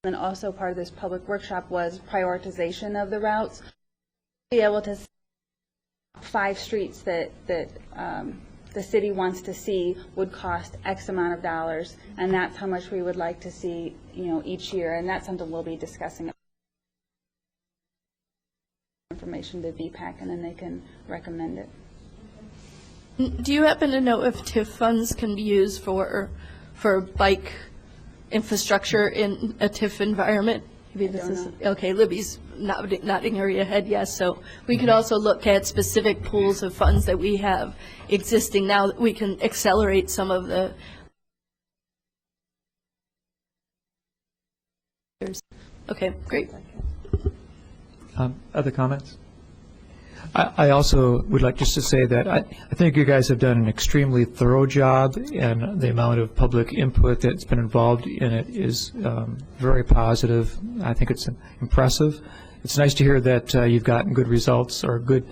And also part of this public workshop was prioritization of the routes. Be able to see 5 streets that the city wants to see would cost X amount of dollars, and that's how much we would like to see, each year, and that's something we'll be discussing. Information to BPAC, and then they can recommend it. Do you happen to know if TIF funds can be used for bike infrastructure in a TIF environment? Maybe this is okay. Libby's nodding her head yes. So we could also look at specific pools of funds that we have existing now that we can accelerate some of the. Okay, great. Other comments? I also would like just to say that I think you guys have done an extremely thorough job, and the amount of public input that's been involved in it is very positive. I think it's impressive. It's nice to hear that you've gotten good results or good.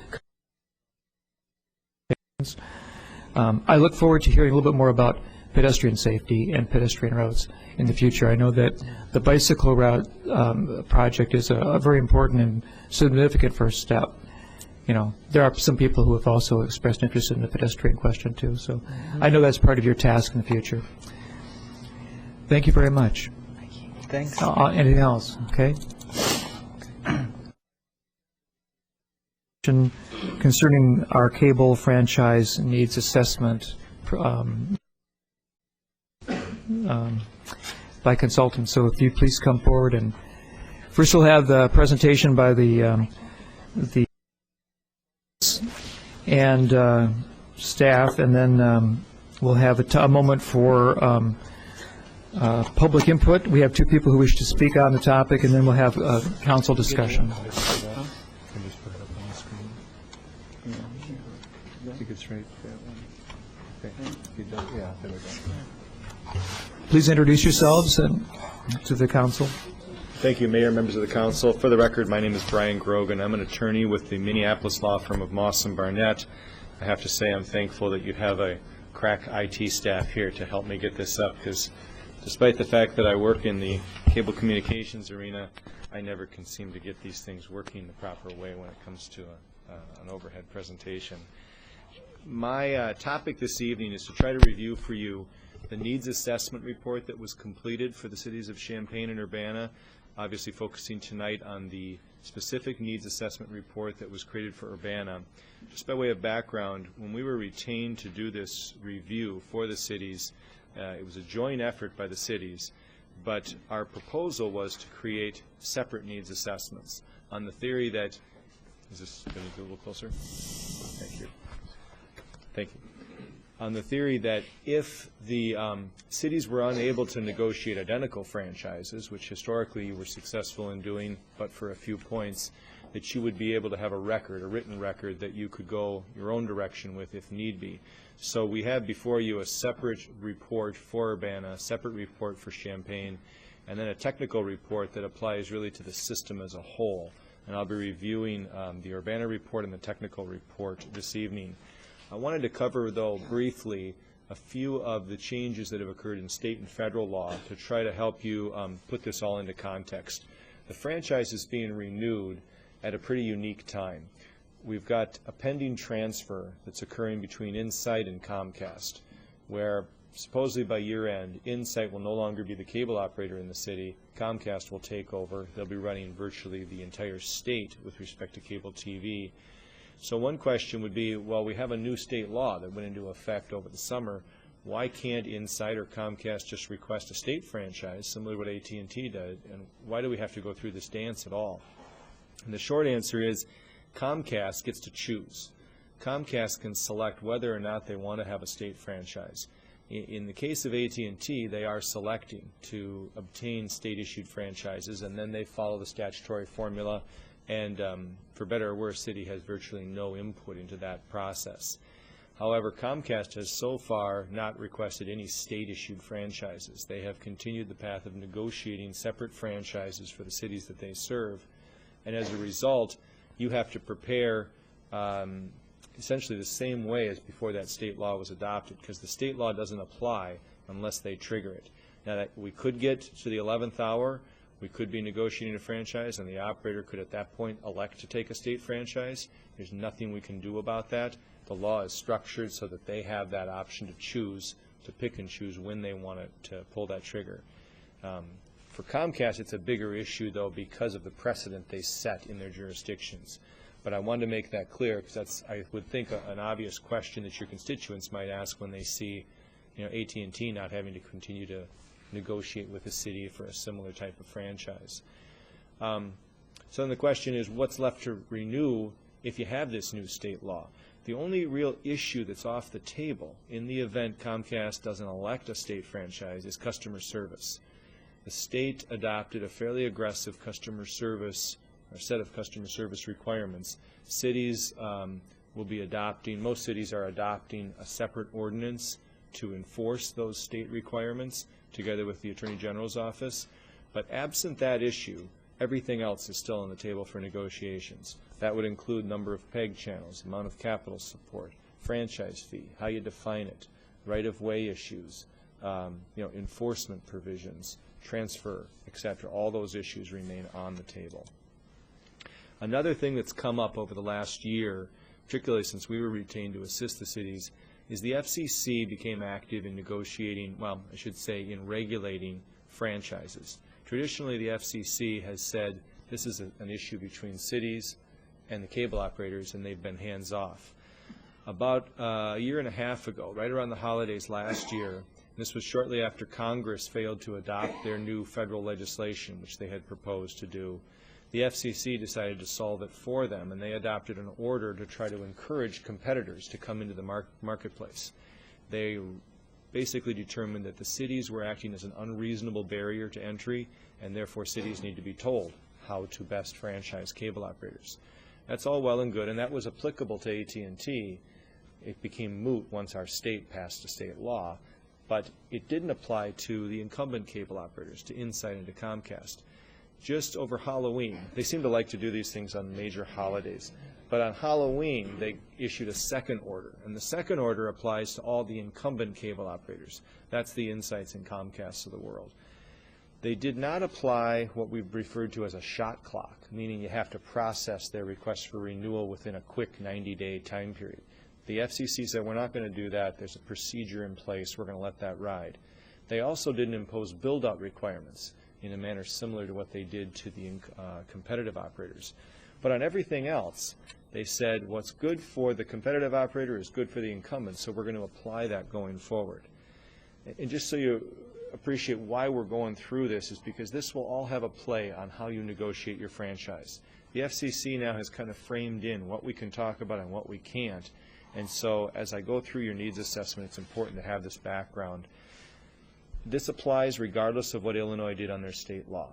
I look forward to hearing a little bit more about pedestrian safety and pedestrian routes in the future. I know that the bicycle route project is a very important and significant first step. There are some people who have also expressed interest in the pedestrian question too, so I know that's part of your task in the future. Thank you very much. Thanks. Anything else? Okay. Concerning our cable franchise needs assessment by consultants. So if you please come forward, and first we'll have the presentation by the and staff, and then we'll have a moment for public input. We have 2 people who wish to speak on the topic, and then we'll have council discussion. Please introduce yourselves to the council. Thank you, Mayor, members of the council. For the record, my name is Brian Grogan. I'm an attorney with the Minneapolis law firm of Moss & Barnett. I have to say I'm thankful that you have a crack IT staff here to help me get this up, because despite the fact that I work in the cable communications arena, I never can seem to get these things working the proper way when it comes to an overhead presentation. My topic this evening is to try to review for you the needs assessment report that was completed for the cities of Champaign and Urbana, obviously focusing tonight on the specific needs assessment report that was created for Urbana. Just by way of background, when we were retained to do this review for the cities, it was a joint effort by the cities, but our proposal was to create separate needs assessments on the theory that, is this going to go a little closer? Thank you. Thank you. On the theory that if the cities were unable to negotiate identical franchises, which historically you were successful in doing, but for a few points, that you would be able to have a record, a written record, that you could go your own direction with if need be. So we have before you a separate report for Urbana, a separate report for Champaign, and then a technical report that applies really to the system as a whole. And I'll be reviewing the Urbana report and the technical report this evening. I wanted to cover, though, briefly a few of the changes that have occurred in state and federal law to try to help you put this all into context. The franchise is being renewed at a pretty unique time. We've got a pending transfer that's occurring between Insight and Comcast, where supposedly by year end, Insight will no longer be the cable operator in the city. Comcast will take over. They'll be running virtually the entire state with respect to cable TV. So one question would be, well, we have a new state law that went into effect over the summer. Why can't Insight or Comcast just request a state franchise, similar to what AT&T did, and why do we have to go through this dance at all? And the short answer is Comcast gets to choose. Comcast can select whether or not they want to have a state franchise. In the case of AT&T, they are selecting to obtain state-issued franchises, and then they follow the statutory formula. And for better or worse, City has virtually no input into that process. However, Comcast has so far not requested any state-issued franchises. They have continued the path of negotiating separate franchises for the cities that they serve. And as a result, you have to prepare essentially the same way as before that state law was adopted, because the state law doesn't apply unless they trigger it. Now, that we could get to the 11th hour We could be negotiating a franchise, and the operator could at that point elect to take a state franchise. There's nothing we can do about that. The law is structured so that they have that option to choose, to pick and choose when they want to pull that trigger. For Comcast, it's a bigger issue, though, because of the precedent they set in their jurisdictions. But I wanted to make that clear, because that's, I would think, an obvious question that your constituents might ask when they see, AT&T not having to continue to negotiate with the city for a similar type of franchise. So then the question is, what's left to renew if you have this new state law? The only real issue that's off the table in the event Comcast doesn't elect a state franchise is customer service. The state adopted a fairly aggressive customer service, or set of customer service requirements. Cities will be adopting, most cities are adopting a separate ordinance to enforce those state requirements together with the Attorney General's office. But absent that issue, everything else is still on the table for negotiations. That would include number of PEG channels, amount of capital support, franchise fee, how you define it, right-of-way issues, enforcement provisions, transfer, etc. All those issues remain on the table. Another thing that's come up over the last year, particularly since we were retained to assist the cities, is the FCC became active in negotiating, well, I should say in regulating franchises. Traditionally, the FCC has said this is an issue between cities and the cable operators, and they've been hands-off. About a year and a half ago, right around the holidays last year, this was shortly after Congress failed to adopt their new federal legislation, which they had proposed to do, the FCC decided to solve it for them, and they adopted an order to try to encourage competitors to come into the marketplace. They basically determined that the cities were acting as an unreasonable barrier to entry, and therefore cities need to be told how to best franchise cable operators. That's all well and good, and that was applicable to AT&T. It became moot once our state passed a state law, but it didn't apply to the incumbent cable operators, to Insight and to Comcast. Just over Halloween, they seem to like to do these things on major holidays, but on Halloween they issued a second order, and the second order applies to all the incumbent cable operators. That's the Insights and Comcasts of the world. They did not apply what we've referred to as a shot clock, meaning you have to process their request for renewal within a quick 90-day time period. The FCC said, we're not going to do that. There's a procedure in place. We're going to let that ride. They also didn't impose build-out requirements in a manner similar to what they did to the competitive operators. But on everything else, they said what's good for the competitive operator is good for the incumbent, so we're going to apply that going forward. And just so you appreciate why we're going through this is because this will all have a play on how you negotiate your franchise. The FCC now has kind of framed in what we can talk about and what we can't. And so as I go through your needs assessment, it's important to have this background. This applies regardless of what Illinois did on their state law.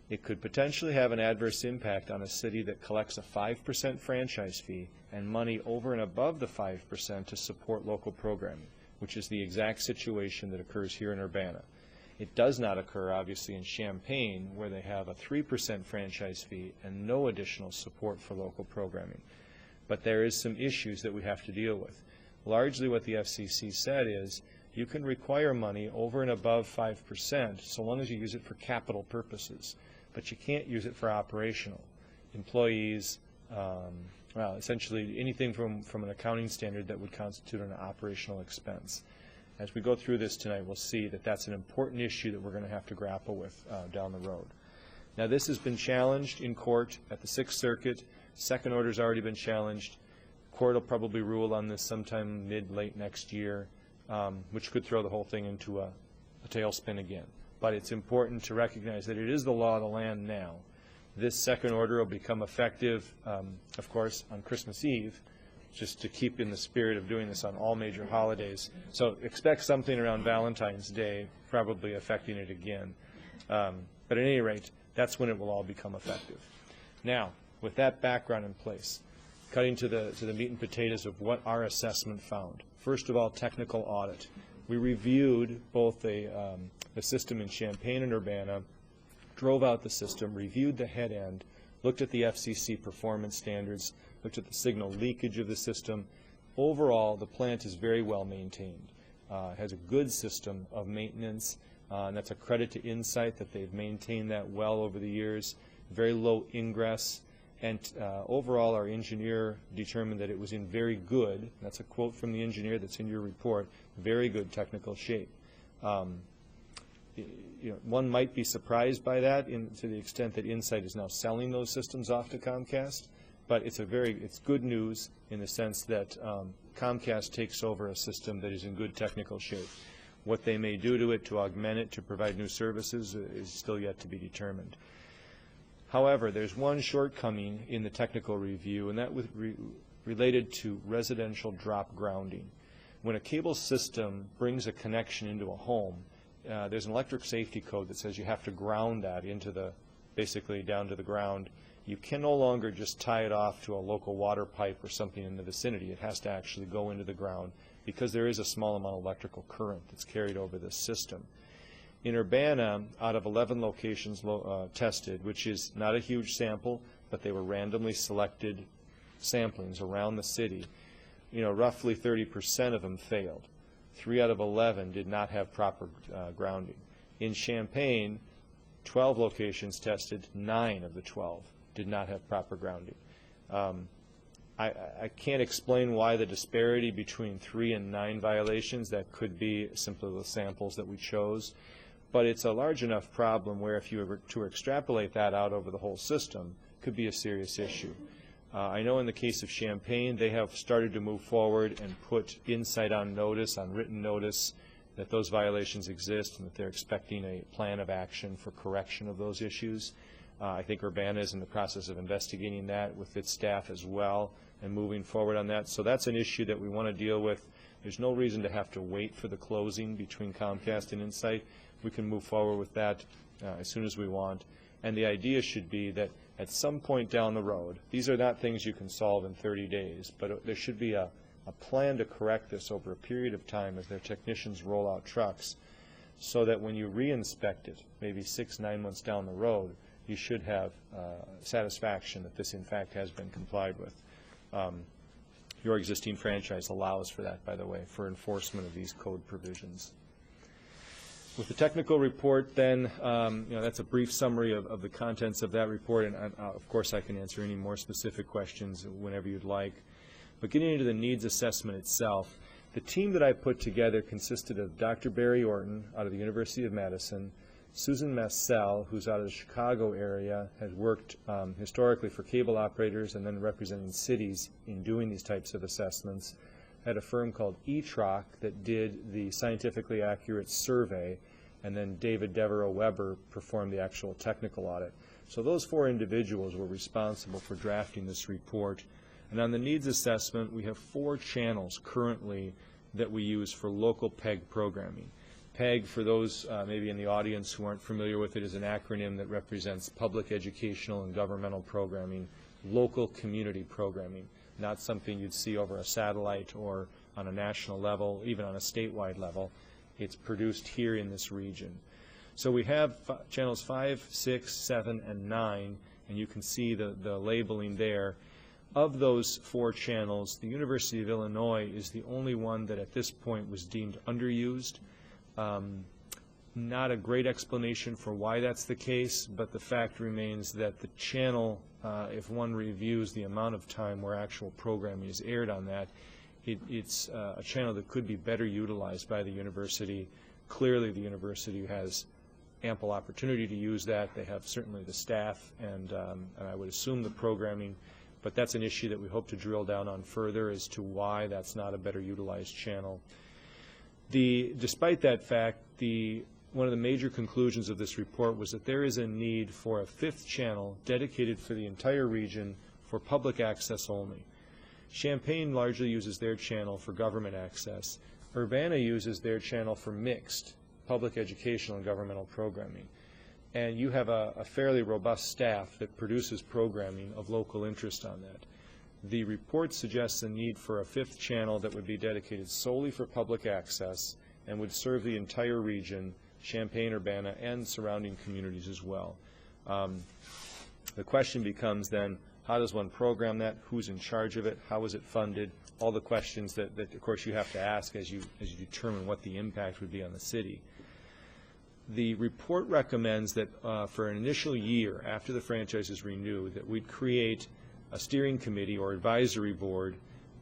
It could potentially have an adverse impact on a city that collects a 5% franchise fee and money over and above the 5% to support local programming, which is the exact situation that occurs here in Urbana. It does not occur, obviously, in Champaign, where they have a 3% franchise fee and no additional support for local programming. But there is some issues that we have to deal with. Largely what the FCC said is you can require money over and above 5% so long as you use it for capital purposes, but you can't use it for operational. Employees, well, essentially anything from an accounting standard that would constitute an operational expense. As we go through this tonight, we'll see that that's an important issue that we're going to have to grapple with down the road. Now, this has been challenged in court at the Sixth Circuit. Second order's already been challenged. Court will probably rule on this sometime mid-late next year, which could throw the whole thing into a tailspin again. But it's important to recognize that it is the law of the land now. This second order will become effective, of course, on Christmas Eve, just to keep in the spirit of doing this on all major holidays. So expect something around Valentine's Day, probably affecting it again. But at any rate, that's when it will all become effective. Now, with that background in place, cutting to the meat and potatoes of what our assessment found. First of all, technical audit. We reviewed both the system in Champaign and Urbana, drove out the system, reviewed the head end, looked at the FCC performance standards, looked at the signal leakage of the system. Overall, the plant is very well maintained. It has a good system of maintenance. And that's a credit to Insight that they've maintained that well over the years. Very low ingress. And overall, our engineer determined that it was in very good, that's a quote from the engineer that's in your report, very good technical shape. One might be surprised by that to the extent that Insight is now selling those systems off to Comcast, but it's good news in the sense that Comcast takes over a system that is in good technical shape. What they may do to it to augment it, to provide new services, is still yet to be determined. However, there's one shortcoming in the technical review, and that was related to residential drop grounding. When a cable system brings a connection into a home, there's an electric safety code that says you have to ground that basically down to the ground. You can no longer just tie it off to a local water pipe or something in the vicinity. It has to actually go into the ground because there is a small amount of electrical current that's carried over this system. In Urbana, out of 11 locations tested, which is not a huge sample, but they were randomly selected samplings around the city, roughly 30% of them failed. 3 out of 11 did not have proper grounding. In Champaign, 12 locations tested, 9 of the 12 did not have proper grounding. I can't explain why the disparity between 3 and 9 violations. That could be simply the samples that we chose. But it's a large enough problem where if you were to extrapolate that out over the whole system, it could be a serious issue. I know in the case of Champaign, they have started to move forward and put Insight on notice, on written notice, that those violations exist and that they're expecting a plan of action for correction of those issues. I think Urbana is in the process of investigating that with its staff as well and moving forward on that. So that's an issue that we want to deal with. There's no reason to have to wait for the closing between Comcast and Insight. We can move forward with that as soon as we want. And the idea should be that at some point down the road, these are not things you can solve in 30 days, but there should be a plan to correct this over a period of time as their technicians roll out trucks, so that when you re-inspect it, maybe 6-9 months down the road, you should have satisfaction that this in fact has been complied with. Your existing franchise allows for that, by the way, for enforcement of these code provisions. With the technical report, then, that's a brief summary of the contents of that report, and of course I can answer any more specific questions whenever you'd like. But getting into the needs assessment itself, the team that I put together consisted of Dr. Barry Orton out of the University of Madison, Susan Massell, who's out of the Chicago area, has worked historically for cable operators and then representing cities in doing these types of assessments, had a firm called eTrock that did the scientifically accurate survey, and then David Devereaux Weber performed the actual technical audit. So those 4 individuals were responsible for drafting this report. And on the needs assessment, we have 4 channels currently that we use for local PEG programming. PEG, for those maybe in the audience who aren't familiar with it, is an acronym that represents public educational and governmental programming, local community programming, not something you'd see over a satellite or on a national level, even on a statewide level. It's produced here in this region. So we have channels 5, 6, 7, and 9, and you can see the labeling there. Of those 4 channels, the University of Illinois is the only one that at this point was deemed underused. Not a great explanation for why that's the case, but the fact remains that the channel, if one reviews the amount of time where actual programming is aired on that, it's a channel that could be better utilized by the university. Clearly the university has ample opportunity to use that. They have certainly the staff and I would assume the programming, but that's an issue that we hope to drill down on further as to why that's not a better utilized channel. Despite that fact, one of the major conclusions of this report was that there is a need for a 5th channel dedicated for the entire region for public access only. Champaign largely uses their channel for government access. Urbana uses their channel for mixed public educational and governmental programming. And you have a fairly robust staff that produces programming of local interest on that. The report suggests a need for a 5th channel that would be dedicated solely for public access and would serve the entire region, Champaign, Urbana, and surrounding communities as well. The question becomes then, how does one program that? Who's in charge of it? How is it funded? All the questions that of course, you have to ask as you determine what the impact would be on the city. The report recommends that for an initial year after the franchise is renewed, that we'd create a steering committee or advisory board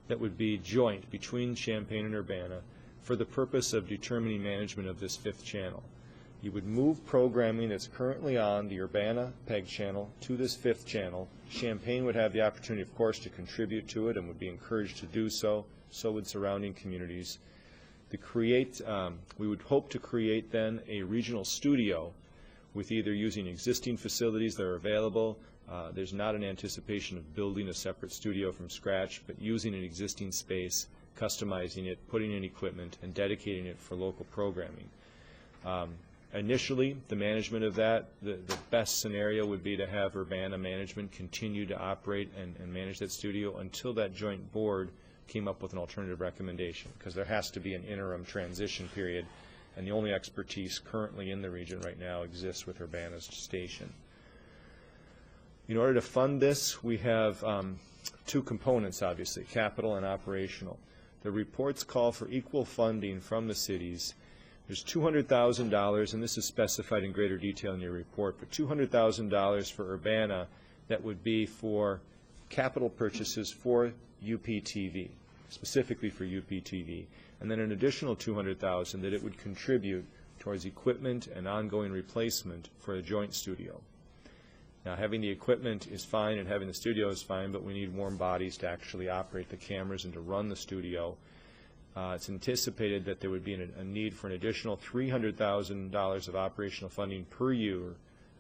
that would be joint between Champaign and Urbana for the purpose of determining management of this fifth channel. You would move programming that's currently on the Urbana PEG channel to this fifth channel. Champaign would have the opportunity, of course, to contribute to it and would be encouraged to do so. So would surrounding communities. We would hope to create then a regional studio with either using existing facilities that are available. There's not an anticipation of building a separate studio from scratch, but using an existing space, customizing it, putting in equipment, and dedicating it for local programming. Initially, the management of that, the best scenario would be to have Urbana management continue to operate and manage that studio until that joint board came up with an alternative recommendation, because there has to be an interim transition period, and the only expertise currently in the region right now exists with Urbana's station. In order to fund this, we have two components, obviously, capital and operational. The reports call for equal funding from the cities. There's $200,000, and this is specified in greater detail in your report, but $200,000 for Urbana that would be for capital purchases for UPTV, specifically for UPTV, and then an additional $200,000 that it would contribute towards equipment and ongoing replacement for a joint studio. Now, having the equipment is fine and having the studio is fine, but we need warm bodies to actually operate the cameras and to run the studio. It's anticipated that there would be a need for an additional $300,000 of operational funding per year,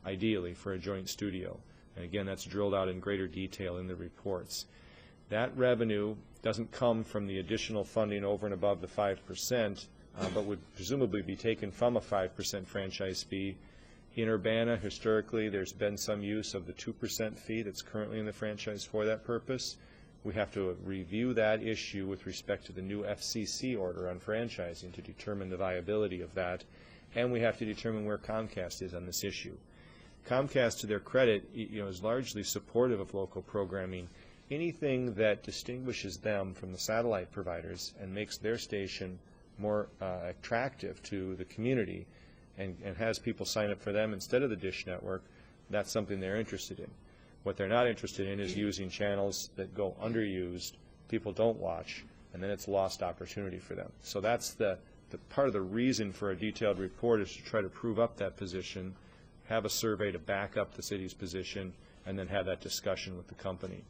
ideally, for a joint studio. And again, that's drilled out in greater detail in the reports. That revenue doesn't come from the additional funding over and above the 5%, but would presumably be taken from a 5% franchise fee. In Urbana, historically, there's been some use of the 2% fee that's currently in the franchise for that purpose. We have to review that issue with respect to the new FCC order on franchising to determine the viability of that, and we have to determine where Comcast is on this issue. Comcast, to their credit, is largely supportive of local programming. Anything that distinguishes them from the satellite providers and makes their station more attractive to the community and has people sign up for them instead of the Dish Network, that's something they're interested in. What they're not interested in is using channels that go underused, people don't watch, and then it's lost opportunity for them. So that's the part of the reason for a detailed report is to try to prove up that position, have a survey to back up the city's position, and then have that discussion with the company.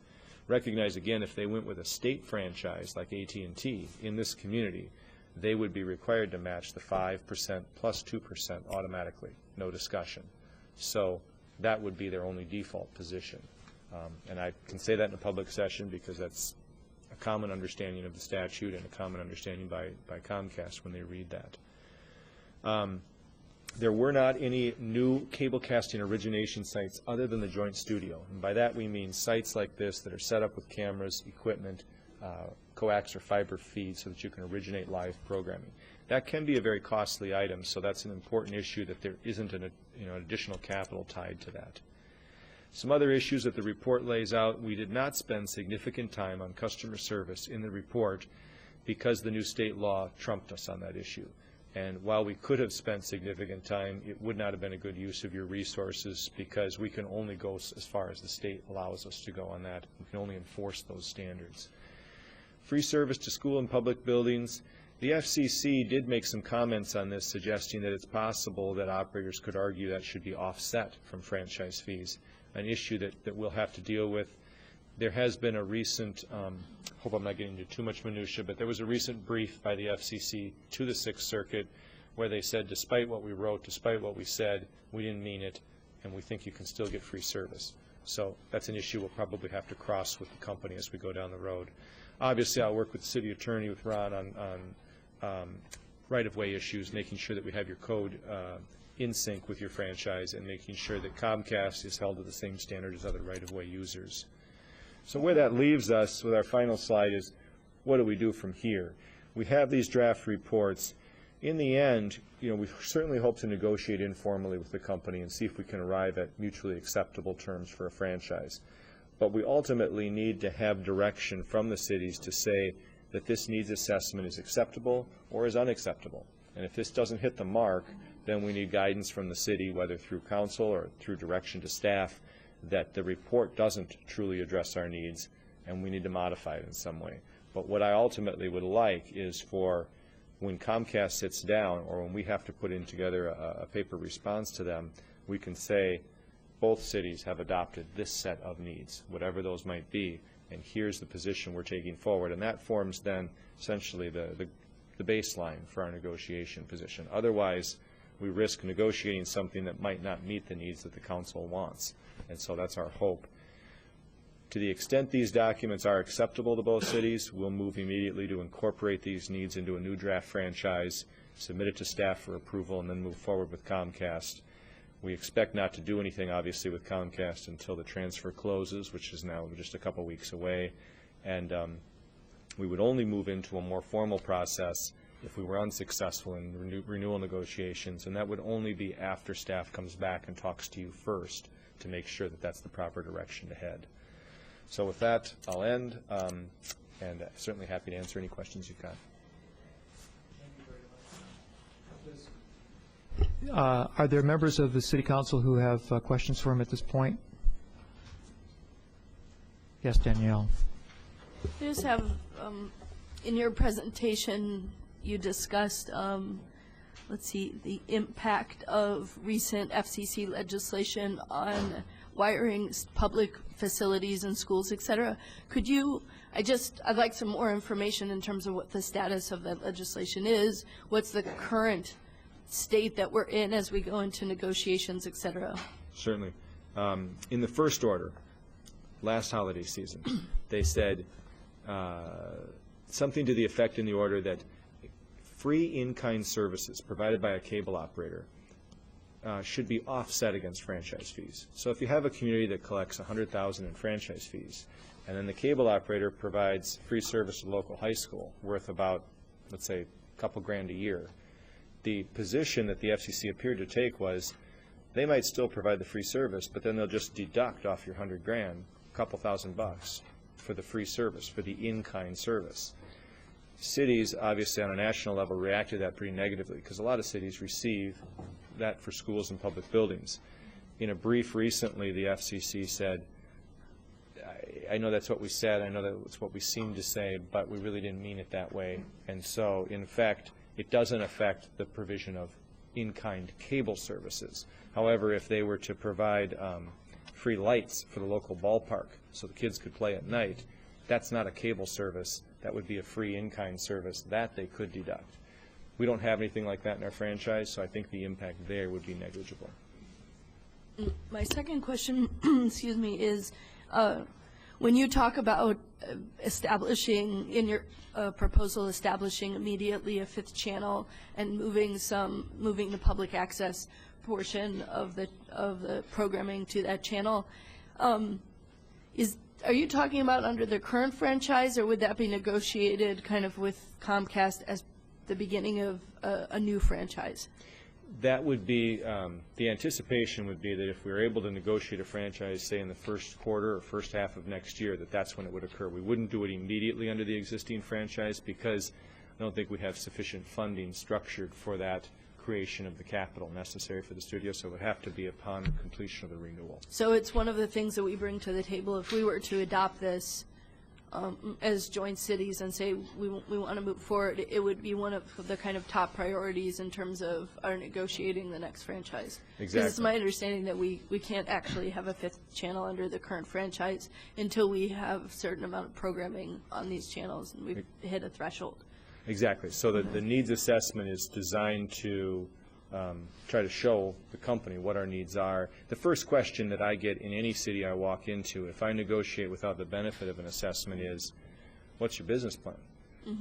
Recognize, again, if they went with a state franchise like AT&T in this community, they would be required to match the 5% plus 2% automatically, no discussion. So that would be their only default position. And I can say that in a public session because that's a common understanding of the statute and a common understanding by Comcast when they read that. There were not any new cable casting origination sites other than the joint studio. And by that we mean sites like this that are set up with cameras, equipment, coax or fiber feeds so that you can originate live programming. That can be a very costly item, so that's an important issue that there isn't an additional capital tied to that. Some other issues that the report lays out, we did not spend significant time on customer service in the report because the new state law trumped us on that issue. And while we could have spent significant time, it would not have been a good use of your resources because we can only go as far as the state allows us to go on that. We can only enforce those standards. Free service to school and public buildings. The FCC did make some comments on this, suggesting that it's possible that operators could argue that should be offset from franchise fees, an issue that we'll have to deal with. There has been a recent, hope I'm not getting into too much minutia, but there was a recent brief by the FCC to the Sixth Circuit where they said, despite what we wrote, despite what we said, we didn't mean it, and we think you can still get free service. So that's an issue we'll probably have to cross with the company as we go down the road. Obviously, I'll work with the city attorney, with Ron, on right-of-way issues, making sure that we have your code in sync with your franchise and making sure that Comcast is held to the same standard as other right-of-way users. So where that leaves us with our final slide is, what do we do from here? We have these draft reports. In the end, we certainly hope to negotiate informally with the company and see if we can arrive at mutually acceptable terms for a franchise. But we ultimately need to have direction from the cities to say that this needs assessment is acceptable or is unacceptable. And if this doesn't hit the mark, then we need guidance from the city, whether through council or through direction to staff, that the report doesn't truly address our needs, and we need to modify it in some way. But what I ultimately would like is for when Comcast sits down, or when we have to put in together a paper response to them, we can say, both cities have adopted this set of needs, whatever those might be, and here's the position we're taking forward. And that forms then essentially the baseline for our negotiation position. Otherwise, we risk negotiating something that might not meet the needs that the council wants. And so that's our hope. To the extent these documents are acceptable to both cities, we'll move immediately to incorporate these needs into a new draft franchise, submit it to staff for approval, and then move forward with Comcast. We expect not to do anything, obviously, with Comcast until the transfer closes, which is now just a couple weeks away. And we would only move into a more formal process if we were unsuccessful in renewal negotiations, and that would only be after staff comes back and talks to you first to make sure that that's the proper direction to head. So with that, I'll end, and certainly happy to answer any questions you've got. Are there members of the City Council who have questions for him at this point? Yes, Danielle. I just have, in your presentation, you discussed, let's see, the impact of recent FCC legislation on wiring public facilities and schools, et cetera. Could you, I'd like some more information in terms of what the status of that legislation is, what's the current state that we're in as we go into negotiations, et cetera. Certainly. In the first order, last holiday season, they said something to the effect in the order that free in-kind services provided by a cable operator should be offset against franchise fees. So if you have a community that collects $100,000 in franchise fees, and then the cable operator provides free service to the local high school worth about, let's say, a couple grand a year, the position that the FCC appeared to take was they might still provide the free service, but then they'll just deduct off your $100,000 a couple $1,000 for the free service, for the in-kind service. Cities, obviously, on a national level, reacted to that pretty negatively because a lot of cities receive that for schools and public buildings. In a brief recently, the FCC said, I know that's what we said, I know that's what we seemed to say, but we really didn't mean it that way. And so, in fact, it doesn't affect the provision of in-kind cable services. However, if they were to provide free lights for the local ballpark so the kids could play at night, that's not a cable service. That would be a free in-kind service that they could deduct. We don't have anything like that in our franchise, so I think the impact there would be negligible. My second question, excuse me, is when you talk about establishing, in your proposal, establishing immediately a fifth channel and moving the public access portion of the programming to that channel, are you talking about under the current franchise, or would that be negotiated kind of with Comcast as the beginning of a new franchise? That would be, the anticipation would be that if we were able to negotiate a franchise, say in the first quarter or first half of next year, that's when it would occur. We wouldn't do it immediately under the existing franchise because I don't think we have sufficient funding structured for that creation of the capital necessary for the studio, so it would have to be upon completion of the renewal. So it's one of the things that we bring to the table if we were to adopt this as joint cities and say we want to move forward, it would be one of the kind of top priorities in terms of our negotiating the next franchise. Exactly. Because it's my understanding that we can't actually have a fifth channel under the current franchise until we have a certain amount of programming on these channels and we've hit a threshold. Exactly. So the needs assessment is designed to try to show the company what our needs are. The first question that I get in any city I walk into, if I negotiate without the benefit of an assessment, is, what's your business plan?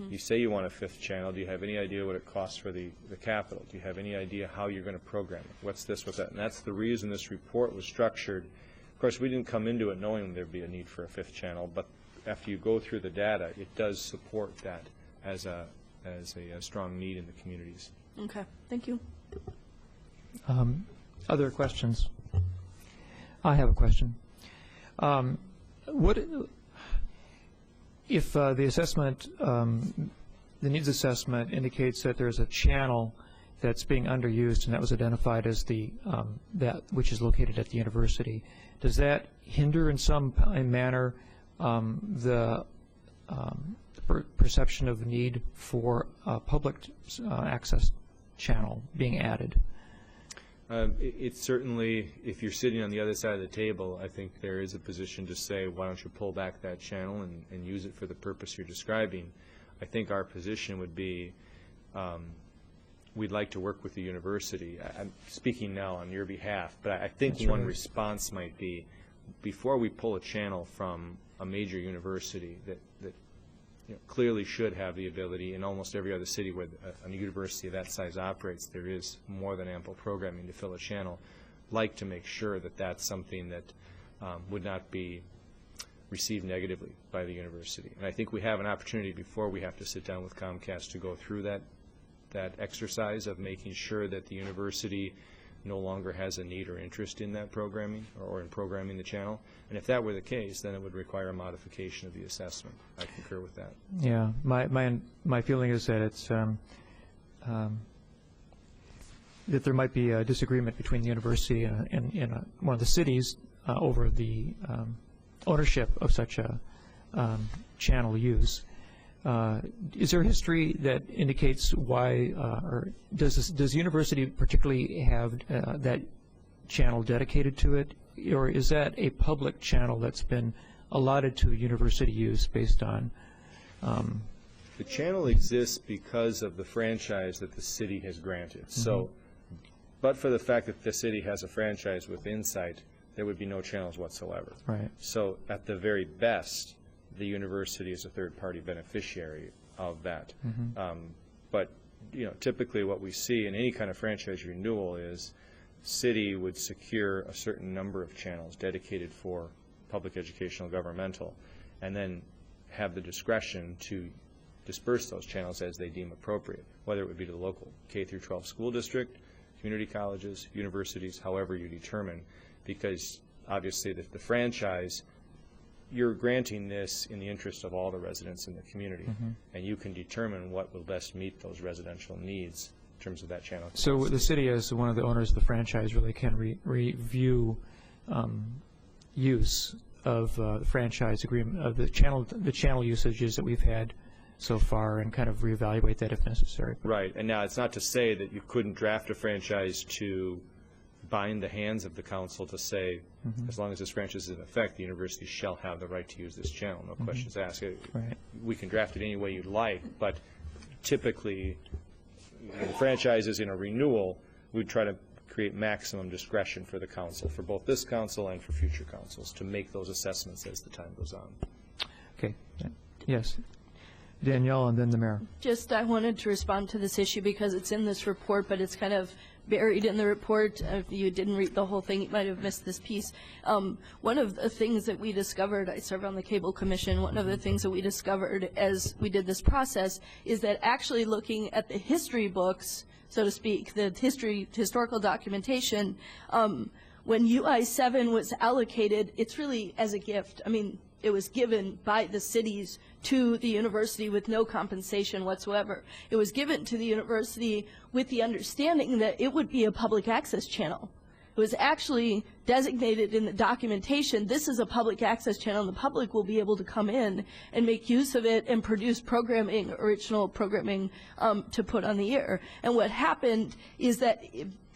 You say you want a fifth channel. Do you have any idea what it costs for the capital? Do you have any idea how you're going to program it? What's this, what's that? And that's the reason this report was structured. Of course, we didn't come into it knowing there'd be a need for a fifth channel, but after you go through the data, it does support that as a strong need in the communities. Okay, thank you. Other questions? I have a question. What if the assessment, the needs assessment indicates that there's a channel that's being underused, and that was identified as that which is located at the university. Does that hinder in some manner the perception of the need for a public access channel being added? It's certainly, if you're sitting on the other side of the table, I think there is a position to say, why don't you pull back that channel and use it for the purpose you're describing. I think our position would be, we'd like to work with the university. I'm speaking now on your behalf, but I think one response might be, before we pull a channel from a major university that clearly should have the ability, in almost every other city where a university of that size operates, there is more than ample programming to fill a channel, like to make sure that that's something that would not be received negatively by the university. And I think we have an opportunity before we have to sit down with Comcast to go through that exercise of making sure that the university no longer has a need or interest in that programming or in programming the channel. And if that were the case, then it would require a modification of the assessment. I concur with that. Yeah, my feeling is that it's that there might be a disagreement between the university and one of the cities over the ownership of such a channel use. Is there history that indicates why, or does the university particularly have that channel dedicated to it, or is that a public channel that's been allotted to university use based on? The channel exists because of the franchise that the city has granted. Mm-hmm. So, but for the fact that the city has a franchise with Insight, there would be no channels whatsoever. Right. So, at the very best, the university is a third-party beneficiary of that. Mm-hmm. But typically what we see in any kind of franchise renewal is city would secure a certain number of channels dedicated for public educational governmental, and then have the discretion to disperse those channels as they deem appropriate, whether it would be to the local K through 12 school district, community colleges, universities, however you determine, because obviously the franchise, you're granting this in the interest of all the residents in the community, mm-hmm. and you can determine what will best meet those residential needs in terms of that channel. So the city, as one of the owners of the franchise, really can review use of the franchise agreement, of the channel usages that we've had so far, and kind of reevaluate that if necessary. Right, and now it's not to say that you couldn't draft a franchise to bind the hands of the council to say, mm-hmm. as long as this franchise is in effect, the university shall have the right to use this channel, no mm-hmm. questions asked. Right. We can draft it any way you'd like, but typically, when franchise is in a renewal, we'd try to create maximum discretion for the council, for both this council and for future councils, to make those assessments as the time goes on. Okay. Yes. Danielle, and then the mayor. Just, I wanted to respond to this issue because it's in this report, but it's kind of buried in the report. If you didn't read the whole thing, you might have missed this piece. One of the things that we discovered, I serve on the Cable Commission, one of the things that we discovered as we did this process is that actually looking at the history books, so to speak, the historical documentation, when UI7 was allocated, it's really as a gift. I mean, it was given by the cities to the university with no compensation whatsoever. It was given to the university with the understanding that it would be a public access channel. It was actually designated in the documentation, this is a public access channel, and the public will be able to come in and make use of it and produce programming, original programming, to put on the air. And what happened is that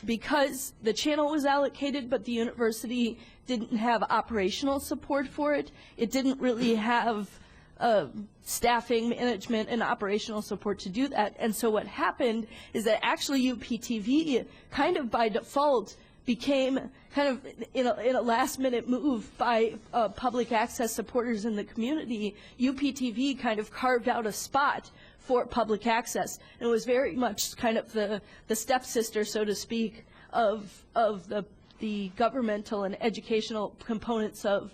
because the channel was allocated, but the university didn't have operational support for it, it didn't really have staffing, management, and operational support to do that. And so what happened is that actually UPTV kind of by default became kind of in a last-minute move by public access supporters in the community. UPTV kind of carved out a spot for public access, and it was very much kind of the stepsister, so to speak, of the governmental and educational components of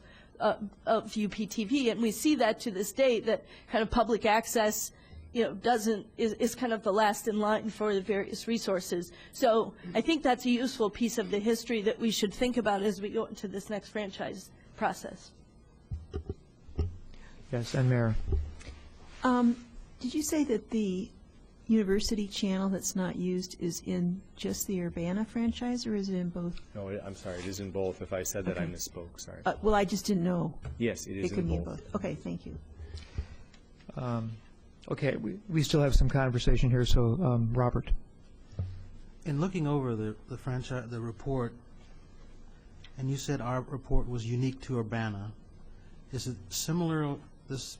UPTV, and we see that to this day, that kind of public access is kind of the last in line for the various resources. So I think that's a useful piece of the history that we should think about as we go into this next franchise process. Yes, and Mayor. Did you say that the university channel that's not used is in just the Urbana franchise, or is it in both? No, I'm sorry, it is in both. If I said that, I Okay. misspoke, sorry. Well, I just didn't know. Yes, it is It could be in in both. both. Okay, thank you. Okay, we still have some conversation here, so Robert. In looking over the franchise, the report, and you said our report was unique to Urbana, is it similar, this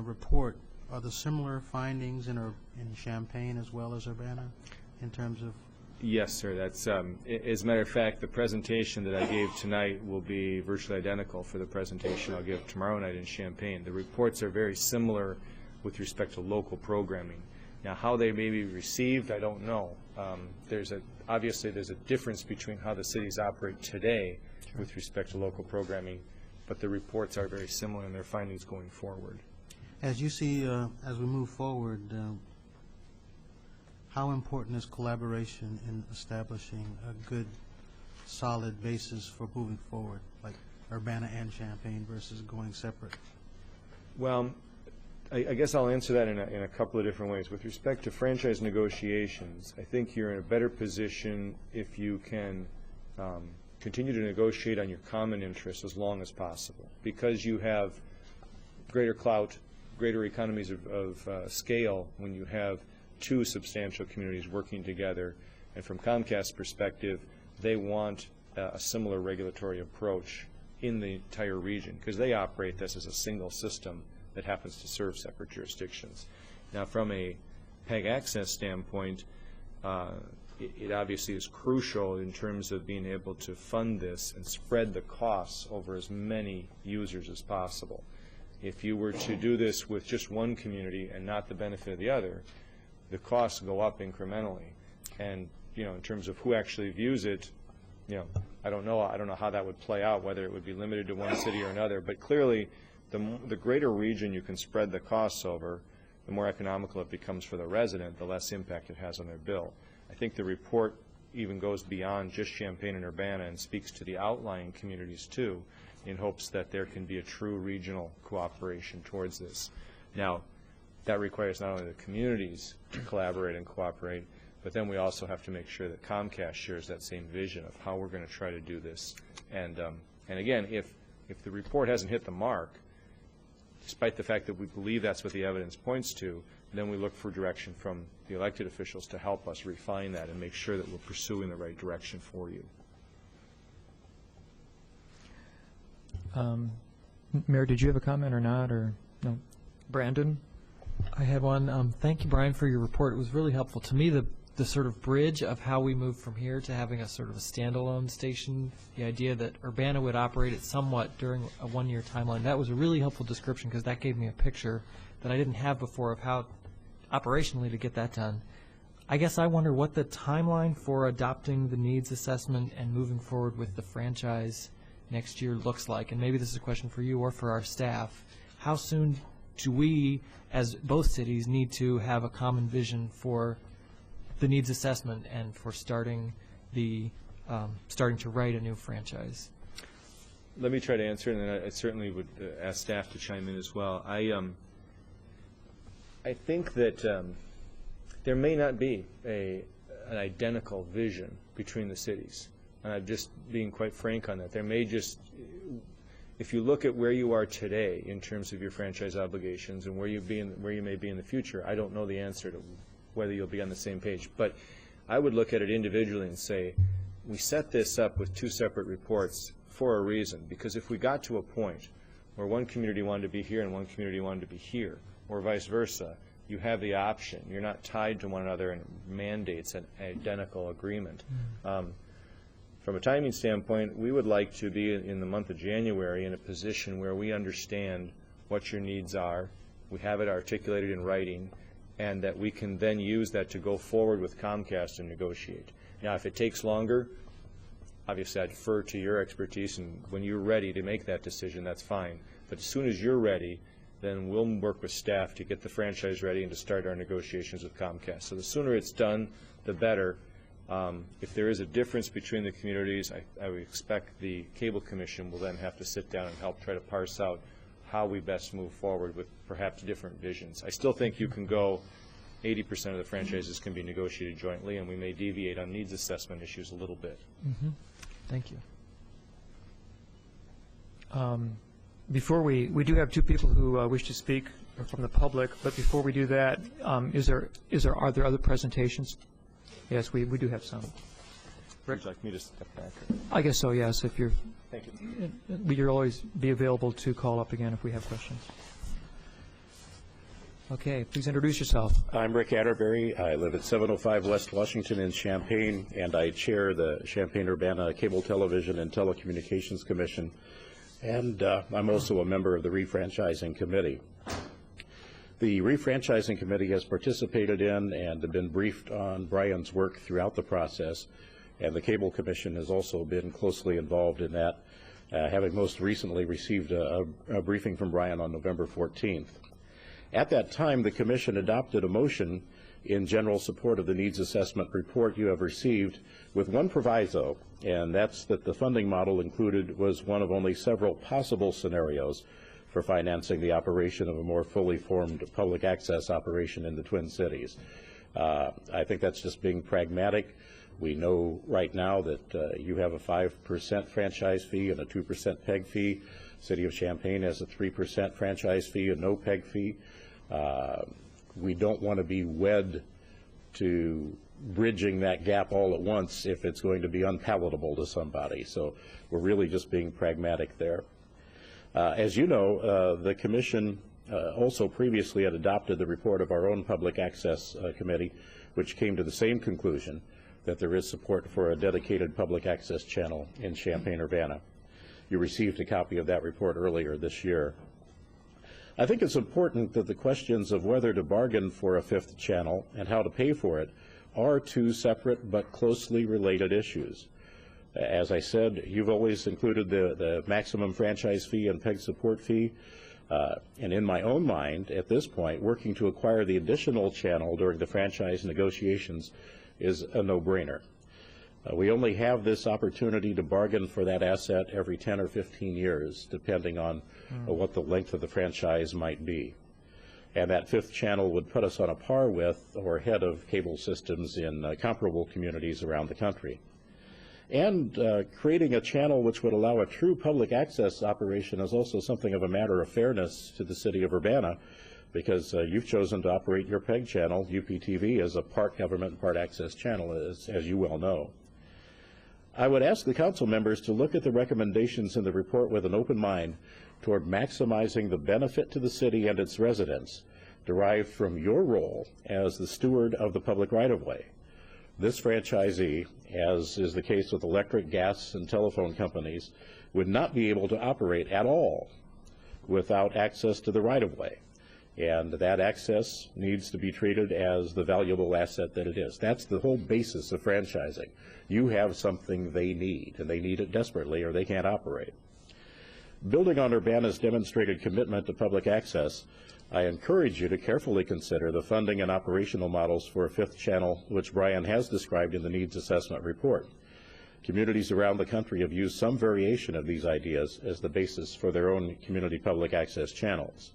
report, are the similar findings in Champaign as well as Urbana in terms of? Yes, sir. That's, as a matter of fact, the presentation that I gave tonight will be virtually identical for the presentation I'll give tomorrow night in Champaign. The reports are very similar with respect to local programming. Now, how they may be received, I don't know. Obviously, there's a difference between how the cities operate today with respect to local programming, but the reports are very similar in their findings going forward. As you see, as we move forward, how important is collaboration in establishing a good, solid basis for moving forward, like Urbana and Champaign versus going separate? Well, I guess I'll answer that in a couple of different ways. With respect to franchise negotiations, I think you're in a better position if you can continue to negotiate on your common interests as long as possible, because you have greater clout, greater economies of scale when you have two substantial communities working together. And from Comcast's perspective, they want a similar regulatory approach in the entire region, because they operate this as a single system that happens to serve separate jurisdictions. Now, from a PEG access standpoint, it obviously is crucial in terms of being able to fund this and spread the costs over as many users as possible. If you were to do this with just one community and not the benefit of the other, the costs go up incrementally. And, in terms of who actually views it, I don't know how that would play out, whether it would be limited to one city or another. But clearly, the greater region you can spread the costs over, the more economical it becomes for the resident, the less impact it has on their bill. I think the report even goes beyond just Champaign and Urbana and speaks to the outlying communities too, in hopes that there can be a true regional cooperation towards this. Now, that requires not only the communities to collaborate and cooperate, but then we also have to make sure that Comcast shares that same vision of how we're going to try to do this. And again, if the report hasn't hit the mark, despite the fact that we believe that's what the evidence points to, then we look for direction from the elected officials to help us refine that and make sure that we're pursuing the right direction for you. Mayor, did you have a comment or not, or no? Brandon? I had one. Thank you, Brian, for your report. It was really helpful. To me, the sort of bridge of how we move from here to having a sort of a standalone station, the idea that Urbana would operate it somewhat during a one-year timeline, that was a really helpful description, because that gave me a picture that I didn't have before of how operationally to get that done. I guess I wonder what the timeline for adopting the needs assessment and moving forward with the franchise next year looks like. And maybe this is a question for you or for our staff. How soon do we, as both cities, need to have a common vision for the needs assessment and for starting to write a new franchise? Let me try to answer it, and then I certainly would ask staff to chime in as well. I think that there may not be an identical vision between the cities. And I'm just being quite frank on that. There may just, if you look at where you are today in terms of your franchise obligations and where you may be in the future, I don't know the answer to whether you'll be on the same page. But I would look at it individually and say, we set this up with two separate reports for a reason. Because if we got to a point where one community wanted to be here and one community wanted to be here, or vice versa, you have the option. You're not tied to one another and mandates an identical agreement. From a timing standpoint, we would like to be in the month of January in a position where we understand what your needs are, we have it articulated in writing, and that we can then use that to go forward with Comcast and negotiate. Now, if it takes longer, obviously I defer to your expertise, and when you're ready to make that decision, that's fine. But as soon as you're ready, then we'll work with staff to get the franchise ready and to start our negotiations with Comcast. So the sooner it's done, the better. If there is a difference between the communities, I would expect the Cable Commission will then have to sit down and help try to parse out how we best move forward with perhaps different visions. I still think you can go 80% of the franchises can be negotiated jointly, and we may deviate on needs assessment issues a little bit. Thank you. Before we do have two people who wish to speak from the public, but before we do that, are there other presentations? Yes, we do have some. Would you like me to step back? I guess so, yes, if you're, Thank you. you'll always be available to call up again if we have questions. Okay, please introduce yourself. I'm Rick Atterbury. I live at 705 West Washington in Champaign, and I chair the Champaign-Urbana Cable Television and Telecommunications Commission, and I'm also a member of the Refranchising Committee. The Refranchising Committee has participated in and been briefed on Brian's work throughout the process, and the Cable Commission has also been closely involved in that, having most recently received a briefing from Brian on November 14th. At that time, the Commission adopted a motion in general support of the needs assessment report you have received, with one proviso, and that's that the funding model included was one of only several possible scenarios for financing the operation of a more fully formed public access operation in the Twin Cities. I think that's just being pragmatic. We know right now that you have a 5% franchise fee and a 2% PEG fee. City of Champaign has a 3% franchise fee and no PEG fee. We don't want to be wed to bridging that gap all at once if it's going to be unpalatable to somebody. So we're really just being pragmatic there. As you know, the Commission also previously had adopted the report of our own Public Access Committee, which came to the same conclusion, that there is support for a dedicated public access channel in Champaign-Urbana. You received a copy of that report earlier this year. I think it's important that the questions of whether to bargain for a fifth channel and how to pay for it are two separate but closely related issues. As I said, you've always included the maximum franchise fee and PEG support fee, and in my own mind, at this point, working to acquire the additional channel during the franchise negotiations is a no-brainer. We only have this opportunity to bargain for that asset every 10 or 15 years, depending on what the length of the franchise might be. And that fifth channel would put us on a par with or ahead of cable systems in comparable communities around the country. And creating a channel which would allow a true public access operation is also something of a matter of fairness to the city of Urbana, because you've chosen to operate your PEG channel, UPTV, as a part government, part access channel, as you well know. I would ask the council members to look at the recommendations in the report with an open mind toward maximizing the benefit to the city and its residents derived from your role as the steward of the public right-of-way. This franchisee, as is the case with electric, gas, and telephone companies, would not be able to operate at all without access to the right-of-way. And that access needs to be treated as the valuable asset that it is. That's the whole basis of franchising. You have something they need, and they need it desperately, or they can't operate. Building on Urbana's demonstrated commitment to public access, I encourage you to carefully consider the funding and operational models for a fifth channel, which Brian has described in the needs assessment report. Communities around the country have used some variation of these ideas as the basis for their own community public access channels.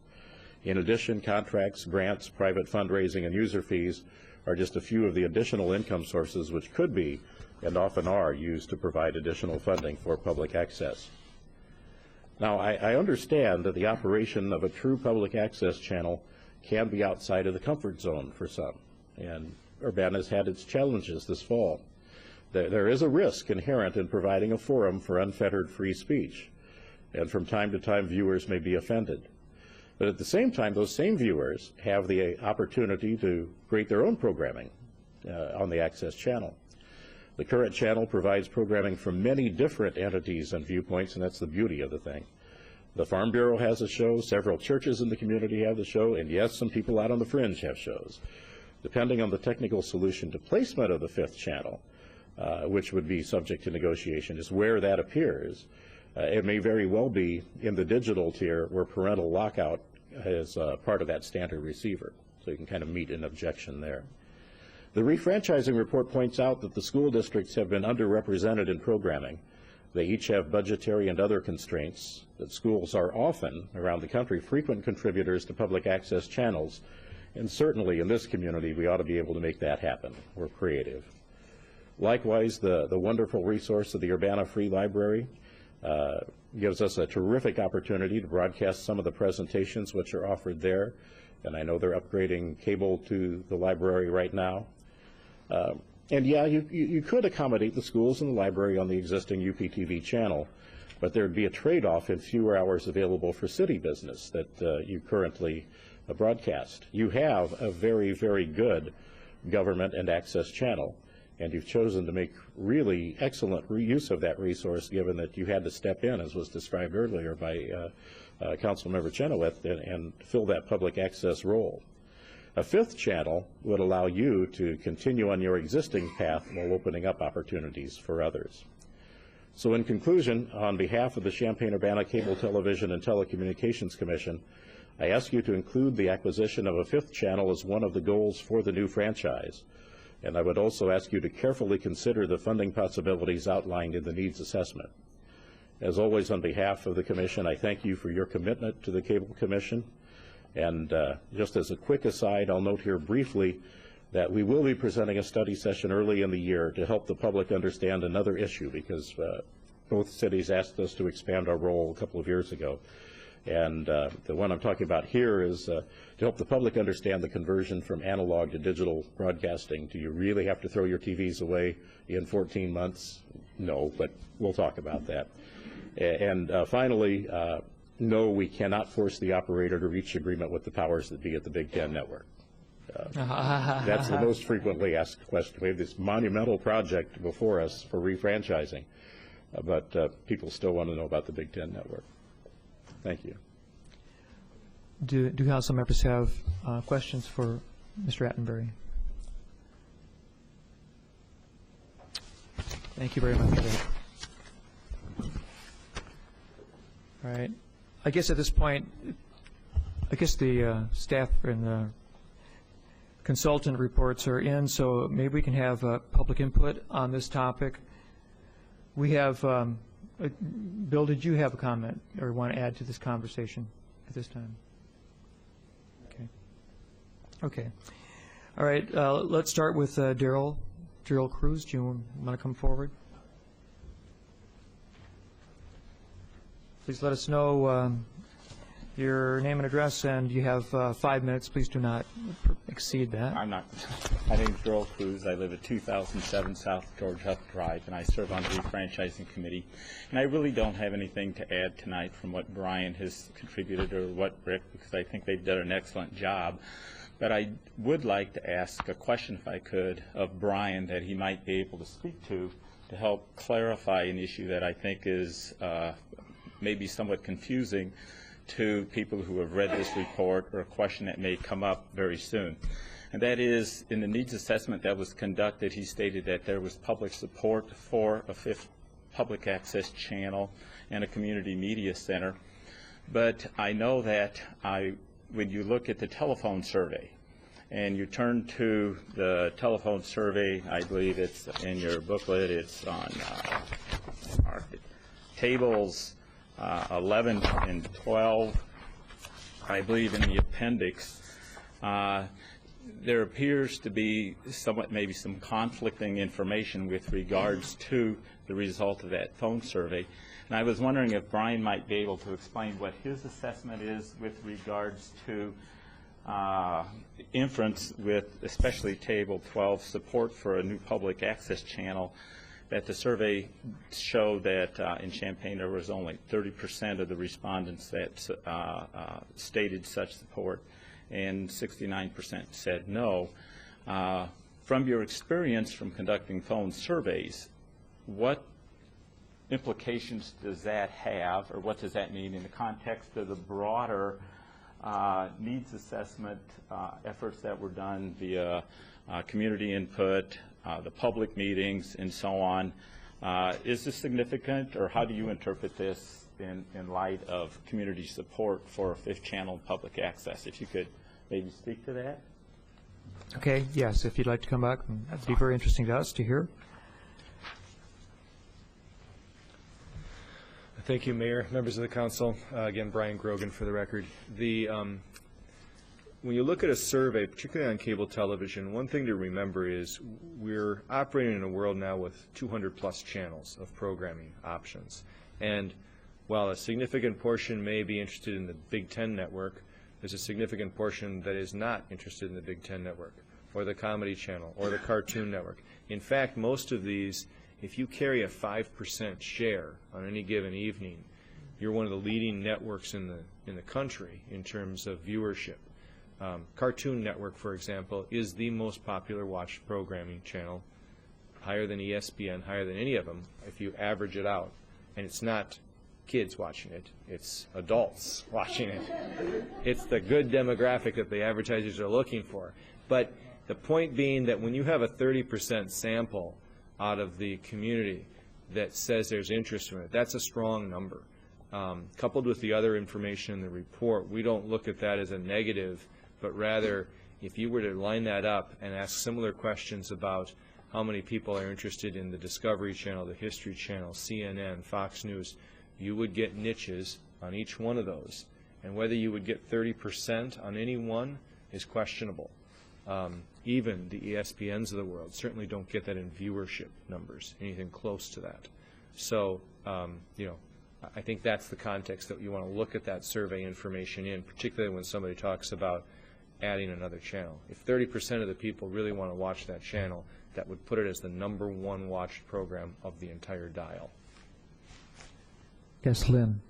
In addition, contracts, grants, private fundraising, and user fees are just a few of the additional income sources which could be, and often are, used to provide additional funding for public access. Now, I understand that the operation of a true public access channel can be outside of the comfort zone for some, and Urbana has had its challenges this fall. There is a risk inherent in providing a forum for unfettered free speech, and from time to time viewers may be offended. But at the same time, those same viewers have the opportunity to create their own programming on the access channel. The current channel provides programming from many different entities and viewpoints, and that's the beauty of the thing. The Farm Bureau has a show, several churches in the community have the show, and yes, some people out on the fringe have shows. Depending on the technical solution to placement of the fifth channel, which would be subject to negotiation, is where that appears. It may very well be in the digital tier where parental lockout is part of that standard receiver, so you can kind of meet an objection there. The refranchising report points out that the school districts have been underrepresented in programming. They each have budgetary and other constraints, that schools are often, around the country, frequent contributors to public access channels, And certainly in this community, we ought to be able to make that happen. We're creative. Likewise, the wonderful resource of the Urbana Free Library gives us a terrific opportunity to broadcast some of the presentations which are offered there. And I know they're upgrading cable to the library right now. And yeah, you could accommodate the schools and the library on the existing UPTV channel, but there'd be a trade-off in fewer hours available for city business that you currently broadcast. You have a very, very good government and access channel, and you've chosen to make really excellent use of that resource, given that you had to step in, as was described earlier by Councilmember Chenoweth, and fill that public access role. A fifth channel would allow you to continue on your existing path while opening up opportunities for others. So in conclusion, on behalf of the Champaign-Urbana Cable Television and Telecommunications Commission, I ask you to include the acquisition of a fifth channel as one of the goals for the new franchise. And I would also ask you to carefully consider the funding possibilities outlined in the needs assessment. As always, on behalf of the Commission, I thank you for your commitment to the Cable Commission. And just as a quick aside, I'll note here briefly that we will be presenting a study session early in the year to help the public understand another issue, because both cities asked us to expand our role a couple of years ago. And the one I'm talking about here is to help the public understand the conversion from analog to digital broadcasting. Do you really have to throw your TVs away in 14 months? No, but we'll talk about that. And finally, no, we cannot force the operator to reach agreement with the powers that be at the Big Ten Network. That's the most frequently asked question. We have this monumental project before us for refranchising, but people still want to know about the Big Ten Network. Thank you. Do council members have questions for Mr. Attenbury? Thank you very much for that. All right. I guess at this point, I guess the staff and the consultant reports are in, so maybe we can have public input on this topic. We have, Bill, did you have a comment or want to add to this conversation at this time? Okay. Okay. All right. Let's start with Darrell Cruz. Do you want to come forward? Please let us know your name and address, and you have 5 minutes. Please do not exceed that. I'm not. My name is Darrell Cruz. I live at 2007 South George Huff Drive, and I serve on the refranchising committee. And I really don't have anything to add tonight from what Brian has contributed or what Rick, because I think they've done an excellent job. But I would like to ask a question, if I could, of Brian that he might be able to speak to help clarify an issue that I think is maybe somewhat confusing to people who have read this report, or a question that may come up very soon. And that is, in the needs assessment that was conducted, he stated that there was public support for a fifth public access channel and a community media center. But I know that when you look at the telephone survey, and you turn to the telephone survey, I believe it's in your booklet, it's on our tables 11 and 12, I believe in the appendix. There appears to be somewhat maybe some conflicting information with regards to the result of that phone survey. And I was wondering if Brian might be able to explain what his assessment is with regards to inference with especially Table 12, support for a new public access channel, that the survey showed that in Champaign there was only 30% of the respondents that stated such support, and 69% said no. From your experience from conducting phone surveys, what implications does that have, or what does that mean in the context of the broader needs assessment efforts that were done via community input, the public meetings, and so on? Is this significant, or how do you interpret this in light of community support for a fifth channel public access? If you could maybe speak to that. Okay, yes, if you'd like to come back, that'd be very interesting to us to hear. Thank you, Mayor, members of the council. Again, Brian Grogan for the record. when you look at a survey, particularly on cable television, one thing to remember is we're operating in a world now with 200-plus channels of programming options. And while a significant portion may be interested in the Big Ten network, there's a significant portion that is not interested in the Big Ten network, or the Comedy Channel, or the Cartoon Network. In fact, most of these, if you carry a 5% share on any given evening, you're one of the leading networks in the country in terms of viewership. Cartoon Network, for example, is the most popular watched programming channel, higher than ESPN, higher than any of them, if you average it out. And it's not kids watching it, it's adults watching it. It's the good demographic that the advertisers are looking for. But the point being that when you have a 30% sample out of the community that says there's interest in it, that's a strong number. Coupled with the other information in the report, we don't look at that as a negative, but rather, if you were to line that up and ask similar questions about how many people are interested in the Discovery Channel, the History Channel, CNN, Fox News, you would get niches on each one of those. And whether you would get 30% on any one is questionable. Even the ESPNs of the world certainly don't get that in viewership numbers, anything close to that. So, I think that's the context that you want to look at that survey information in, particularly when somebody talks about adding another channel. If 30% of the people really want to watch that channel, that would put it as the #1 watched program of the entire dial. Yes, Lynn.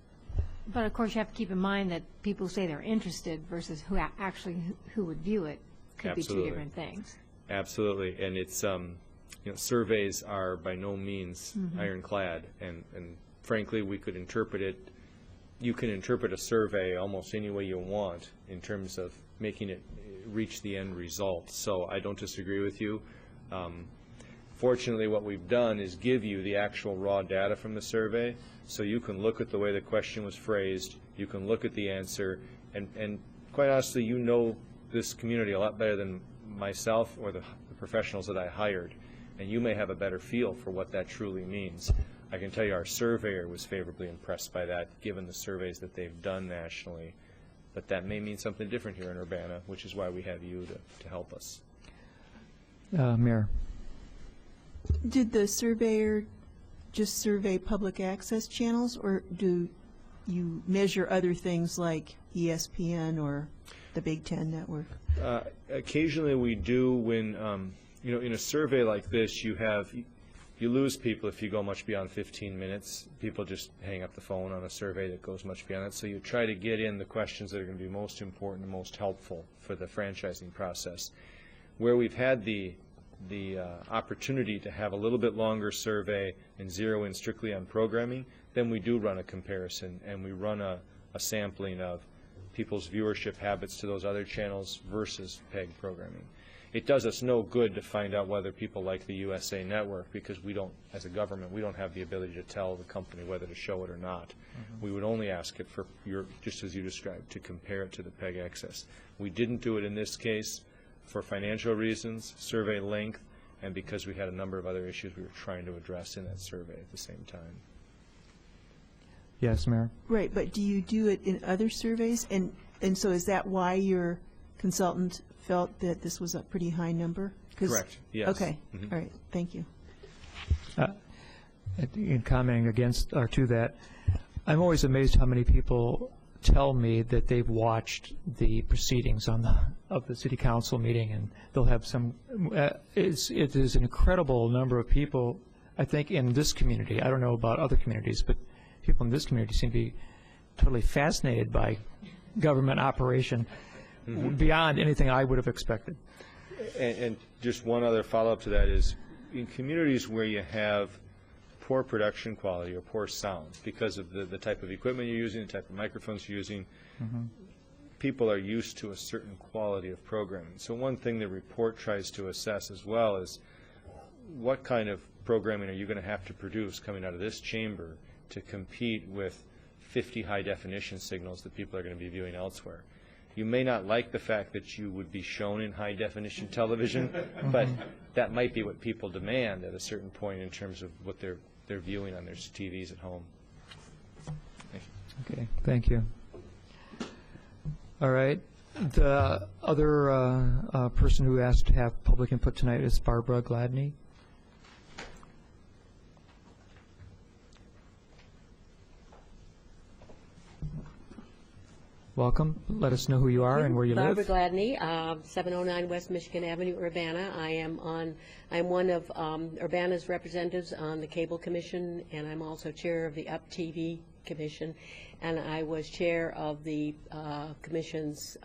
But of course, you have to keep in mind that people say they're interested versus who would view it. Could Absolutely. be two different things. Absolutely, and it's surveys are by no means ironclad, and frankly, we could interpret it. You can interpret a survey almost any way you want in terms of making it reach the end result. So I don't disagree with you. Fortunately, what we've done is give you the actual raw data from the survey, so you can look at the way the question was phrased, you can look at the answer, and quite honestly, you know this community a lot better than myself or the professionals that I hired, and you may have a better feel for what that truly means. I can tell you our surveyor was favorably impressed by that, given the surveys that they've done nationally, but that may mean something different here in Urbana, which is why we have you to help us. Mayor. Did the surveyor just survey public access channels, or do you measure other things like ESPN or the Big Ten network? Occasionally we do when, in a survey like this, you lose people if you go much beyond 15 minutes. People just hang up the phone on a survey that goes much beyond that. So you try to get in the questions that are going to be most important and most helpful for the franchising process. Where we've had the opportunity to have a little bit longer survey and zero in strictly on programming, then we do run a comparison and we run a sampling of people's viewership habits to those other channels versus PEG programming. It does us no good to find out whether people like the USA Network, because we don't, as a government, we don't have the ability to tell the company whether to show it or not. We would only ask it for just as you described, to compare it to the PEG access. We didn't do it in this case for financial reasons, survey length, and because we had a number of other issues we were trying to address in that survey at the same time. Yes, Mayor. Right, but do you do it in other surveys? And so is that why your consultant felt that this was a pretty high number? Correct, yes. Okay, all right, thank you. In commenting against or to that, I'm always amazed how many people tell me that they've watched the proceedings of the city council meeting, and they'll have some. It is an incredible number of people, I think, in this community. I don't know about other communities, but people in this community seem to be totally fascinated by government operation beyond anything I would have expected. And just one other follow-up to that is, in communities where you have poor production quality or poor sound because of the type of equipment you're using, the type of microphones you're using, people are used to a certain quality of programming. So one thing the report tries to assess as well is what kind of programming are you going to have to produce coming out of this chamber to compete with 50 high-definition signals that people are going to be viewing elsewhere. You may not like the fact that you would be shown in high-definition television, but that might be what people demand at a certain point in terms of what they're viewing on their TVs at home. Thank you. Okay, thank you. All right. The other person who asked to have public input tonight is Barbara Gladney. Welcome. Let us know who you are and where you live. Barbara Gladney, 709 West Michigan Avenue, Urbana. I'm one of Urbana's representatives on the Cable Commission, and I'm also chair of the UP TV Commission, and I was chair of the Commission's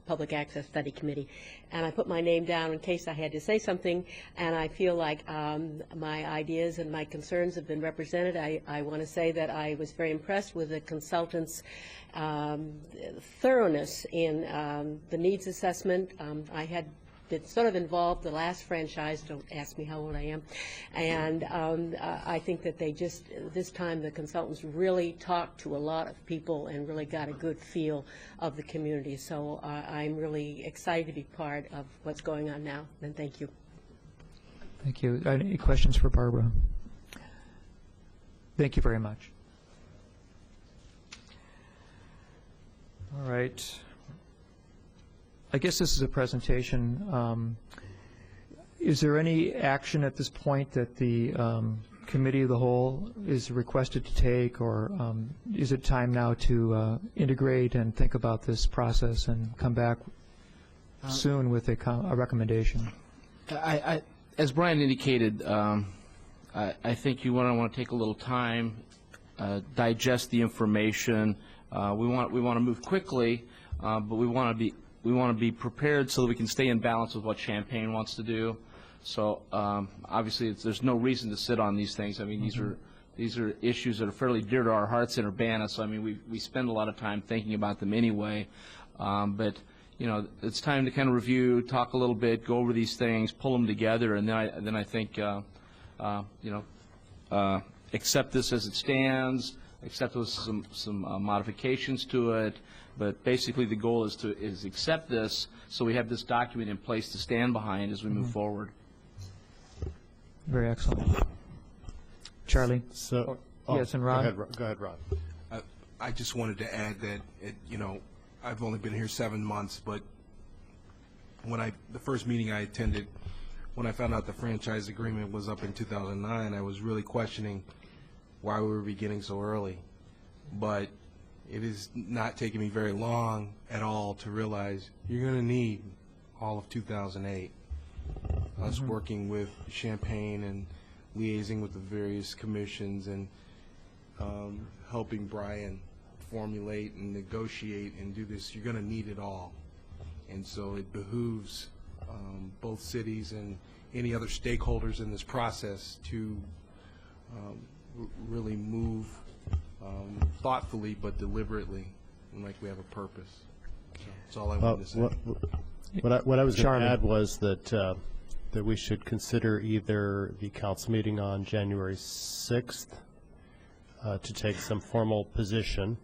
Public Access Study Committee. And I put my name down in case I had to say something, and I feel like my ideas and my concerns have been represented. I want to say that I was very impressed with the consultants' thoroughness in the needs assessment. I had been sort of involved the last franchise, don't ask me how old I am, and I think that they just, this time the consultants really talked to a lot of people and really got a good feel of the community. So I'm really excited to be part of what's going on now, and thank you. Thank you. Any questions for Barbara? Thank you very much. All right. I guess this is a presentation. Is there any action at this point that the Committee of the Whole is requested to take, or is it time now to integrate and think about this process and come back soon with a recommendation? As Brian indicated, I think you want to take a little time, digest the information. We want to move quickly, but we want to be prepared so that we can stay in balance with what Champaign wants to do. So obviously, there's no reason to sit on these things. I mean, these are issues that are fairly dear to our hearts in Urbana. So I mean, we spend a lot of time thinking about them anyway. But you know, it's time to kind of review, talk a little bit, go over these things, pull them together, and then I think accept this as it stands. Accept with some modifications to it, but basically the goal is accept this so we have this document in place to stand behind as we move forward. Very excellent. Charlie? So, yes, and Ron? Go ahead, Ron. I just wanted to add that, I've only been here 7 months, but the first meeting I attended, when I found out the franchise agreement was up in 2009, I was really questioning why we were beginning so early. But it is not taking me very long at all to realize you're going to need all of 2008. Us working with Champaign and liaising with the various commissions and helping Brian formulate and negotiate and do this, you're going to need it all. And so it behooves both cities and any other stakeholders in this process to really move thoughtfully but deliberately, and like we have a purpose. So that's all I wanted to say. What I was going to add was that we should consider either the council meeting on January 6th to take some formal position.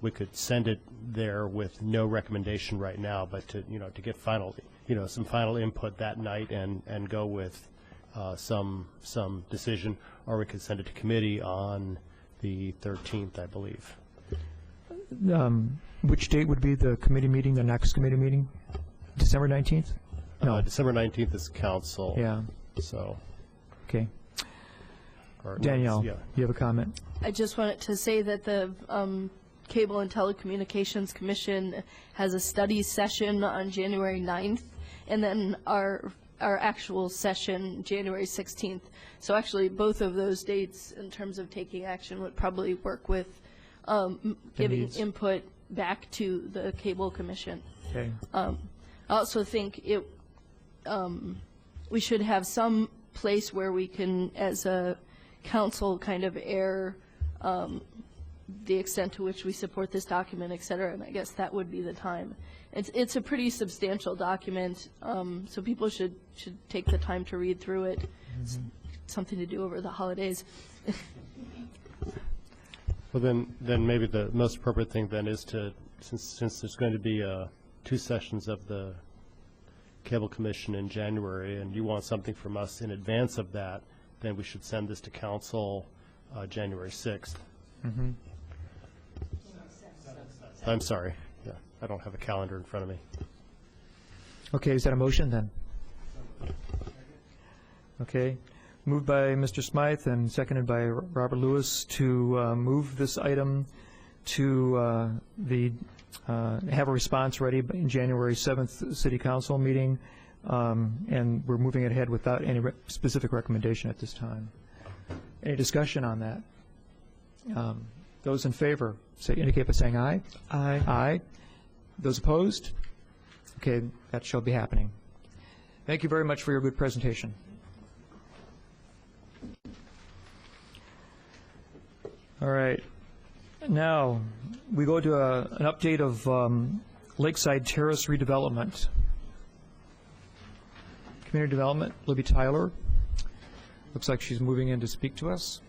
We could send it there with no recommendation right now, but to get some final input that night and go with some decision, or we could send it to committee on the 13th, I believe. Which date would be the committee meeting, the next committee meeting? December 19th? No. December 19th is council. Yeah. So. Okay. Danielle, you have a comment? I just wanted to say that the Cable and Telecommunications Commission has a study session on January 9th, and then our actual session January 16th. So actually both of those dates in terms of taking action would probably work with giving input back to the Cable Commission. Okay. I also think we should have some place where we can, as a council, kind of air the extent to which we support this document, et cetera, and I guess that would be the time. It's a pretty substantial document, so people should take the time to read through it. It's something to do over the holidays. Well, then maybe the most appropriate thing then is to, since there's going to be 2 sessions of the Cable Commission in January, and you want something from us in advance of that, then we should send this to council January 6th. I'm sorry. Yeah. I don't have a calendar in front of me. Okay, is that a motion then? Okay. Moved by Mr. Smythe and seconded by Robert Lewis to move this item to have a response ready in January 7th City Council meeting, and we're moving it ahead without any specific recommendation at this time. Any discussion on that? Those in favor, indicate by saying aye. Aye. Aye. Those opposed? Okay, that shall be happening. Thank you very much for your good presentation. All right. Now, we go to an update of Lakeside Terrace redevelopment. Community Development, Libby Tyler. Looks like she's moving in to speak to us.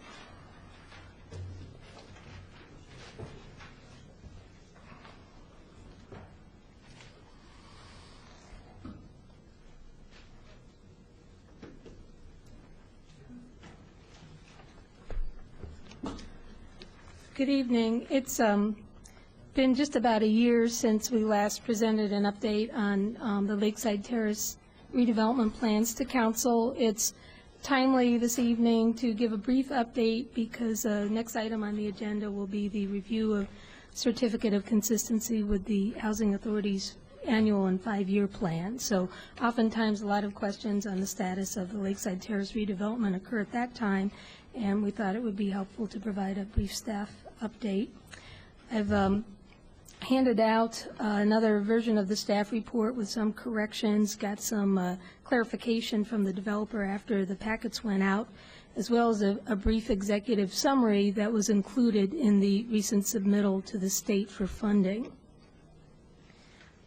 Good evening. It's been just about a year since we last presented an update on the Lakeside Terrace redevelopment plans to Council. It's timely this evening to give a brief update because the next item on the agenda will be the review of Certificate of Consistency with the Housing Authority's annual and 5-year plan. So oftentimes a lot of questions on the status of the Lakeside Terrace redevelopment occur at that time, and we thought it would be helpful to provide a brief staff update. I've handed out another version of the staff report with some corrections, got some clarification from the developer after the packets went out, as well as a brief executive summary that was included in the recent submittal to the state for funding.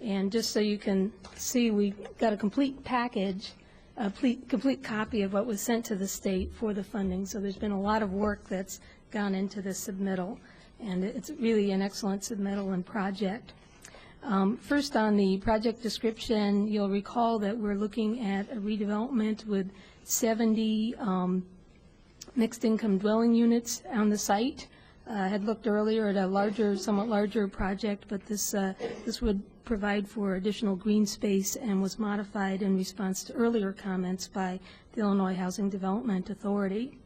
And just so you can see, we got a complete package, a complete copy of what was sent to the state for the funding. So there's been a lot of work that's gone into this submittal, and it's really an excellent submittal and project. First, on the project description, you'll recall that we're looking at a redevelopment with 70 mixed-income dwelling units on the site. I had looked earlier at a larger, somewhat larger project, but this would provide for additional green space and was modified in response to earlier comments by the Illinois Housing Development Authority.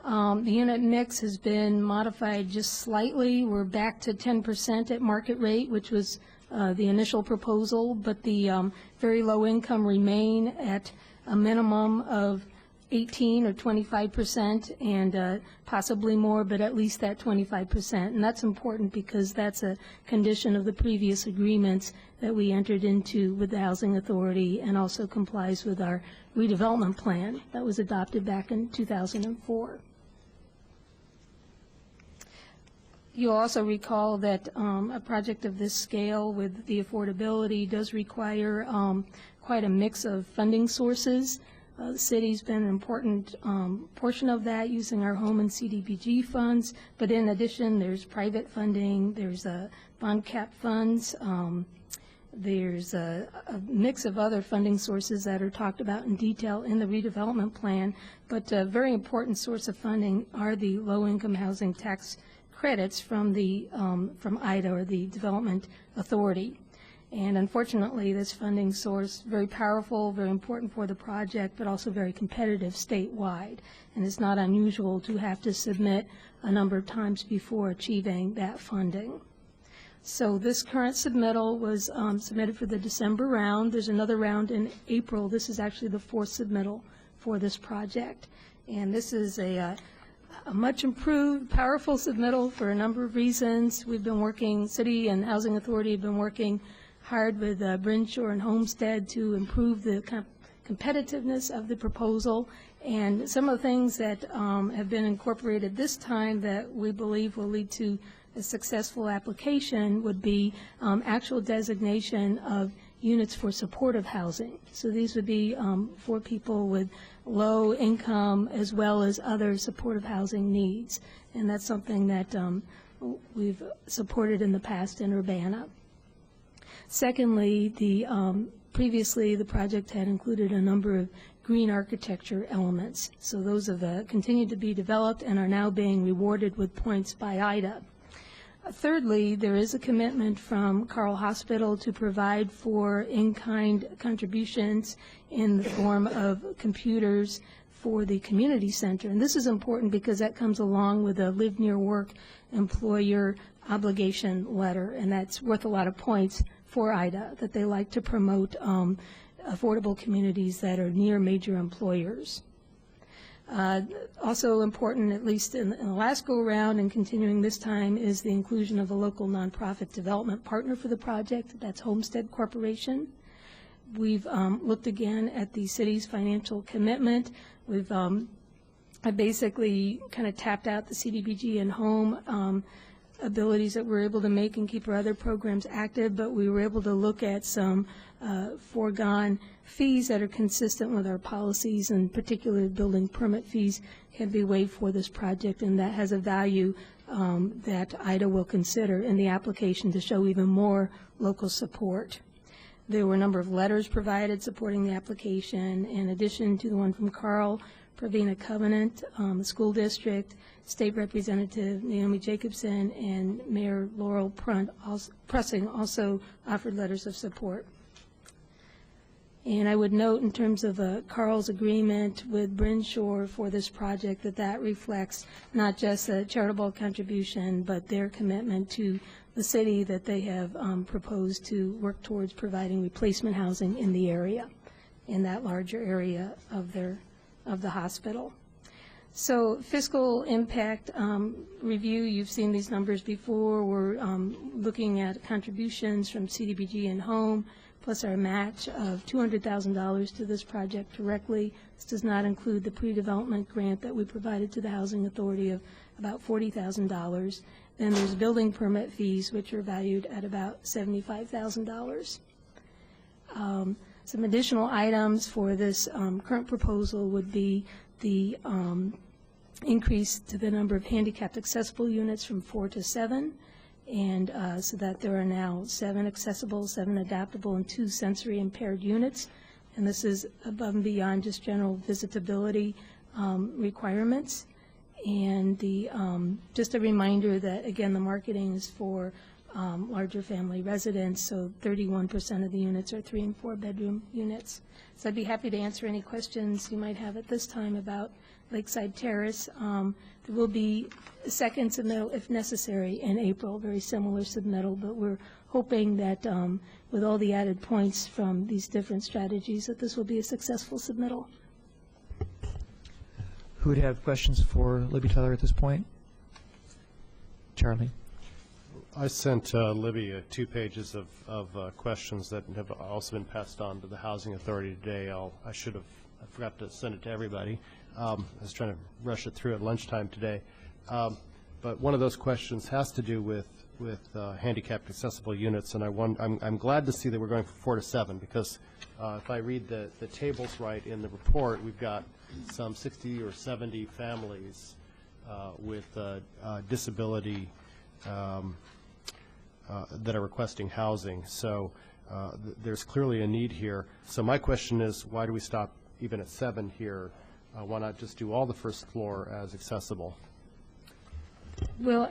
The unit mix has been modified just slightly. We're back to 10% at market rate, which was the initial proposal, but the very low income remain at a minimum of 18 or 25% and possibly more, but at least that 25%. And that's important because that's a condition of the previous agreements that we entered into with the Housing Authority and also complies with our redevelopment plan that was adopted back in 2004. You'll also recall that a project of this scale with the affordability does require quite a mix of funding sources. The city's been an important portion of that, using our home and CDBG funds. But in addition, there's private funding, there's bond cap funds, there's a mix of other funding sources that are talked about in detail in the redevelopment plan. But a very important source of funding are the low-income housing tax credits from the from IDA, or the Development Authority. And unfortunately, this funding source, very powerful, very important for the project, but also very competitive statewide. And it's not unusual to have to submit a number of times before achieving that funding. So this current submittal was submitted for the December round. There's another round in April. This is actually the 4th submittal for this project. And this is a much improved, powerful submittal for a number of reasons. We've been working, City and Housing Authority have been working hard with Brinshaw and Homestead to improve the competitiveness of the proposal. And some of the things that have been incorporated this time that we believe will lead to a successful application would be actual designation of units for supportive housing. So these would be for people with low income as well as other supportive housing needs. And that's something that we've supported in the past in Urbana. Secondly, previously the project had included a number of green architecture elements. So those have continued to be developed and are now being rewarded with points by IDA. Thirdly, there is a commitment from Carl Hospital to provide for in-kind contributions in the form of computers for the community center. And this is important because that comes along with a live near work employer obligation letter, and that's worth a lot of points for IDA, that they like to promote affordable communities that are near major employers. Also important, at least in the last go-around and continuing this time, is the inclusion of a local nonprofit development partner for the project. That's Homestead Corporation. We've looked again at the city's financial commitment. We've basically kind of tapped out the CDBG and home abilities that we're able to make and keep our other programs active, but we were able to look at some foregone fees that are consistent with our policies, and particularly building permit fees can be waived for this project, and that has a value that IDA will consider in the application to show even more local support. There were a number of letters provided supporting the application, in addition to the one from Carl, Pravina Covenant, the school district, State Representative Naomi Jacobson, and Mayor Laurel Pressing also offered letters of support. And I would note, in terms of Carl's agreement with Bryn Shore for this project, that reflects not just a charitable contribution, but their commitment to the city, that they have proposed to work towards providing replacement housing in the area, in that larger area of the hospital. So fiscal impact review, you've seen these numbers before. We're looking at contributions from CDBG and home, plus our match of $200,000 to this project directly. This does not include the pre-development grant that we provided to the Housing Authority of about $40,000. Then there's building permit fees, which are valued at about $75,000. Some additional items for this current proposal would be the increase to the number of handicapped accessible units from 4 to 7, and so that there are now 7 accessible, 7 adaptable, and 2 sensory impaired units. And this is above and beyond just general visitability requirements. And just a reminder that, again, the marketing is for larger family residents, so 31% of the units are 3 and 4 bedroom units. So I'd be happy to answer any questions you might have at this time about Lakeside Terrace. There will be a second submittal, if necessary, in April, very similar submittal, but we're hoping that with all the added points from these different strategies, that this will be a successful submittal. Who would have questions for Libby Tyler at this point? Charlie. I sent Libby 2 pages of questions that have also been passed on to the Housing Authority today. I forgot to send it to everybody. I was trying to rush it through at lunchtime today. But one of those questions has to do with handicapped accessible units, and I'm glad to see that we're going from 4 to 7, because if I read the tables right in the report, we've got some 60 or 70 families with disability that are requesting housing. So there's clearly a need here. So my question is, why do we stop even at 7 here? Why not just do all the first floor as accessible? Well,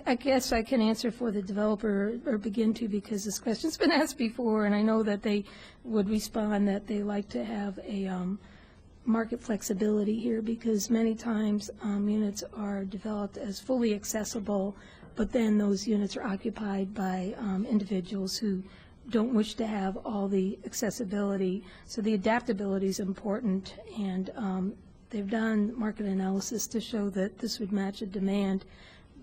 I guess I can answer for the developer, or begin to, because this question's been asked before, and I know that they would respond that they like to have a market flexibility here, because many times units are developed as fully accessible, but then those units are occupied by individuals who don't wish to have all the accessibility. So the adaptability is important, and they've done market analysis to show that this would match a demand,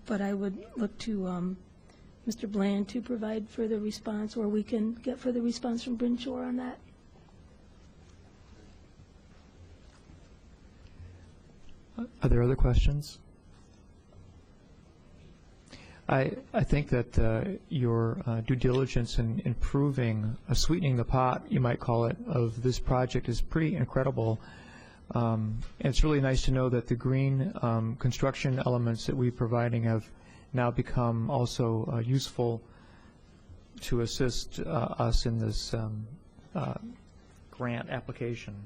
but I would look to Mr. Bland to provide further response, or we can get further response from Bryn Shore on that. Are there other questions? I think that your due diligence in improving, sweetening the pot, you might call it, of this project is pretty incredible. And it's really nice to know that the green construction elements that we're providing have now become also useful to assist us in this grant application.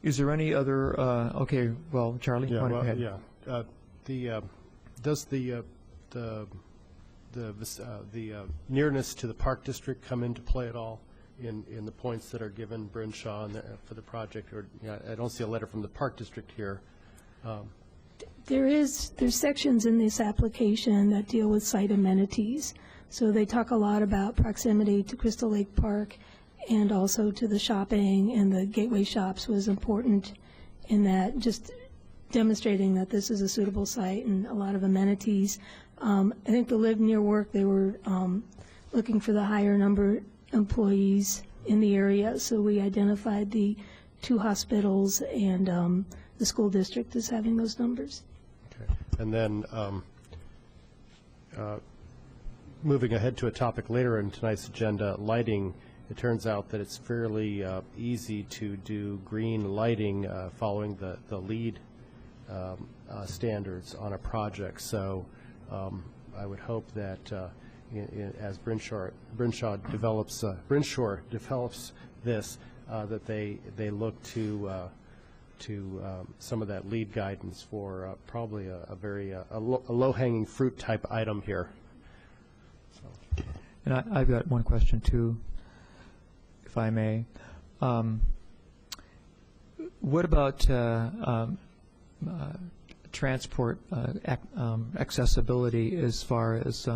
Is there any other, okay, well, Charlie, Yeah, why don't well, you go ahead? Does the nearness to the Park District come into play at all in the points that are given Brinshaw for the project? Or, I don't see a letter from the Park District here. There's sections in this application that deal with site amenities. So they talk a lot about proximity to Crystal Lake Park and also to the shopping, and the gateway shops was important in that, just demonstrating that this is a suitable site and a lot of amenities. I think the live near work, they were looking for the higher number employees in the area, so we identified the 2 hospitals and the school district as having those numbers. Okay. And then moving ahead to a topic later in tonight's agenda, lighting. It turns out that it's fairly easy to do green lighting following the LEED standards on a project. So I would hope that as Brinshaw develops this, that they look to some of that LEED guidance for probably a very low-hanging fruit type item here. So. And I've got one question too, if I may. What about transport accessibility as far as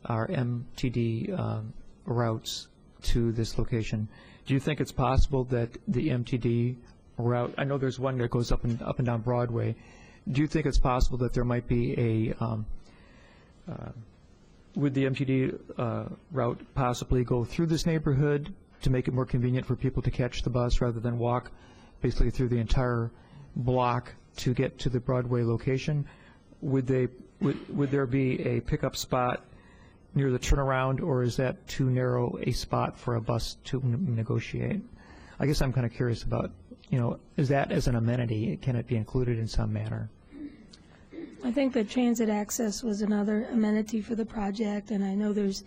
our MTD routes to this location? Do you think it's possible that the MTD route, I know there's one that goes up and down Broadway, do you think it's possible that there might be a would the MTD route possibly go through this neighborhood to make it more convenient for people to catch the bus rather than walk basically through the entire block to get to the Broadway location? Would there be a pickup spot near the turnaround, or is that too narrow a spot for a bus to negotiate? I guess I'm kind of curious about, is that as an amenity, can it be included in some manner? I think that transit access was another amenity for the project, and I know there's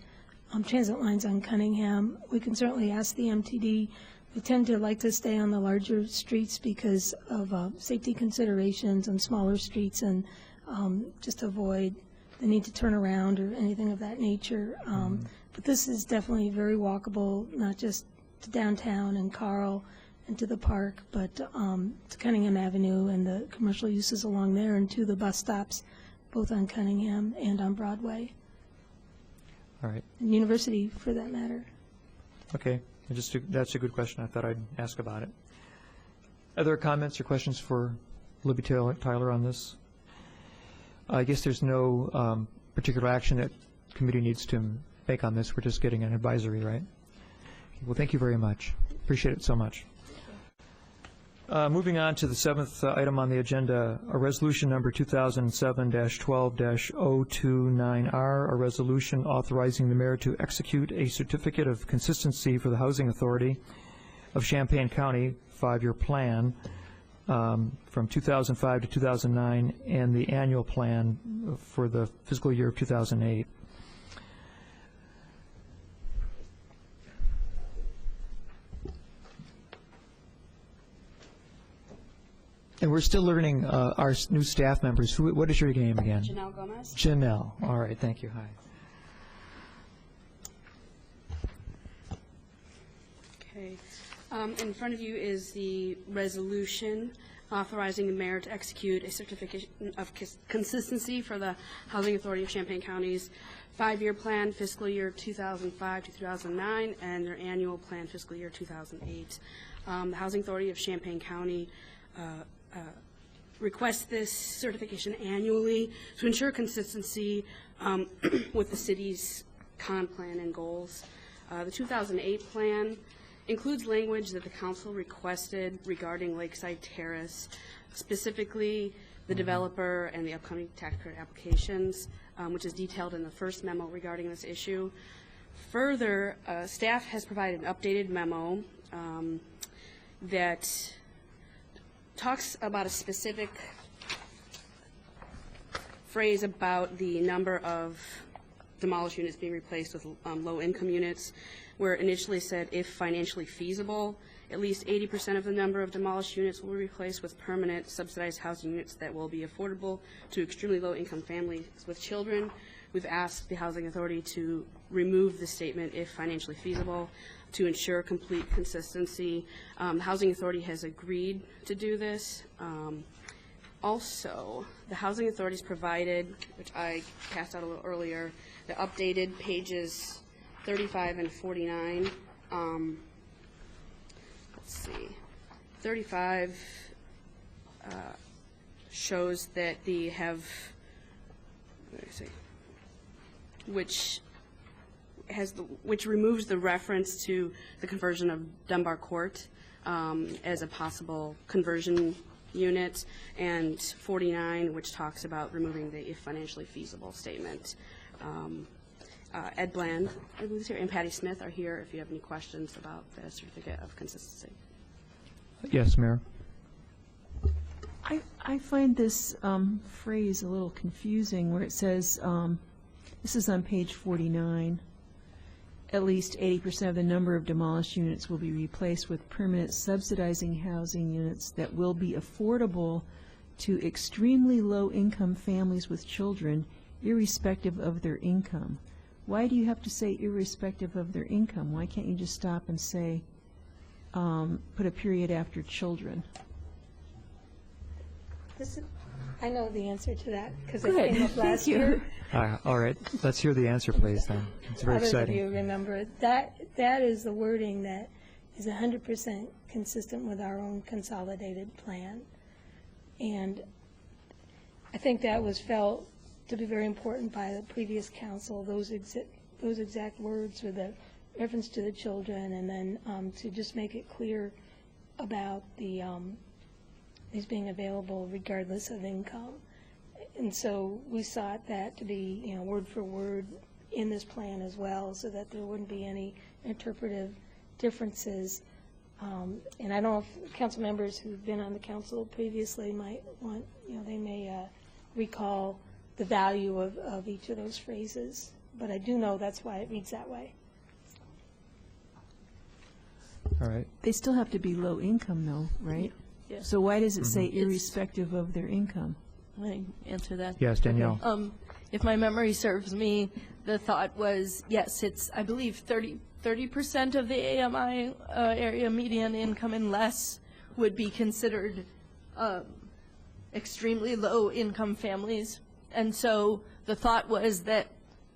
transit lines on Cunningham. We can certainly ask the MTD. We tend to like to stay on the larger streets because of safety considerations on smaller streets, and just avoid the need to turn around or anything of that nature. But this is definitely very walkable, not just to downtown and Carl and to the park, but to Cunningham Avenue and the commercial uses along there, and to the bus stops, both on Cunningham and on Broadway. All right. And University, for that matter. Okay. That's a good question. I thought I'd ask about it. Other comments or questions for Libby Tyler on this? I guess there's no particular action that committee needs to make on this. We're just getting an advisory, right? Well, thank you very much. Appreciate it so much. Moving on to the 7th item on the agenda, a resolution number 2007-12-029R, a resolution authorizing the mayor to execute a certificate of consistency for the Housing Authority of Champaign County 5-year plan from 2005 to 2009 and the annual plan for the fiscal year of 2008. And we're still learning our new staff members. What is your name again? Janelle Gomez. Janelle. All right. Thank you. Hi. Okay. In front of you is the resolution authorizing the mayor to execute a certificate of consistency for the Housing Authority of Champaign County's 5-year plan, fiscal year 2005 to 2009, and their annual plan, fiscal year 2008. The Housing Authority of Champaign County request this certification annually to ensure consistency with the city's con plan and goals. The 2008 plan includes language that the council requested regarding Lakeside Terrace, specifically the developer and the upcoming tax credit applications, which is detailed in the first memo regarding this issue. Further, staff has provided an updated memo that talks about a specific phrase about the number of demolished units being replaced with low-income units, where it initially said if financially feasible, At least 80% of the number of demolished units will be replaced with permanent subsidized housing units that will be affordable to extremely low-income families with children. We've asked the Housing Authority to remove the statement if financially feasible to ensure complete consistency. The Housing Authority has agreed to do this. Also, the Housing Authority's provided, which I passed out a little earlier, the updated pages 35 and 49. Let's see. 35 shows that they have, what did I say? Which removes the reference to the conversion of Dunbar Court as a possible conversion unit, and 49, which talks about removing the if financially feasible statement. Ed Bland, I believe, is here, and Patty Smith are here if you have any questions about the certificate of consistency. Yes, Mayor. I find this phrase a little confusing where it says, this is on page 49, at least 80% of the number of demolished units will be replaced with permanent subsidizing housing units that will be affordable to extremely low-income families with children, irrespective of their income. Why do you have to say irrespective of their income? Why can't you just stop and say, put a period after children? I know the answer to that because Good. it came up last year. All right, let's hear the answer, please, then. It's very Others of exciting. you remember it. That is the wording that is 100% consistent with our own consolidated plan. And I think that was felt to be very important by the previous council, those exact words with the reference to the children, and then to just make it clear about the these being available regardless of income. And so we sought that to be, word for word in this plan as well, so that there wouldn't be any interpretive differences. And I don't know if council members who've been on the council previously might want, they may recall the value of each of those phrases. But I do know that's why it reads that way. All right. They still have to be low income though, right? Yeah. So why does it say It's- irrespective of their income? Let me answer that. Yes, Danielle. If my memory serves me, the thought was, yes, it's, I believe, 30% of the AMI area median income and less would be considered extremely low-income families. And so the thought was that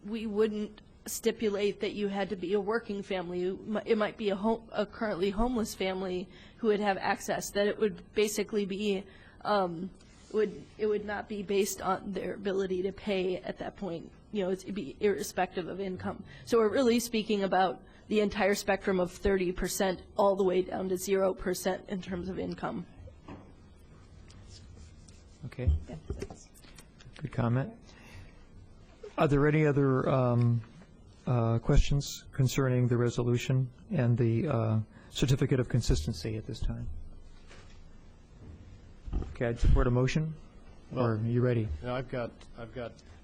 we wouldn't stipulate that you had to be a working family. It might be a currently homeless family who would have access, that it would basically be it would not be based on their ability to pay at that point. It'd be irrespective of income. So we're really speaking about the entire spectrum of 30% all the way down to 0% in terms of income. Okay. Good comment. Are there any other questions concerning the resolution and the certificate of consistency at this time? Okay, I'd support a motion. Or are you ready? No, I've got.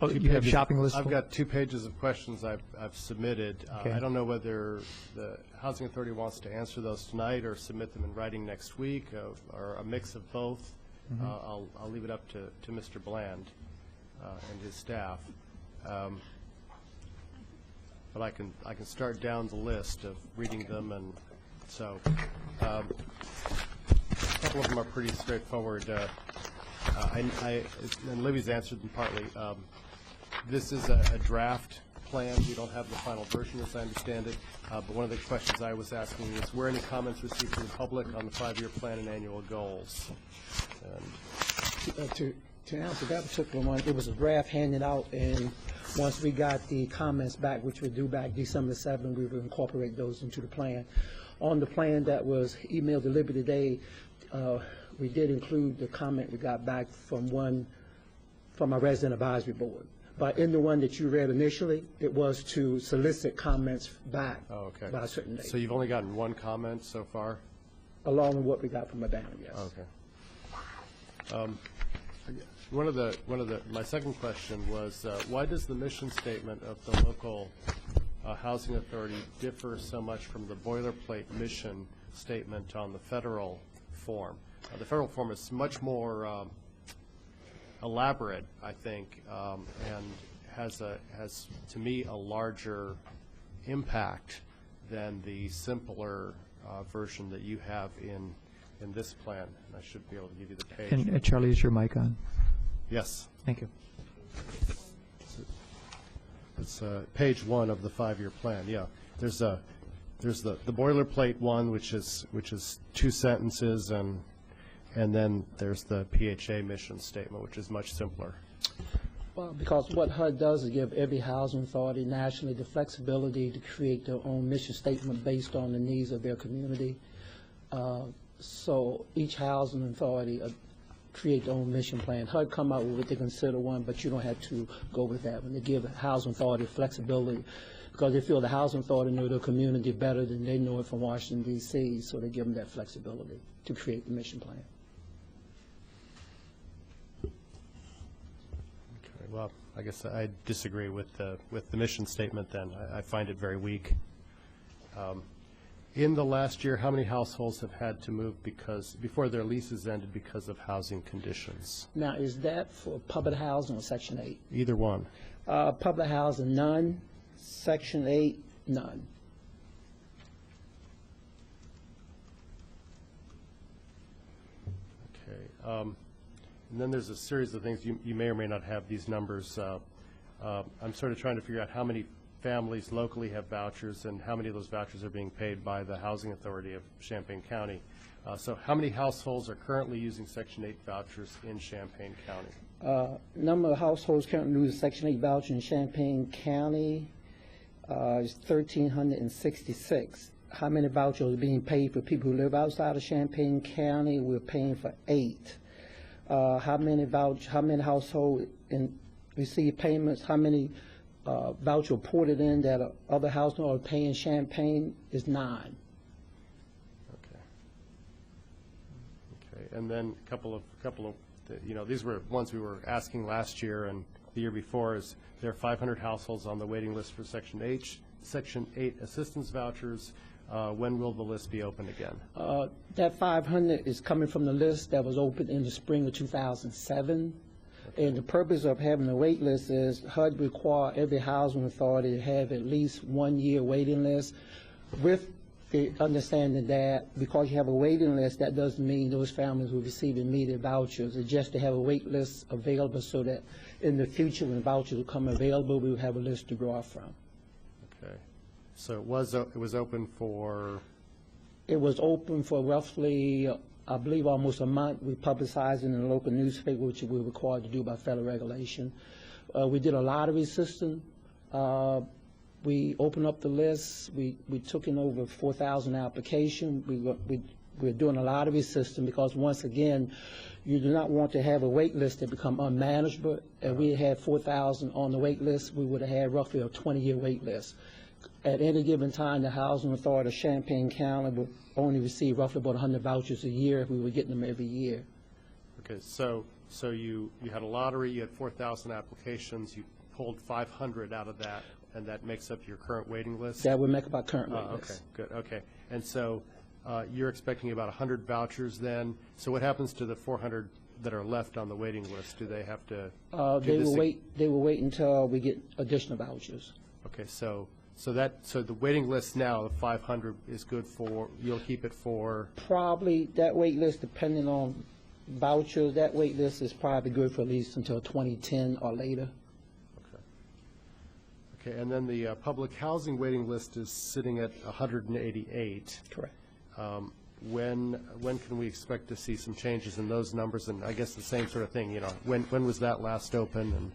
Oh, you have shopping list? I've got 2 pages of questions I've submitted. Okay. I don't know whether the Housing Authority wants to answer those tonight or submit them in writing next week, or a mix of both. Mhm. I'll leave it up to Mr. Bland and his staff. But I can start down the list of reading them, and so a couple of them are pretty straightforward. And Libby's answered them partly. This is a draft plan. We don't have the final version, as I understand it. But one of the questions I was asking is, were any comments received from the public on the 5-year plan and annual goals? To answer that particular one, it was a draft handed out, and once we got the comments back, which were due back December 7th, we would incorporate those into the plan. On the plan that was emailed to Libby today, we did include the comment we got back from our resident advisory board. But in the one that you read initially, it was to solicit comments back by a certain date. So you've only gotten one comment so far? Along with what we got from Urbana, yes. Okay. My second question was, why does the mission statement of the local housing authority differ so much from the boilerplate mission statement on the federal form. The federal form is much more elaborate, I think, and has, to me, a larger impact than the simpler version that you have in this plan. And I should be able to give you the page. And Charlie, is your mic on? Yes. Thank you. It's page 1 of the 5-year plan. Yeah, there's the boilerplate one, which is 2 sentences, and then there's the PHA mission statement, which is much simpler. Well, because what HUD does is give every housing authority nationally the flexibility to create their own mission statement based on the needs of their community. So each housing authority create their own mission plan. HUD come out with what they consider one, but you don't have to go with that. When they give a housing authority flexibility, because they feel the housing authority know their community better than they know it from Washington, D.C., so they give them that flexibility to create the mission plan. Okay, well, I guess I disagree with the mission statement then. I find it very weak. In the last year, how many households have had to move before their leases ended because of housing conditions? Now, is that for public housing or Section 8? Either one. Public housing, none. Section 8, none. Okay. And then there's a series of things. You may or may not have these numbers. I'm sort of trying to figure out how many families locally have vouchers and how many of those vouchers are being paid by the Housing Authority of Champaign County. So how many households are currently using Section 8 vouchers in Champaign County? Number of households currently using Section 8 voucher in Champaign County is 1,366. How many vouchers are being paid for people who live outside of Champaign County? We're paying for 8. How many households receive payments? How many voucher reported in that other households are paying Champaign is 9. Okay, and then a couple of, these were ones we were asking last year and the year before. Is there are 500 households on the waiting list for Section 8 assistance vouchers? When will the list be open again? That 500 is coming from the list that was opened in the spring of 2007. And the purpose of having a wait list is HUD require every housing authority to have at least 1 year waiting list, with the understanding that because you have a waiting list, that doesn't mean those families will receive immediate vouchers. It's just to have a wait list available so that in the future when vouchers become available, we will have a list to draw from. Okay. So it was open for? It was open for roughly, I believe, almost a month. We publicized it in the local newspaper, which we're required to do by federal regulation. We did a lottery system. We opened up the list. We took in over 4,000 applications. We're doing a lottery system because, once again, you do not want to have a wait list that become unmanageable. If we had 4,000 on the wait list, we would have had roughly a 20-year wait list. At any given time, the Housing Authority of Champaign County would only receive roughly about 100 vouchers a year if we were getting them every year. Okay, so you had a lottery, you had 4,000 applications, you pulled 500 out of that, and that makes up your current waiting list? That would make up our current waiting Okay, list. good, okay. And so you're expecting about 100 vouchers then. So what happens to the 400 that are left on the waiting list? Do they have to? They will wait until we get additional vouchers. Okay, so the waiting list now, the 500 is good for, you'll keep it for? Probably that wait list, depending on vouchers, that wait list is probably good for at least until 2010 or later. Okay, and then the public housing waiting list is sitting at 188. Correct. When can we expect to see some changes in those numbers? And I guess the same sort of thing, when was that last open? And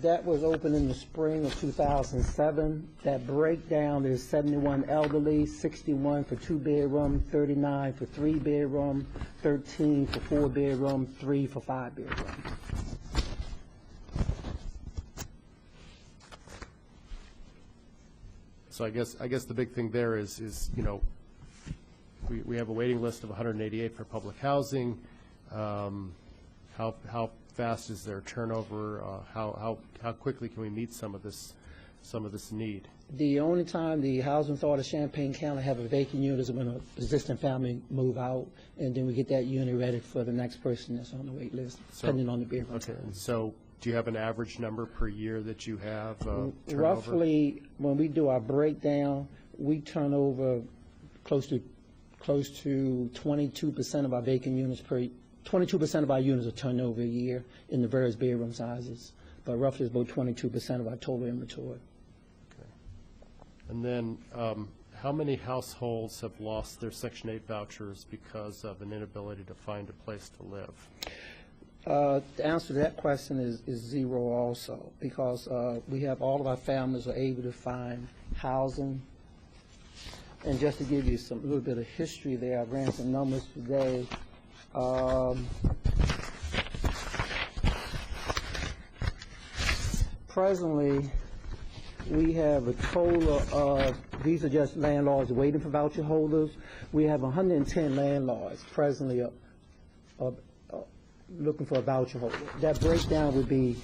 that was open in the spring of 2007. That breakdown is 71 elderly, 61 for 2-bedroom, 39 for 3-bedroom, 13 for 4-bedroom, 3 for 5-bedroom. So I guess the big thing there is we have a waiting list of 188 for public housing. How fast is their turnover? How quickly can we meet some of this some of this need? The only time the Housing Authority of Champaign County have a vacant unit is when an existing family move out, and then we get that unit ready for the next person that's on the wait list, depending on the bedroom. Okay, and so do you have an average number per year that you have turnover? Roughly, when we do our breakdown, we turn over close to 22% of our vacant units 22% of our units are turned over a year in the various bedroom sizes, but roughly it's about 22% of our total inventory. And then, how many households have lost their Section 8 vouchers because of an inability to find a place to live? The answer to that question is zero also, because we have all of our families are able to find housing. And just to give you a little bit of history there, I ran some numbers today. Presently, we have a total of, these are just landlords waiting for voucher holders. We have 110 landlords presently looking for a voucher holder. That breakdown would be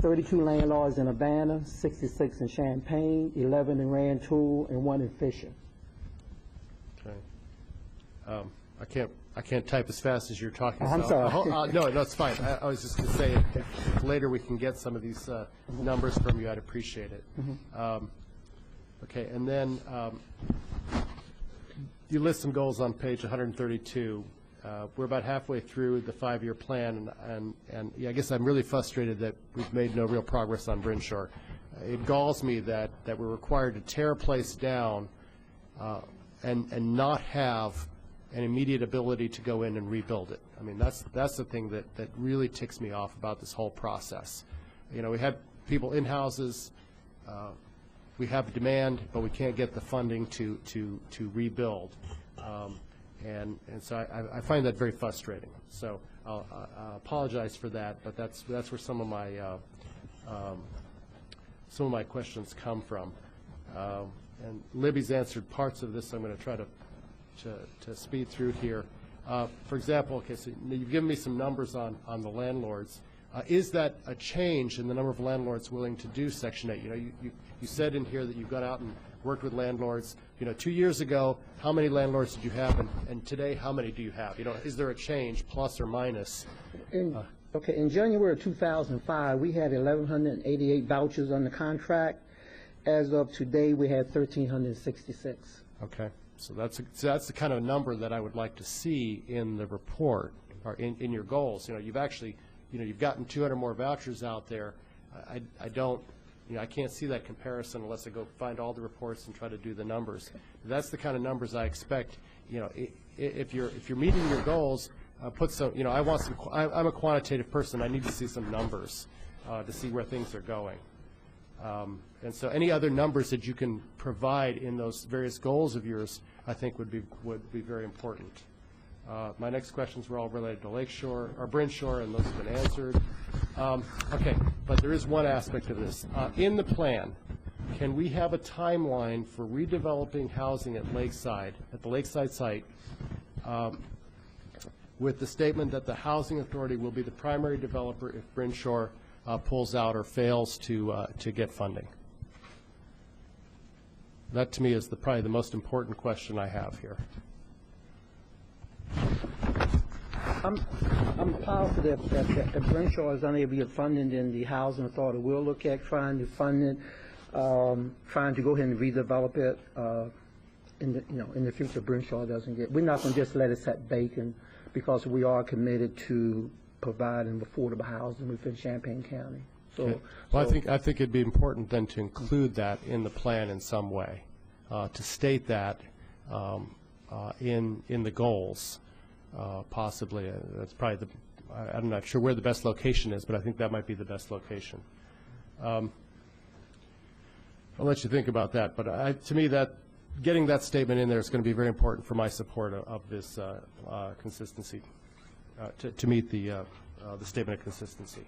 32 landlords in Urbana, 66 in Champaign, 11 in Rantoul, and 1 in Fisher. Okay. I can't type as fast as you're talking. I'm sorry. No, it's fine. I was just going to say, if later we can get some of these numbers from you, I'd appreciate it. Okay, and then you list some goals on page 132. We're about halfway through the 5-year plan, and yeah, I guess I'm really frustrated that we've made no real progress on Brinshaw. It galls me that we're required to tear a place down and not have an immediate ability to go in and rebuild it. I mean, that's the thing that really ticks me off about this whole process. You know, we have people in houses, we have demand, but we can't get the funding to rebuild. And so I find that very frustrating. So I'll apologize for that, but that's where some of my questions come from. And Libby's answered parts of this, so I'm going to try to speed through here. For example, okay, so you've given me some numbers on the landlords. Is that a change in the number of landlords willing to do Section 8? You know, you said in here that you've gone out and worked with landlords. You know, 2 years ago, how many landlords did you have, and today, how many do you have? You know, is there a change, plus or minus? Okay, in January of 2005, we had 1,188 vouchers under contract. As of today, we have 1,366. Okay. So that's the kind of number that I would like to see in the report or in your goals. You know, you've actually, you know, you've gotten 200 more vouchers out there. I don't, you know, I can't see that comparison unless I go find all the reports and try to do the numbers. That's the kind of numbers I expect. You know, if you're meeting your goals, put some. You know, I want some. I'm a quantitative person. I need to see some numbers to see where things are going. And so any other numbers that you can provide in those various goals of yours, I think would be very important. My next questions were all related to Lakeshore or Brinshaw, and those have been answered. Okay, but there is one aspect of this. In the plan, can we have a timeline for redeveloping housing at the Lakeside site, with the statement that the Housing Authority will be the primary developer if Brinshaw pulls out or fails to get funding? That, to me, is probably the most important question I have here. I'm positive that if Brinshaw is unable to get funding, then the Housing Authority will look at trying to fund it, trying to go ahead and redevelop it in the future. Brinshaw doesn't get. We're not going to just let it sit vacant, because we are committed to providing affordable housing within Champaign County. So, okay. Well, I think it'd be important then to include that in the plan in some way, to state that in the goals, possibly. That's probably I'm not sure where the best location is, but I think that might be the best location. I'll let you think about that, but to me, that getting that statement in there is going to be very important for my support of this consistency, to meet the statement of consistency.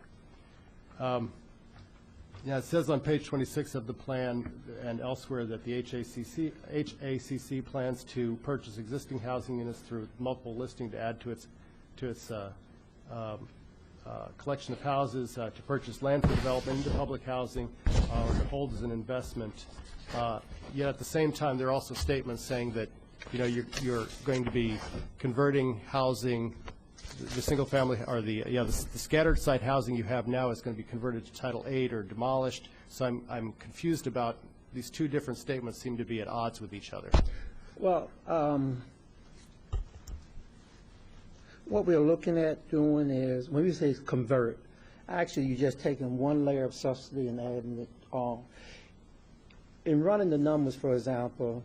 Yeah, it says on page 26 of the plan and elsewhere that the HACC plans to purchase existing housing units through multiple listing to add to its collection of houses to purchase land for development into public housing or to hold as an investment. Yet at the same time, there are also statements saying that, you know, you're going to be converting housing, the single family, or the scattered site housing you have now is going to be converted to Title VIII or demolished. So I'm confused about these two different statements seem to be at odds with each other. Well, what we're looking at doing is, when we say convert, actually you're just taking one layer of subsidy and adding it on. In running the numbers, for example,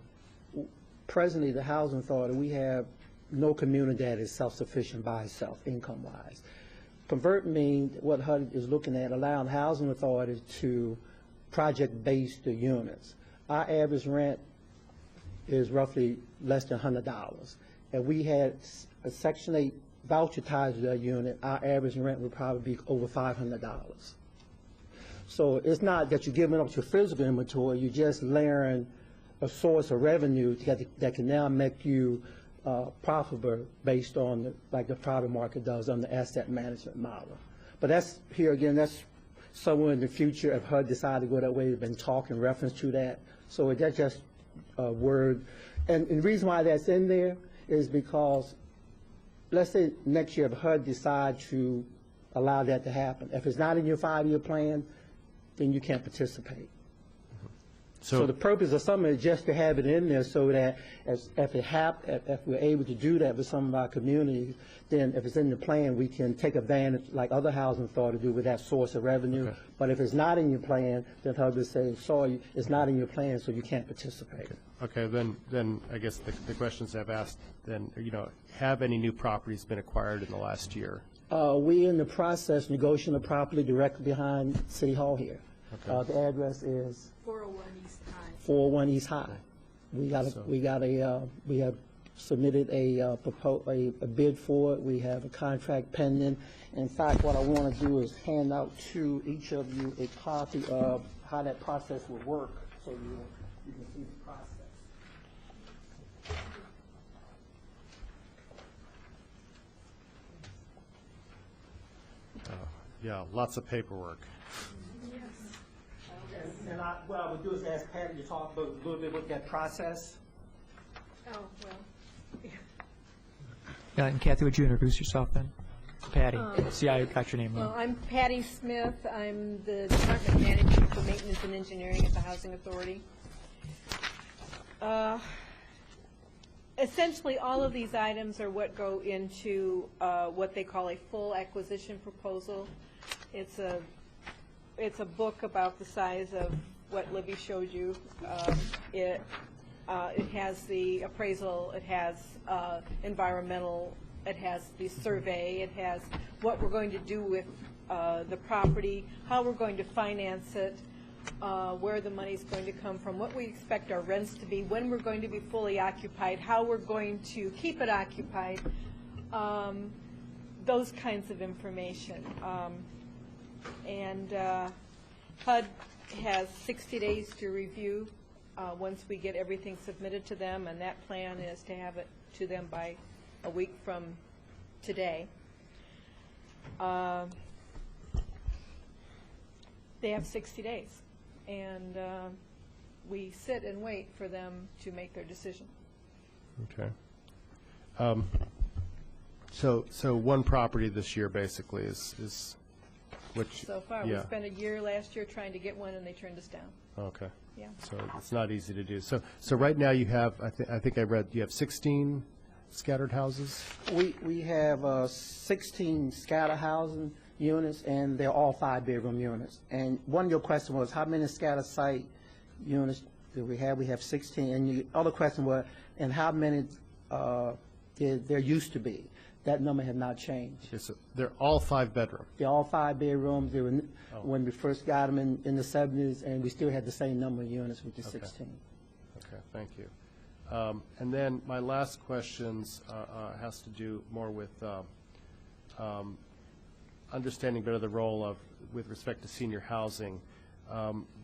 presently the Housing Authority, we have no community that is self-sufficient by itself, income-wise. Convert means what HUD is looking at, allowing the Housing Authority to project-based the units. Our average rent is roughly less than $100. If we had a Section 8 voucher tied to that unit, our average rent would probably be over $500. So it's not that you're giving up your physical inventory, you're just layering a source of revenue that can now make you profitable based on like the private market does on the asset management model. But that's, here again, that's somewhere in the future if HUD decided to go that way. We've been talking reference to that. So that's just a word. And the reason why that's in there is because, let's say next year if HUD decide to allow that to happen, if it's not in your 5-year plan, then you can't participate. So the purpose of something is just to have it in there so that if we're able to do that with some of our communities, then if it's in the plan, we can take advantage like other housing authorities do with that source of revenue. Okay. But if it's not in your plan, then HUD will say, sorry, it's not in your plan, so you can't participate. Okay, then I guess the questions I've asked, then, you know, have any new properties been acquired in the last year? We're in the process negotiating a property directly behind City Hall here. Okay. The address is 401 East High. 401 East High. We have submitted a bid for it. We have a contract pending. In fact, what I want to do is hand out to each of you a copy of how that process will work, so you can see the process. Yeah, lots of paperwork. And what I would do is ask Patty to talk a little bit about that process. Oh, well. Yeah, and Kathy, would you introduce yourself then? Patty. See, I got your name Well, wrong. I'm Patty Smith. I'm the Department Manager for Maintenance and Engineering at the Housing Authority. Essentially, all of these items are what go into what they call a full acquisition proposal. It's a book about the size of what Libby showed you. It has the appraisal, it has environmental, it has the survey, it has what we're going to do with the property, how we're going to finance it, where the money's going to come from, what we expect our rents to be, when we're going to be fully occupied, how we're going to keep it occupied, those kinds of information. And HUD has 60 days to review once we get everything submitted to them, and that plan is to have it to them by a week from today. They have 60 days, and we sit and wait for them to make their decision. Okay. So one property this year basically is which? So far, we spent a year last year trying to get one, and they turned us down. Okay. Yeah. So it's not easy to do. So right now you have, I think I read, you have 16 scattered houses? We have 16 scattered housing units, and they're all 5-bedroom units. And one of your questions was, how many scattered site units do we have? We have 16. And the other question was, and how many there used to be? That number has not changed. Okay, so they're all 5-bedroom? They're all 5 bedrooms. They were when we first got them in the 70s, and we still had the same number of units, which is 16. Okay, thank you. And then my last questions has to do more with understanding better the role with respect to senior housing.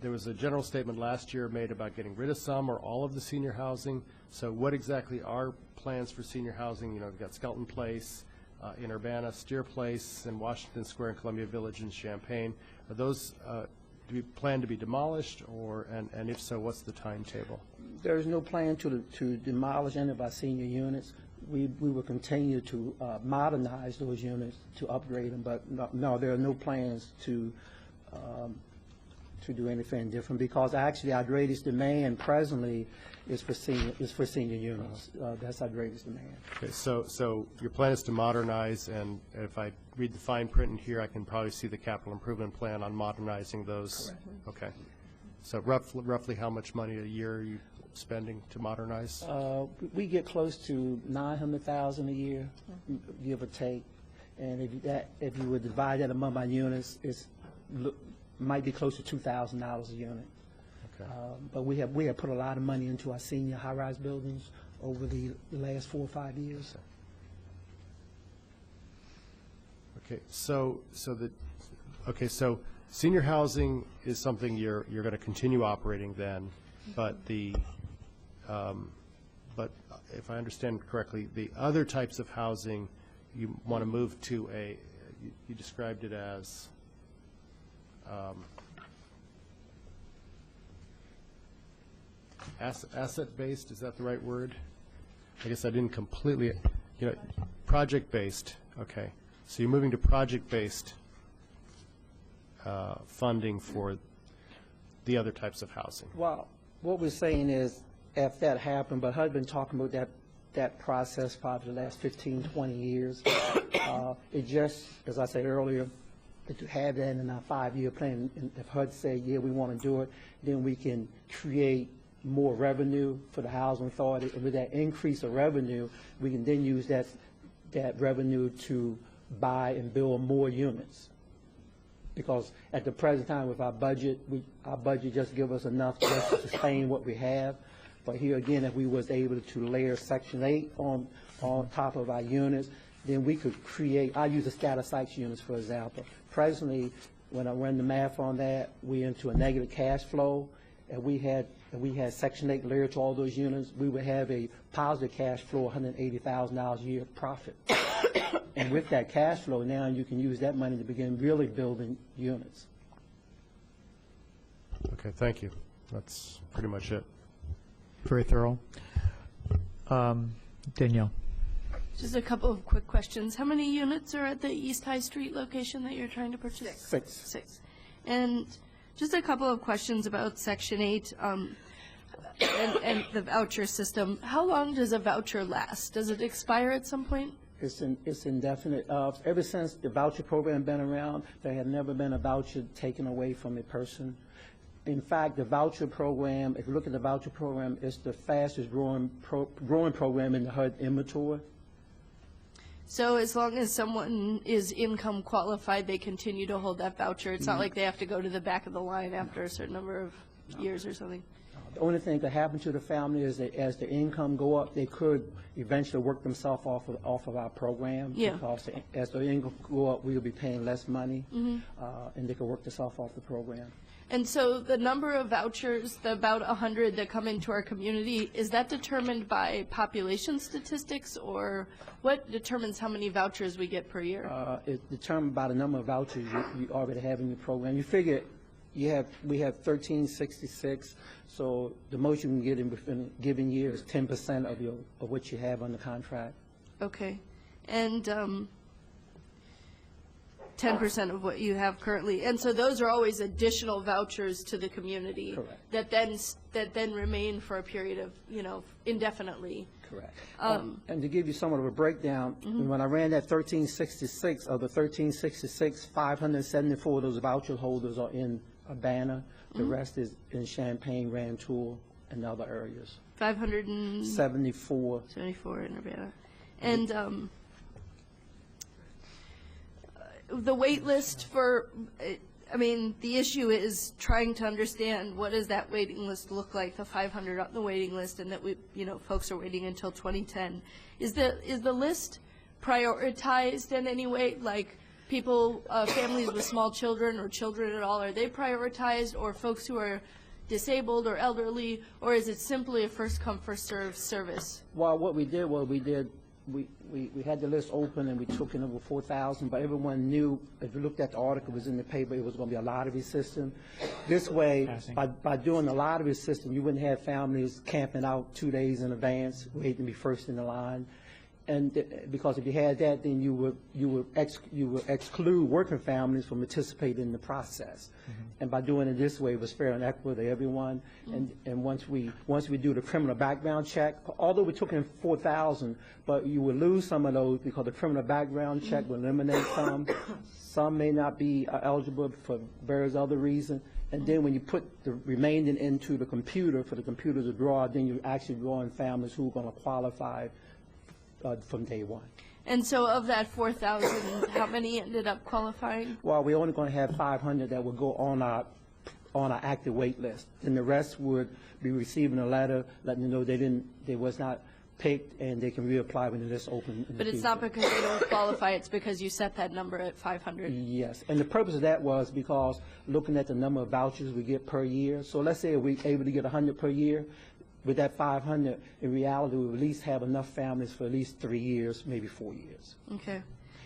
There was a general statement last year made about getting rid of some or all of the senior housing. So what exactly are plans for senior housing? You know, we've got Skelton Place, in Urbana, Steer Place, and Washington Square and Columbia Village in Champaign. Are those, do you plan to be demolished, or, and if so, what's the timetable? There is no plan to demolish any of our senior units. We will continue to modernize those units, to upgrade them, but no, there are no plans to do anything different, because actually our greatest demand presently is for senior units. That's our greatest demand. Okay, so your plan is to modernize, and if I read the fine print in here, I can probably see the capital improvement plan on modernizing those. Correct. Okay. So roughly how much money a year are you spending to modernize? We get close to $900,000 a year, give or take. And if you would divide that among my units, might be close to $2,000 a unit. Okay. But we have put a lot of money into our senior high-rise buildings over the last 4 or 5 years. Okay, so senior housing is something you're going to continue operating then, but but if I understand correctly, the other types of housing you want to move to you described it as asset-based, is that the right word? I guess I didn't completely, project-based, okay. So you're moving to project-based funding for the other types of housing. Well, what we're saying is, if that happened, but HUD been talking about that process probably the last 15, 20 years. It just, as I said earlier, to have that in our 5-year plan, and if HUD say, yeah, we want to do it, then we can create more revenue for the housing authority, and with that increase of revenue, we can then use that revenue to buy and build more units. Because at the present time with our budget just give us enough just to sustain what we have. But here again, if we was able to layer Section 8 on top of our units, then we could create, I use the scatter sites units, for example. Presently, when I run the math on that, we're into a negative cash flow. If we had Section 8 layered to all those units, we would have a positive cash flow, $180,000 a year profit. And with that cash flow, now you can use that money to begin really building units. Okay, thank you. That's pretty much it. Very thorough. Danielle. Just a couple of quick questions. How many units are at the East High Street location that you're trying to purchase? Six. And just a couple of questions about Section 8 and the voucher system. How long does a voucher last? Does it expire at some point? It's indefinite. Ever since the voucher program been around, there had never been a voucher taken away from a person. In fact, the voucher program, if you look at the voucher program, it's the fastest growing program in the HUD inventory. So as long as someone is income qualified, they continue to hold that voucher. It's not like they have to go to the back of the line after a certain number of years or something. The only thing that happen to the family is that as the income go up, they could eventually work themselves off of our program. Yeah. Because as the income go up, we'll be paying less money, and they could work themselves off the program. And so the number of vouchers, the about 100 that come into our community, is that determined by population statistics, or what determines how many vouchers we get per year? It's determined by the number of vouchers you already have in your program. You figure we have 1366, so the most you can get in a given year is 10% of what you have on the contract. Okay. And 10% of what you have currently. And so those are always additional vouchers to the community. Correct. that then remain for a period of, indefinitely. Correct. And to give you somewhat of a breakdown, when I ran that 1366, of the 1366, 574 of those voucher holders are in Urbana. The rest is in Champaign, Rantoul, and other areas. 574 in Urbana. And the wait list for, the issue is trying to understand what does that waiting list look like, the 500 on the waiting list, and that folks are waiting until 2010. Is the list prioritized in any way? Like people, families with small children or children at all, are they prioritized, or folks who are disabled or elderly, or is it simply a first come, first served service? Well, what we did was we had the list open and we took in over 4,000, but everyone knew, if you looked at the article, it was in the paper, it was going to be a lottery system. This way, by doing the lottery system, you wouldn't have families camping out 2 days in advance, waiting to be first in the line. And because if you had that, then you would exclude working families from participating in the process. And by doing it this way, it was fair and equitable to everyone. And once we do the criminal background check, although we took in 4,000, but you would lose some of those because the criminal background check will eliminate some. Some may not be eligible for various other reasons. And then when you put the remaining into the computer, for the computer to draw, then you're actually drawing families who are going to qualify from day one. And so of that 4,000, how many ended up qualifying? Well, we're only going to have 500 that will go on our active wait list. And the rest would be receiving a letter letting them know they was not picked and they can reapply when the list open. But it's not because they don't qualify, it's because you set that number at 500. Yes, and the purpose of that was because looking at the number of vouchers we get per year. So let's say we're able to get 100 per year. With that 500, in reality, we would at least have enough families for at least 3 years, maybe 4 years. Okay.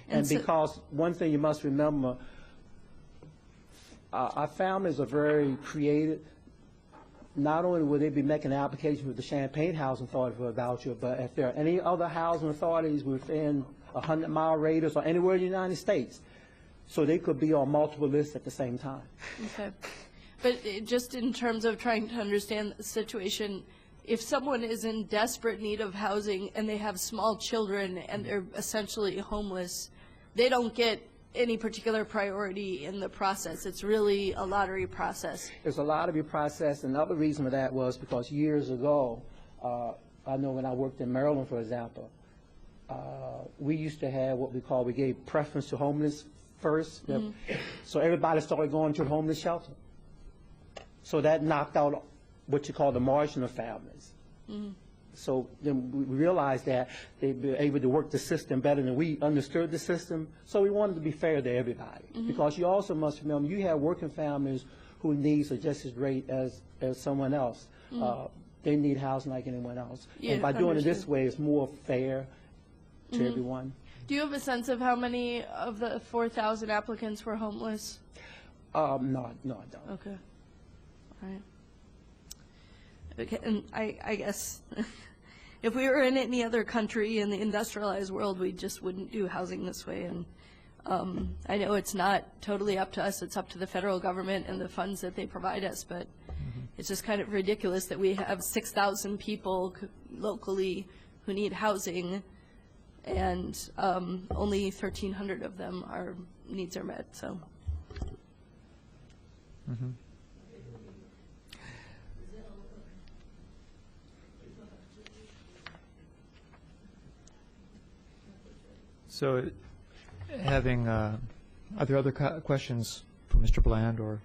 And because one thing you must remember, our families are very creative. Not only will they be making an application with the Champaign Housing Authority for a voucher, but if there are any other housing authorities within a 100-mile radius or anywhere in the United States, so they could be on multiple lists at the same time. Okay. But just in terms of trying to understand the situation, if someone is in desperate need of housing and they have small children and they're essentially homeless, they don't get any particular priority in the process. It's really a lottery process. It's a lottery process, and the other reason for that was because years ago, I know when I worked in Maryland, for example, we used to have what we gave preference to homeless first. So everybody started going to the homeless shelter. So that knocked out what you call the marginal families. So then we realized that they'd be able to work the system better than we understood the system. So we wanted to be fair to everybody. Because you also must remember, you have working families whose needs are just as great as someone else. They need housing like anyone else. Yeah, and by doing it this way, it's more fair to everyone. Do you have a sense of how many of the 4,000 applicants were homeless? No, I don't. Okay. All right. Okay, and I guess if we were in any other country in the industrialized world, we just wouldn't do housing this way. And I know it's not totally up to us. It's up to the federal government and the funds that they provide us. But it's just kind of ridiculous that we have 6,000 people locally who need housing, and only 1,300 of them needs are met. So. So, are there other questions for Mr. Bland or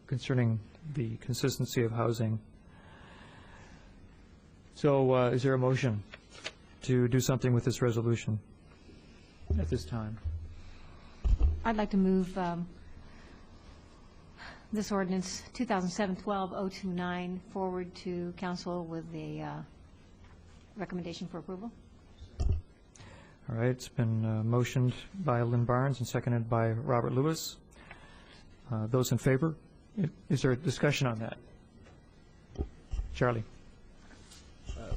concerning the consistency of housing? So, is there a motion to do something with this resolution at this time? I'd like to move this ordinance 2007-12-029 forward to council with a recommendation for approval. All right, it's been motioned by Lynn Barnes and seconded by Robert Lewis. Those in favor? Is there a discussion on that? Charlie.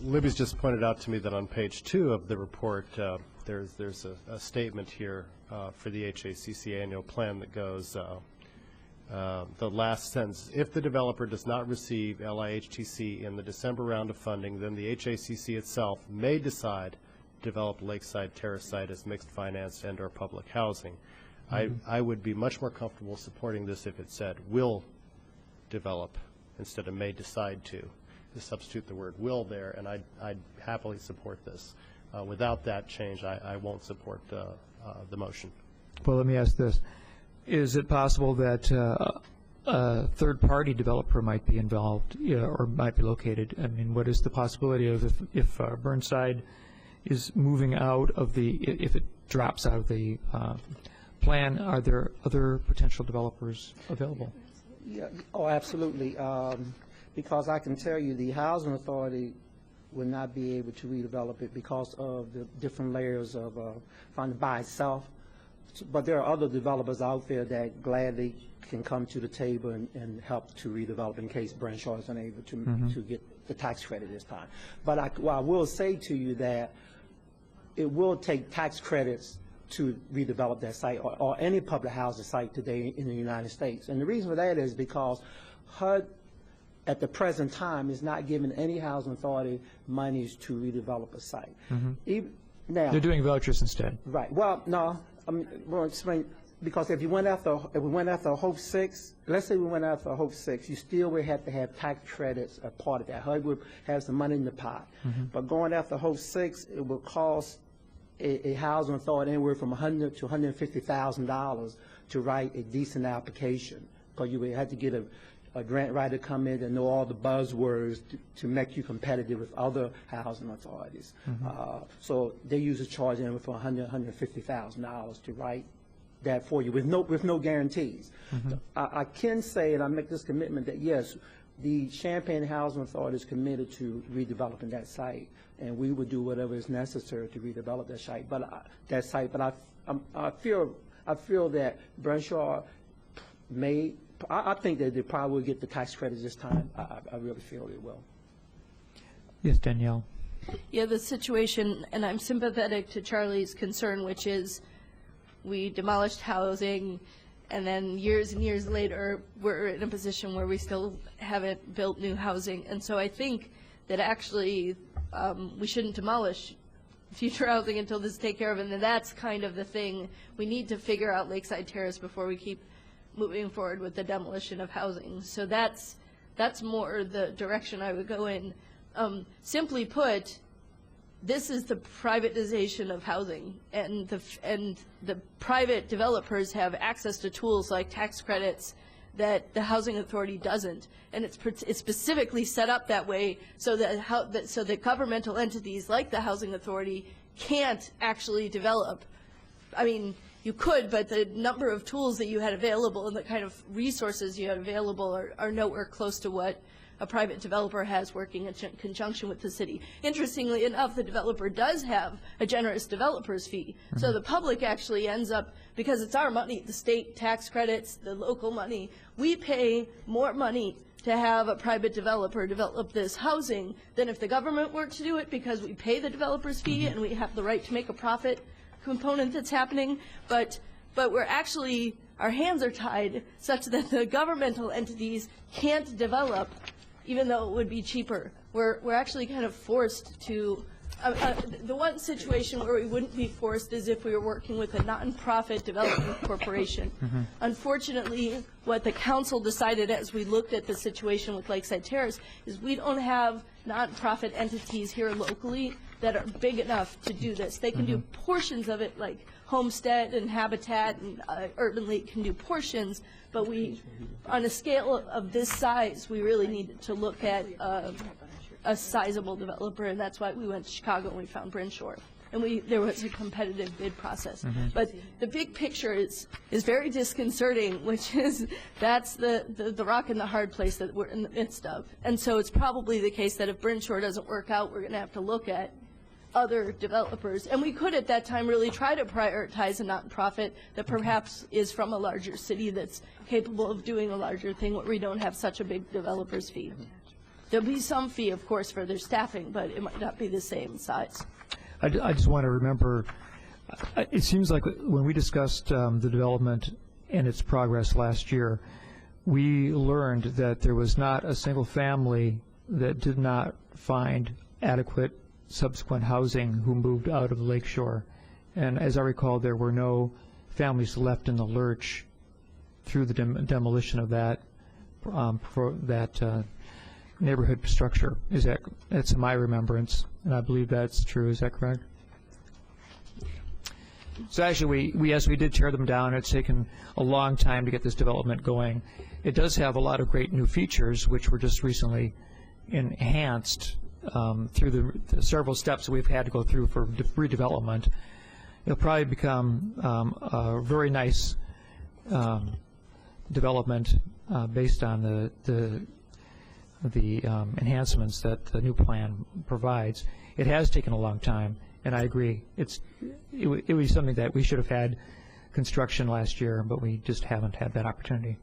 Libby's just pointed out to me that on page 2 of the report, there's a statement here for the HACC annual plan that goes, the last sentence, if the developer does not receive LIHTC in the December round of funding, then the HACC itself may decide develop Lakeside Terrace site as mixed finance and or public housing. I would be much more comfortable supporting this if it said will develop instead of may decide to substitute the word will there, and I'd happily support this. Without that change, I won't support the motion. Well, let me ask this. Is it possible that a third-party developer might be involved or might be located? I mean, what is the possibility of if Burnside is moving out of if it drops out of the plan, are there other potential developers available? Yeah, oh, absolutely. Because I can tell you the housing authority would not be able to redevelop it because of the different layers of funding by itself. But there are other developers out there that gladly can come to the table and help to redevelop in case Brenshaw is unable to get the tax credit this time. But I will say to you that it will take tax credits to redevelop that site or any public housing site today in the United States. And the reason for that is because HUD at the present time is not giving any housing authority monies to redevelop a site. Now, they're doing vouchers instead. Right. Well, no. We'll explain, because if we went after Hope 6, let's say we went after Hope 6, you still would have to have tax credits a part of that. HUD would have some money in the pot. But going after Hope 6, it would cost a housing authority anywhere from $100,000 to $150,000 to write a decent application, because you would have to get a grant writer to come in and know all the buzzwords to make you competitive with other housing authorities. So they usually charge anywhere from $100,000 to $150,000 to write that for you with no guarantees. I can say, and I make this commitment, that yes, the Champaign Housing Authority is committed to redeveloping that site, and we would do whatever is necessary to redevelop that site. But I feel that Brenshaw may. I think that they probably will get the tax credits this time. I really feel they will. Yes, Danielle. Yeah, the situation, and I'm sympathetic to Charlie's concern, which is we demolished housing, and then years and years later, we're in a position where we still haven't built new housing. And so I think that actually we shouldn't demolish future housing until this is taken care of. And then that's kind of the thing. We need to figure out Lakeside Terrace before we keep moving forward with the demolition of housing. So that's more the direction I would go in. Simply put, this is the privatization of housing, and the private developers have access to tools like tax credits that the housing authority doesn't, and it's specifically set up that way so that governmental entities like the housing authority can't actually develop. I mean, you could, but the number of tools that you had available and the kind of resources you had available are nowhere close to what a private developer has working in conjunction with the city. Interestingly enough, the developer does have a generous developer's fee. So the public actually ends up, because it's our money, the state tax credits, the local money, we pay more money to have a private developer develop this housing than if the government were to do it, because we pay the developer's fee and we have the right to make a profit component that's happening. But we're actually, our hands are tied such that the governmental entities can't develop, even though it would be cheaper. We're actually kind of forced to, the one situation where we wouldn't be forced is if we were working with a nonprofit development corporation. Unfortunately, what the council decided as we looked at the situation with Lakeside Terrace is we don't have nonprofit entities here locally that are big enough to do this. They can do portions of it, like Homestead and Habitat and Urban League can do portions, but we, on a scale of this size, we really needed to look at a sizable developer, and that's why we went to Chicago and we found Brenshaw. And there was a competitive bid process. But the big picture is very disconcerting, which is that's the rock and the hard place that we're in the midst of. And so it's probably the case that if Brenshaw doesn't work out, we're going to have to look at other developers. And we could at that time really try to prioritize a nonprofit that perhaps is from a larger city that's capable of doing a larger thing where we don't have such a big developer's fee. There'll be some fee, of course, for their staffing, but it might not be the same size. I just want to remember, it seems like when we discussed the development and its progress last year, we learned that there was not a single family that did not find adequate subsequent housing who moved out of Lakeshore. And as I recall, there were no families left in the lurch through the demolition of that neighborhood structure. That's my remembrance, and I believe that's true. Is that correct? So actually, we did tear them down. It's taken a long time to get this development going. It does have a lot of great new features, which were just recently enhanced through the several steps that we've had to go through for redevelopment. It'll probably become a very nice development based on the enhancements that the new plan provides. It has taken a long time, and I agree. It was something that we should have had construction last year, but we just haven't had that opportunity.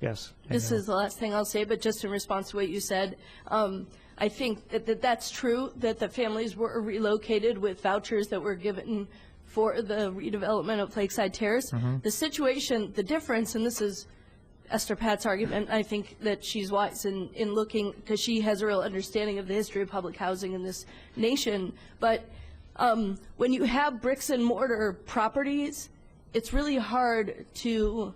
Yes. This is the last thing I'll say, but just in response to what you said, I think that's true, that the families were relocated with vouchers that were given for the redevelopment of Lakeside Terrace. The situation, the difference, and this is Esther Pat's argument, I think that she's wise in looking, because she has a real understanding of the history of public housing in this nation, but when you have bricks and mortar properties, it's really hard to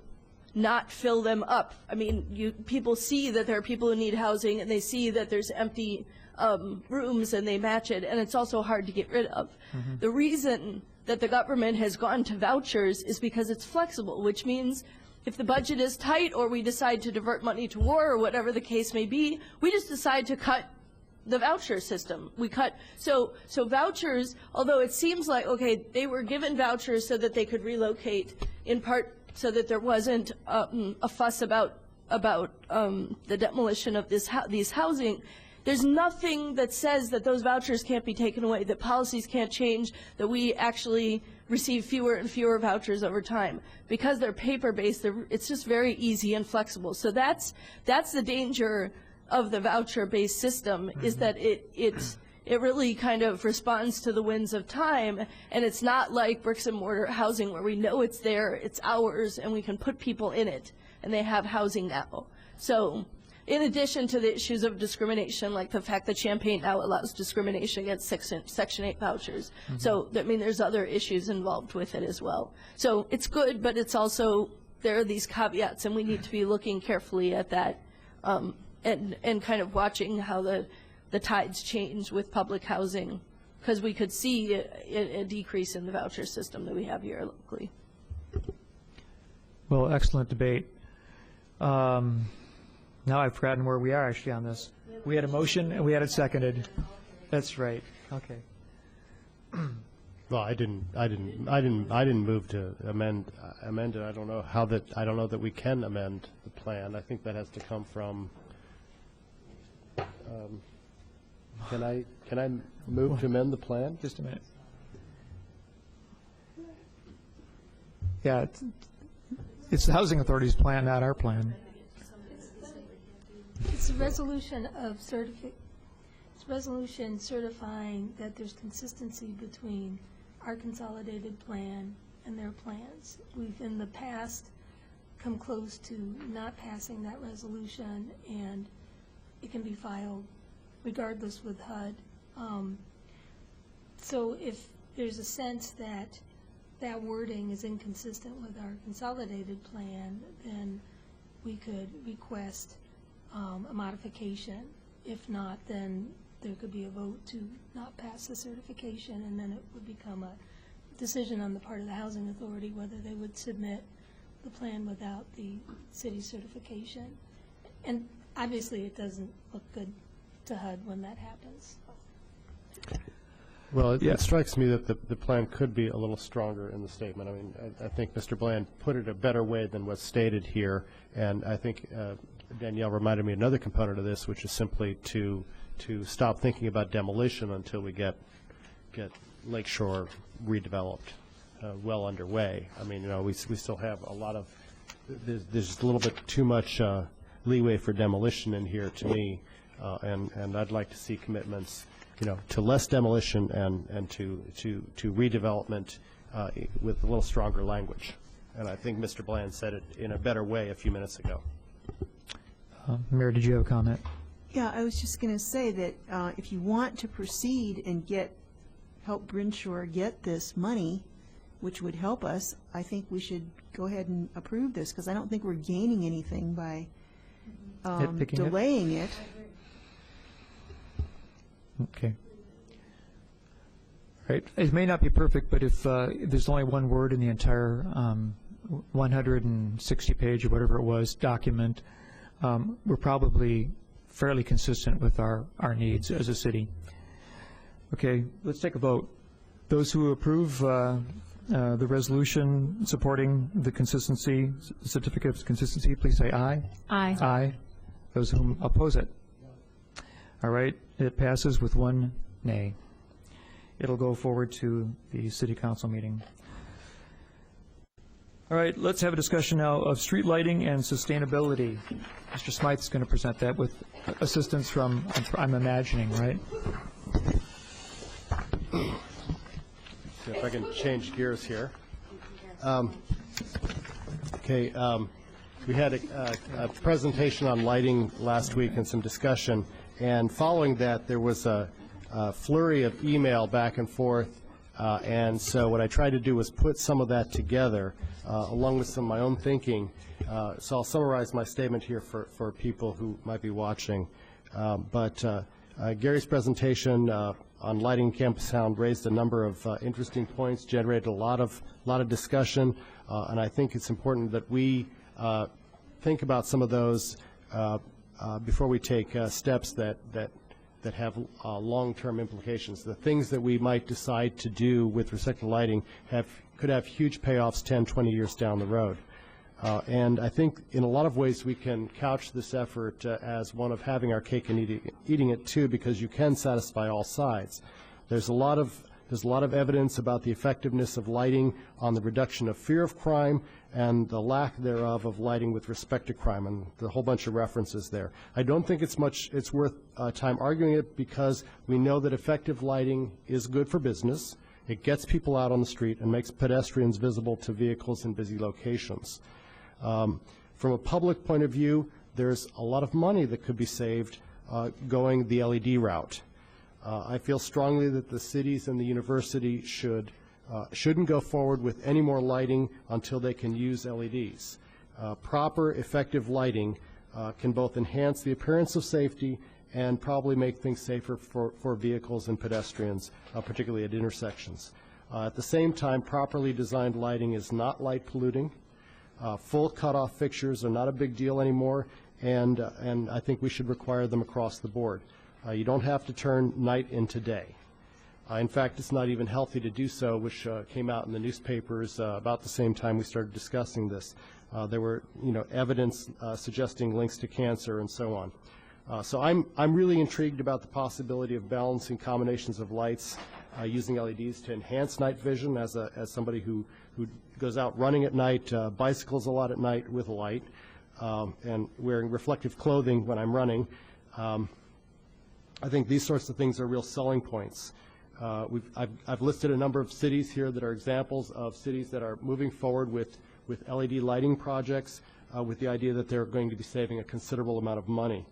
not fill them up. I mean, people see that there are people who need housing, and they see that there's empty rooms, and they match it, and it's also hard to get rid of. The reason that the government has gone to vouchers is because it's flexible, which means if the budget is tight or we decide to divert money to war or whatever the case may be, we just decide to cut the voucher system. We cut, so vouchers, although it seems like, okay, they were given vouchers so that they could relocate, in part so that there wasn't a fuss about the demolition of these housing. There's nothing that says that those vouchers can't be taken away, that policies can't change, that we actually receive fewer and fewer vouchers over time. Because they're paper-based, it's just very easy and flexible. So that's the danger of the voucher-based system, is that it really kind of responds to the winds of time, and it's not like bricks and mortar housing where we know it's there, it's ours, and we can put people in it, and they have housing now. So in addition to the issues of discrimination, like the fact that Champaign now allows discrimination against Section 8 vouchers. So, I mean, there's other issues involved with it as well. So it's good, but it's also, there are these caveats, and we need to be looking carefully at that, and kind of watching how the tides change with public housing, because we could see a decrease in the voucher system that we have here locally. Well, excellent debate. Now I've forgotten where we are actually on this. We had a motion and we had it seconded. That's right. Okay. Well, I didn't move to amend it. I don't know that we can amend the plan. I think that has to come from. Can I move to amend the plan? Just a minute. Yeah, it's the Housing Authority's plan, not our plan. It's a resolution certifying that there's consistency between our consolidated plan and their plans. We've in the past come close to not passing that resolution, and it can be filed regardless with HUD. So if there's a sense that that wording is inconsistent with our consolidated plan, then we could request a modification. If not, then there could be a vote to not pass the certification, and then it would become a decision on the part of the Housing Authority whether they would submit the plan without the city certification. And obviously it doesn't look good to HUD when that happens. Well, it strikes me that the plan could be a little stronger in the statement. I mean, I think Mr. Bland put it a better way than what's stated here, and I think Danielle reminded me of another component of this, which is simply to stop thinking about demolition until we get Lakeshore redeveloped well underway. I mean, you know, we still have a lot of there's just a little bit too much leeway for demolition in here to me, and I'd like to see commitments, you know, to less demolition and to redevelopment with a little stronger language. And I think Mr. Bland said it in a better way a few minutes ago. Mayor, did you have a comment? Yeah, I was just going to say that if you want to proceed and help Brinshore get this money, which would help us, I think we should go ahead and approve this, because I don't think we're gaining anything by delaying it. Okay. Right. It may not be perfect, but if there's only one word in the entire 160-page or whatever it was document, we're probably fairly consistent with our needs as a city. Okay, let's take a vote. Those who approve the resolution supporting the consistency, certificate of consistency, please say aye. Aye. Aye. Those who oppose it? All right, it passes with 1 nay. It'll go forward to the city council meeting. All right, let's have a discussion now of street lighting and sustainability. Mr. Smythe is going to present that with assistance from, I'm imagining, right? See if I can change gears here. We had a presentation on lighting last week and some discussion, and following that, there was a flurry of email back and forth, and so what I tried to do was put some of that together, along with some of my own thinking. So I'll summarize my statement here for people who might be watching. Gary's presentation on lighting Campus Sound raised a number of interesting points, generated a lot of discussion, and I think it's important that we think about some of those before we take steps that have long-term implications. The things that we might decide to do with respect to lighting could have huge payoffs 10, 20 years down the road. And I think in a lot of ways we can couch this effort as one of having our cake and eating it too, because you can satisfy all sides. There's a lot of evidence about the effectiveness of lighting on the reduction of fear of crime and the lack thereof of lighting with respect to crime, and a whole bunch of references there. I don't think it's worth time arguing it, because we know that effective lighting is good for business. It gets people out on the street and makes pedestrians visible to vehicles in busy locations. From a public point of view, there's a lot of money that could be saved going the LED route. I feel strongly that the cities and the university shouldn't go forward with any more lighting until they can use LEDs. Proper, effective lighting can both enhance the appearance of safety and probably make things safer for vehicles and pedestrians, particularly at intersections. At the same time, properly designed lighting is not light polluting. Full cutoff fixtures are not a big deal anymore, and I think we should require them across the board. You don't have to turn night into day. In fact, it's not even healthy to do so, which came out in the newspapers about the same time we started discussing this. There were, evidence suggesting links to cancer and so on. So I'm really intrigued about the possibility of balancing combinations of lights using LEDs to enhance night vision. As somebody who goes out running at night, bicycles a lot at night with a light, and wearing reflective clothing when I'm running. I think these sorts of things are real selling points. I've listed a number of cities here that are examples of cities that are moving forward with LED lighting projects with the idea that they're going to be saving a considerable amount of money.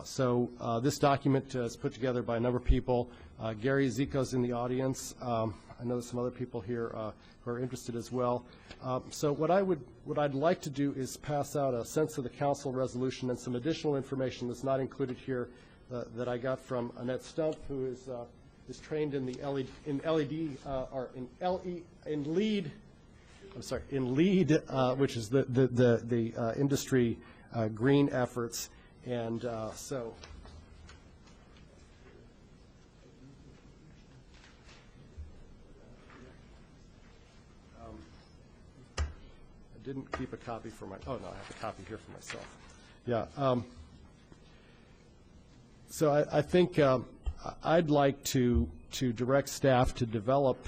So this document is put together by a number of people. Gary Zico's in the audience. I know there's some other people here who are interested as well. So what I'd like to do is pass out a sense of the council resolution and some additional information that's not included here that I got from Annette Stump, who is trained in the LEED, which is the industry green efforts, and so. I didn't keep a copy for my. Oh no, I have a copy here for myself. Yeah. So I think I'd like to direct staff to develop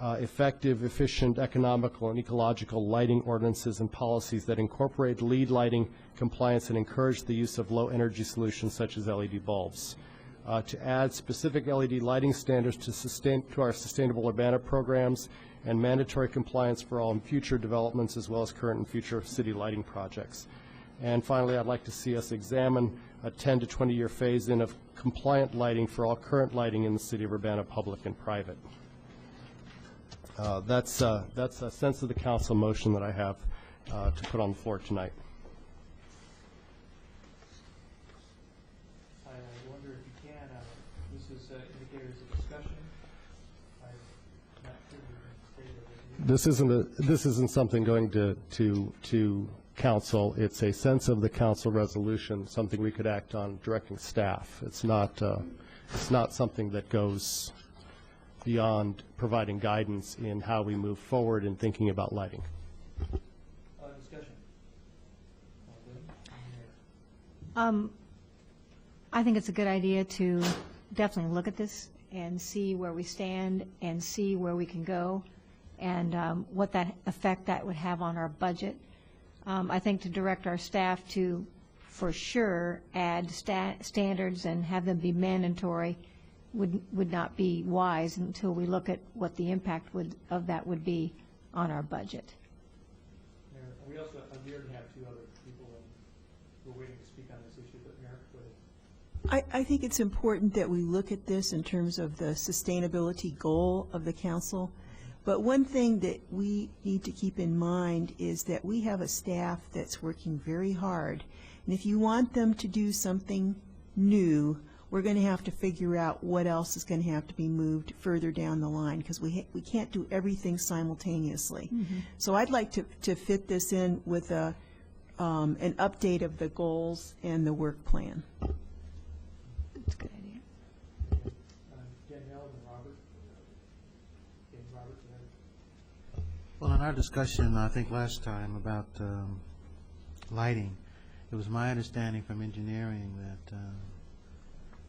effective, efficient, economical, and ecological lighting ordinances and policies that incorporate LEED lighting compliance and encourage the use of low-energy solutions such as LED bulbs. To add specific LED lighting standards to our Sustainable Urbana programs and mandatory compliance for all future developments as well as current and future city lighting projects. And finally, I'd like to see us examine a 10 to 20-year phase-in of compliant lighting for all current lighting in the city of Urbana, public and private. That's a sense of the council motion that I have to put on the floor tonight. I wonder if you can, this is indicators of discussion. I'm not sure we can say that This isn't something going to council. It's a sense of the council resolution, something we could act on directing staff. It's not something that goes beyond providing guidance in how we move forward in thinking about lighting. Discussion. I think it's a good idea to definitely look at this and see where we stand and see where we can go and what that effect that would have on our budget. I think to direct our staff to, for sure, add standards and have them be mandatory would not be wise until we look at what the impact of that would be on our budget. We also already have two other people, and we're waiting to speak on this issue, but Mayor, go ahead. I think it's important that we look at this in terms of the sustainability goal of the council. But one thing that we need to keep in mind is that we have a staff that's working very hard. And if you want them to do something new, we're going to have to figure out what else is going to have to be moved further down the line, because we can't do everything simultaneously. So I'd like to fit this in with an update of the goals and the work plan. That's a good idea. Danielle and Robert. Robert, Well, in our discussion, I think last time about lighting, it was my understanding from engineering that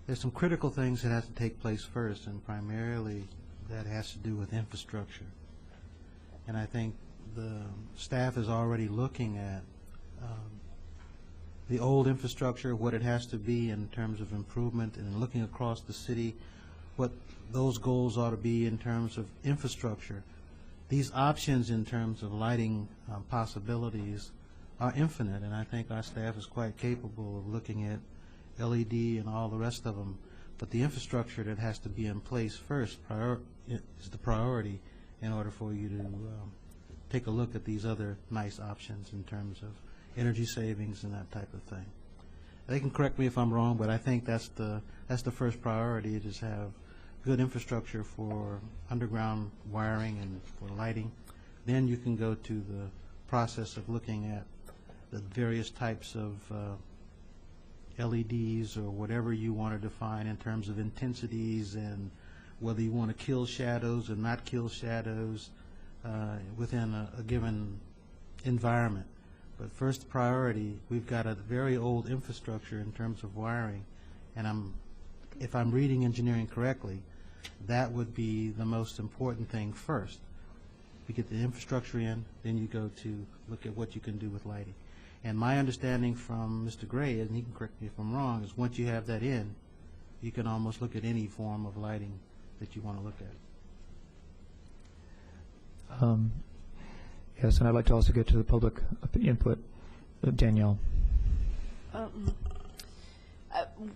there's some critical things that have to take place first, and primarily that has to do with infrastructure. And I think the staff is already looking at the old infrastructure, what it has to be in terms of improvement, and looking across the city, what those goals ought to be in terms of infrastructure. These options in terms of lighting possibilities are infinite, and I think our staff is quite capable of looking at LED and all the rest of them. But the infrastructure that has to be in place first is the priority in order for you to take a look at these other nice options in terms of energy savings and that type of thing. They can correct me if I'm wrong, but I think that's the first priority, is to have good infrastructure for underground wiring and for lighting. Then you can go to the process of looking at the various types of LEDs or whatever you want to define in terms of intensities, and whether you want to kill shadows or not kill shadows within a given environment. But first priority, we've got a very old infrastructure in terms of wiring, and if I'm reading engineering correctly, that would be the most important thing first. You get the infrastructure in, then you go to look at what you can do with lighting. And my understanding from Mr. Gray, and he can correct me if I'm wrong, is once you have that in, you can almost look at any form of lighting that you want to look at. Yes, and I'd like to also get to the public input. Danielle.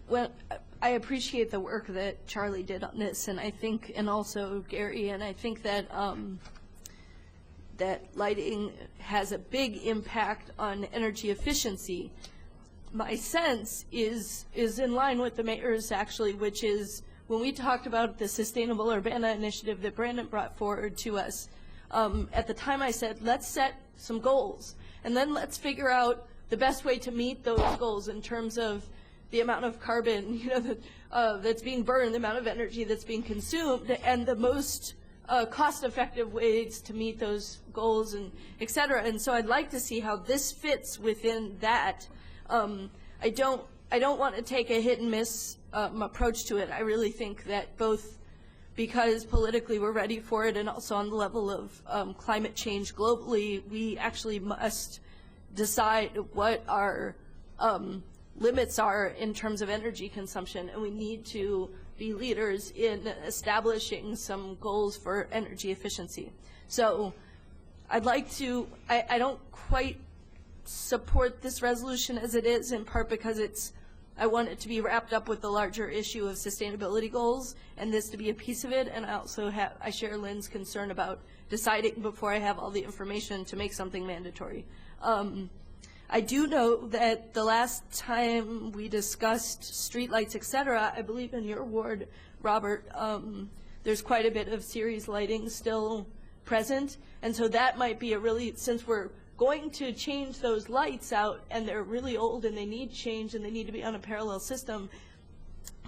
Well, I appreciate the work that Charlie did on this, and I think, and also Gary, and I think that that lighting has a big impact on energy efficiency. My sense is in line with the mayor's, actually, which is when we talked about the Sustainable Urbana initiative that Brandon brought forward to us, at the time I said, let's set some goals, and then let's figure out the best way to meet those goals in terms of the amount of carbon, that's being burned, the amount of energy that's being consumed, and the most cost-effective ways to meet those goals, and et cetera. And so I'd like to see how this fits within that. I don't want to take a hit and miss approach to it. I really think that both because politically we're ready for it, and also on the level of climate change globally, we actually must decide what our limits are in terms of energy consumption, and we need to be leaders in establishing some goals for energy efficiency. So I'd like to, I don't quite support this resolution as it is, in part because I want it to be wrapped up with the larger issue of sustainability goals, and this to be a piece of it. And I also I share Lynn's concern about deciding before I have all the information to make something mandatory. I do know that the last time we discussed streetlights, et cetera, I believe in your ward, Robert, there's quite a bit of series lighting still present. And so that might be since we're going to change those lights out and they're really old and they need change and they need to be on a parallel system,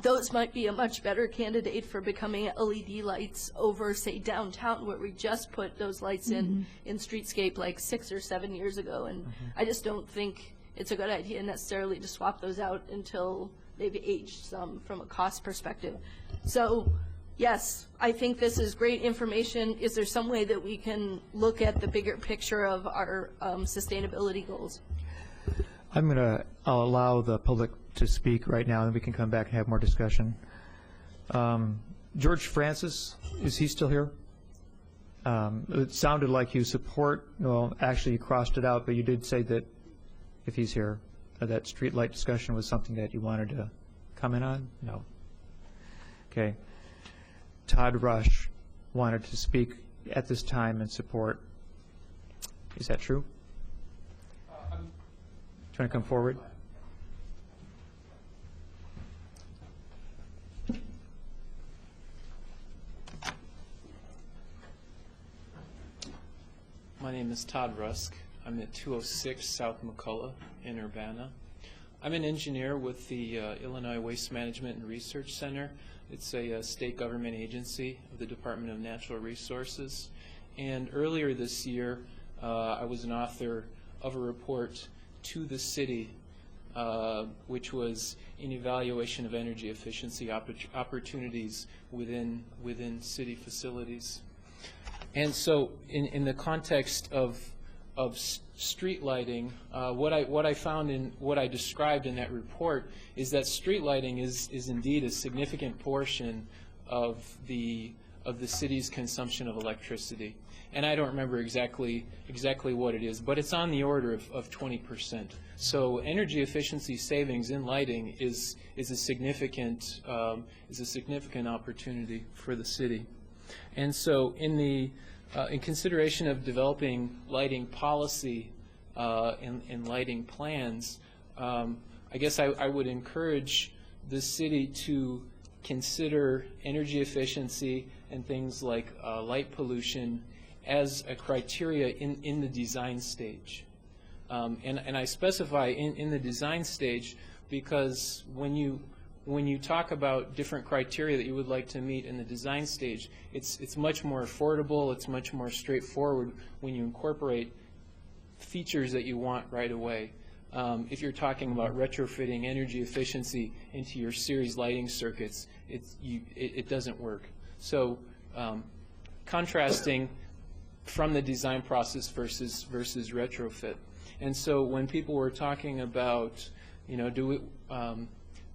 those might be a much better candidate for becoming LED lights over, say, downtown, where we just put those lights in streetscape like 6 or 7 years ago. And I just don't think it's a good idea necessarily to swap those out until aged some from a cost perspective. So, yes, I think this is great information. Is there some way that we can look at the bigger picture of our sustainability goals? I'll allow the public to speak right now, and we can come back and have more discussion. George Francis, is he still here? It sounded like you support, well, actually you crossed it out, but you did say that if he's here, that streetlight discussion was something that you wanted to comment on? No. Okay. Todd Rush wanted to speak at this time in support. Is that true? Do you want to come forward? My name is Todd Rusk. I'm at 206 South McCullough in Urbana. I'm an engineer with the Illinois Waste Management and Research Center. It's a state government agency of the Department of Natural Resources. And earlier this year, I was an author of a report to the city, which was an evaluation of energy efficiency opportunities within city facilities. And so in the context of street lighting, what I found in what I described in that report is that street lighting is indeed a significant portion of the city's consumption of electricity. And I don't remember exactly what it is, but it's on the order of 20%. So energy efficiency savings in lighting is a significant opportunity for the city. And so in consideration of developing lighting policy and lighting plans, I guess I would encourage the city to consider energy efficiency and things like light pollution as a criteria in the design stage. And I specify in the design stage because when you talk about different criteria that you would like to meet in the design stage, it's much more affordable, it's much more straightforward when you incorporate features that you want right away. If you're talking about retrofitting energy efficiency into your series lighting circuits, it doesn't work. So contrasting from the design process versus retrofit. And so when people were talking about, do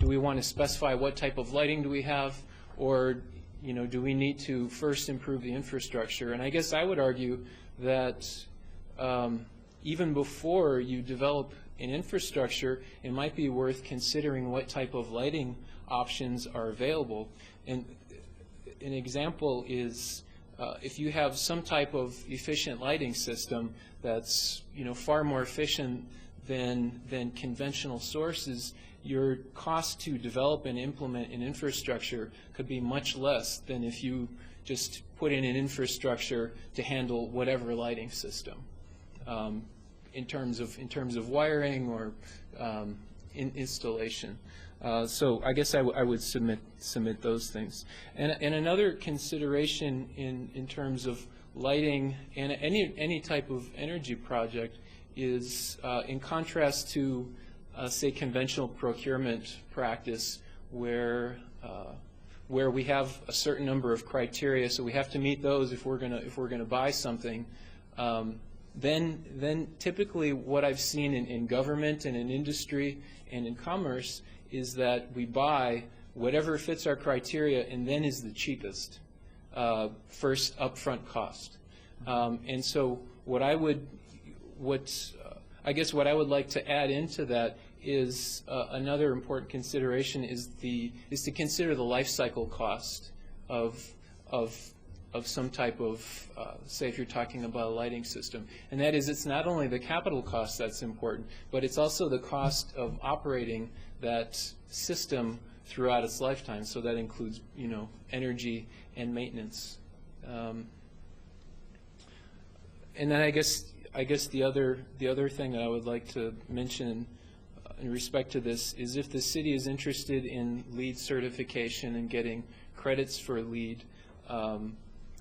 we want to specify what type of lighting do we have, or do we need to first improve the infrastructure? And I guess I would argue that even before you develop an infrastructure, it might be worth considering what type of lighting options are available. And an example is if you have some type of efficient lighting system that's far more efficient than conventional sources, your cost to develop and implement an infrastructure could be much less than if you just put in an infrastructure to handle whatever lighting system in terms of wiring or installation. So I guess I would submit those things. And another consideration in terms of lighting and any type of energy project is in contrast to say conventional procurement practice where we have a certain number of criteria, so we have to meet those if we're gonna buy something. Then typically what I've seen in government and in industry and in commerce is that we buy whatever fits our criteria and then is the cheapest first upfront cost. And so I guess what I would like to add into that is another important consideration is to consider the life cycle cost of some type of say if you're talking about a lighting system, and that is it's not only the capital cost that's important, but it's also the cost of operating that system throughout its lifetime. So that includes energy and maintenance. And then I guess the other thing that I would like to mention in respect to this is if the city is interested in LEED certification and getting credits for LEED,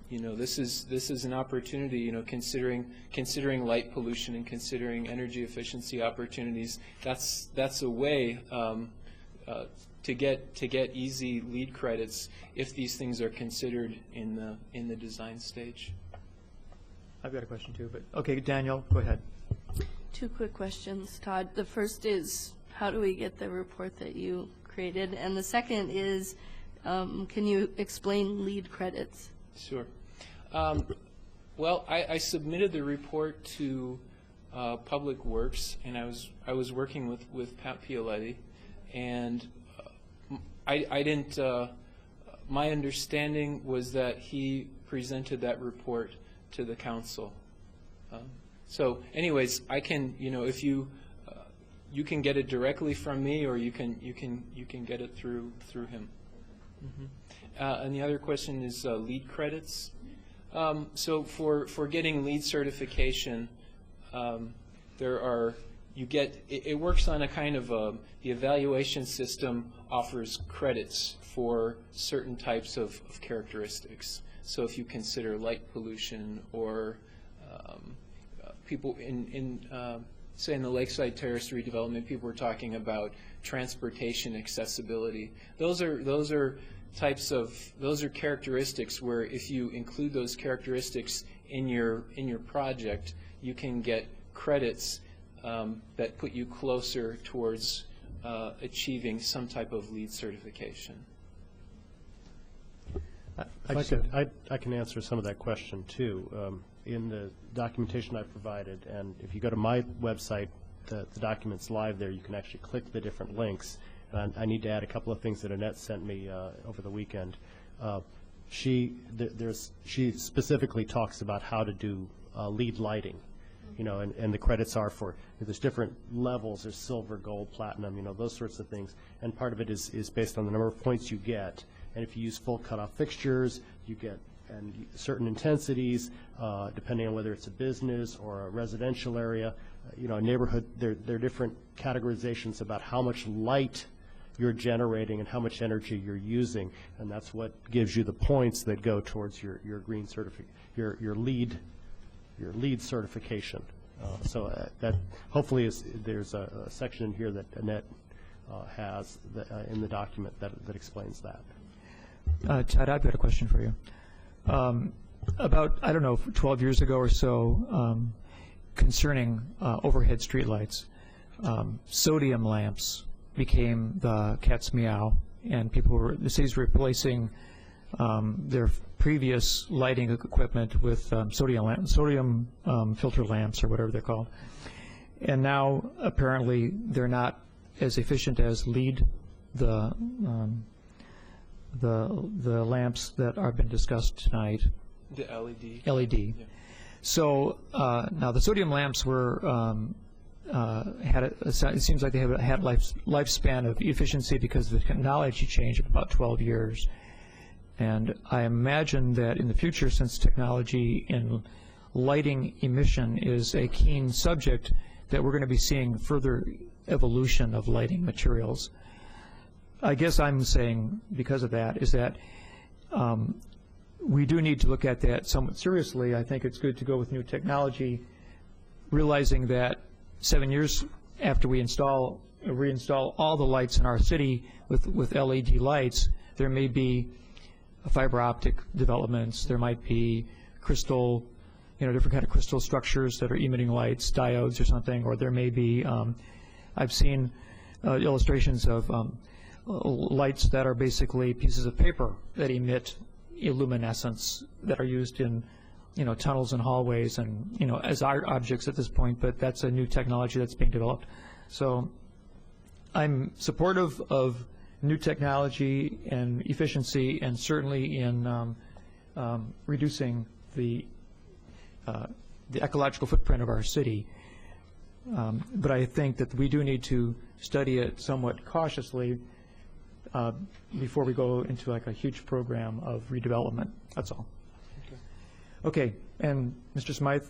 this is an opportunity. Considering light pollution and considering energy efficiency opportunities. That's a way to get easy LEED credits if these things are considered in the design stage. I've got a question too, but okay, Daniel, go ahead. Two quick questions, Todd. The first is, how do we get the report that you created? And the second is, can you explain LEED credits? Sure. Well, I submitted the report to Public Works, and I was working with Pat Pioletti, and I didn't. My understanding was that he presented that report to the council. So, anyways, I can, if you can get it directly from me, or you can get it through him. And the other question is LEED credits. So for getting LEED certification, it works on a kind of the evaluation system offers credits for certain types of characteristics. So if you consider light pollution, or people say in the Lakeside Terrace redevelopment, people were talking about transportation accessibility. Those are characteristics where if you include those characteristics in your project, you can get credits that put you closer towards achieving some type of LEED certification. I can answer some of that question too. In the documentation I provided, and if you go to my website, the document's live there. You can actually click the different links. And I need to add a couple of things that Annette sent me over the weekend. She specifically talks about how to do LEED lighting, and the credits are for, there's different levels. There's silver, gold, platinum, those sorts of things. And part of it is based on the number of points you get. And if you use full cutoff fixtures, you get certain intensities, depending on whether it's a business or a residential area. A neighborhood, there are different categorizations about how much light you're generating and how much energy you're using, and that's what gives you the points that go towards your green your LEED certification. So that hopefully there's a section in here that Annette has in the document that explains that. Todd, I've got a question for you. About, 12 years ago or so, concerning overhead streetlights, sodium lamps became the cat's meow, and the city's replacing their previous lighting equipment with sodium filter lamps, or whatever they're called. And now apparently they're not as efficient as LEED, the lamps that have been discussed tonight. The LED. LED. Yeah. So now the sodium lamps were it seems like they have had lifespan of efficiency because of the technology change of about 12 years. And I imagine that in the future, since technology in lighting emission is a keen subject, that we're going to be seeing further evolution of lighting materials. I guess I'm saying, because of that, is that we do need to look at that somewhat seriously. I think it's good to go with new technology, realizing that 7 years after we reinstall all the lights in our city with LED lights, there may be fiber optic developments. There might be crystal, different kind of crystal structures that are emitting lights, diodes or something, or there may be, I've seen illustrations of lights that are basically pieces of paper that emit luminescence that are used in tunnels and hallways and as art objects at this point, but that's a new technology that's being developed. So I'm supportive of new technology and efficiency, and certainly in reducing the ecological footprint of our city. But I think that we do need to study it somewhat cautiously before we go into like a huge program of redevelopment. That's all. Okay, and Mr. Smythe?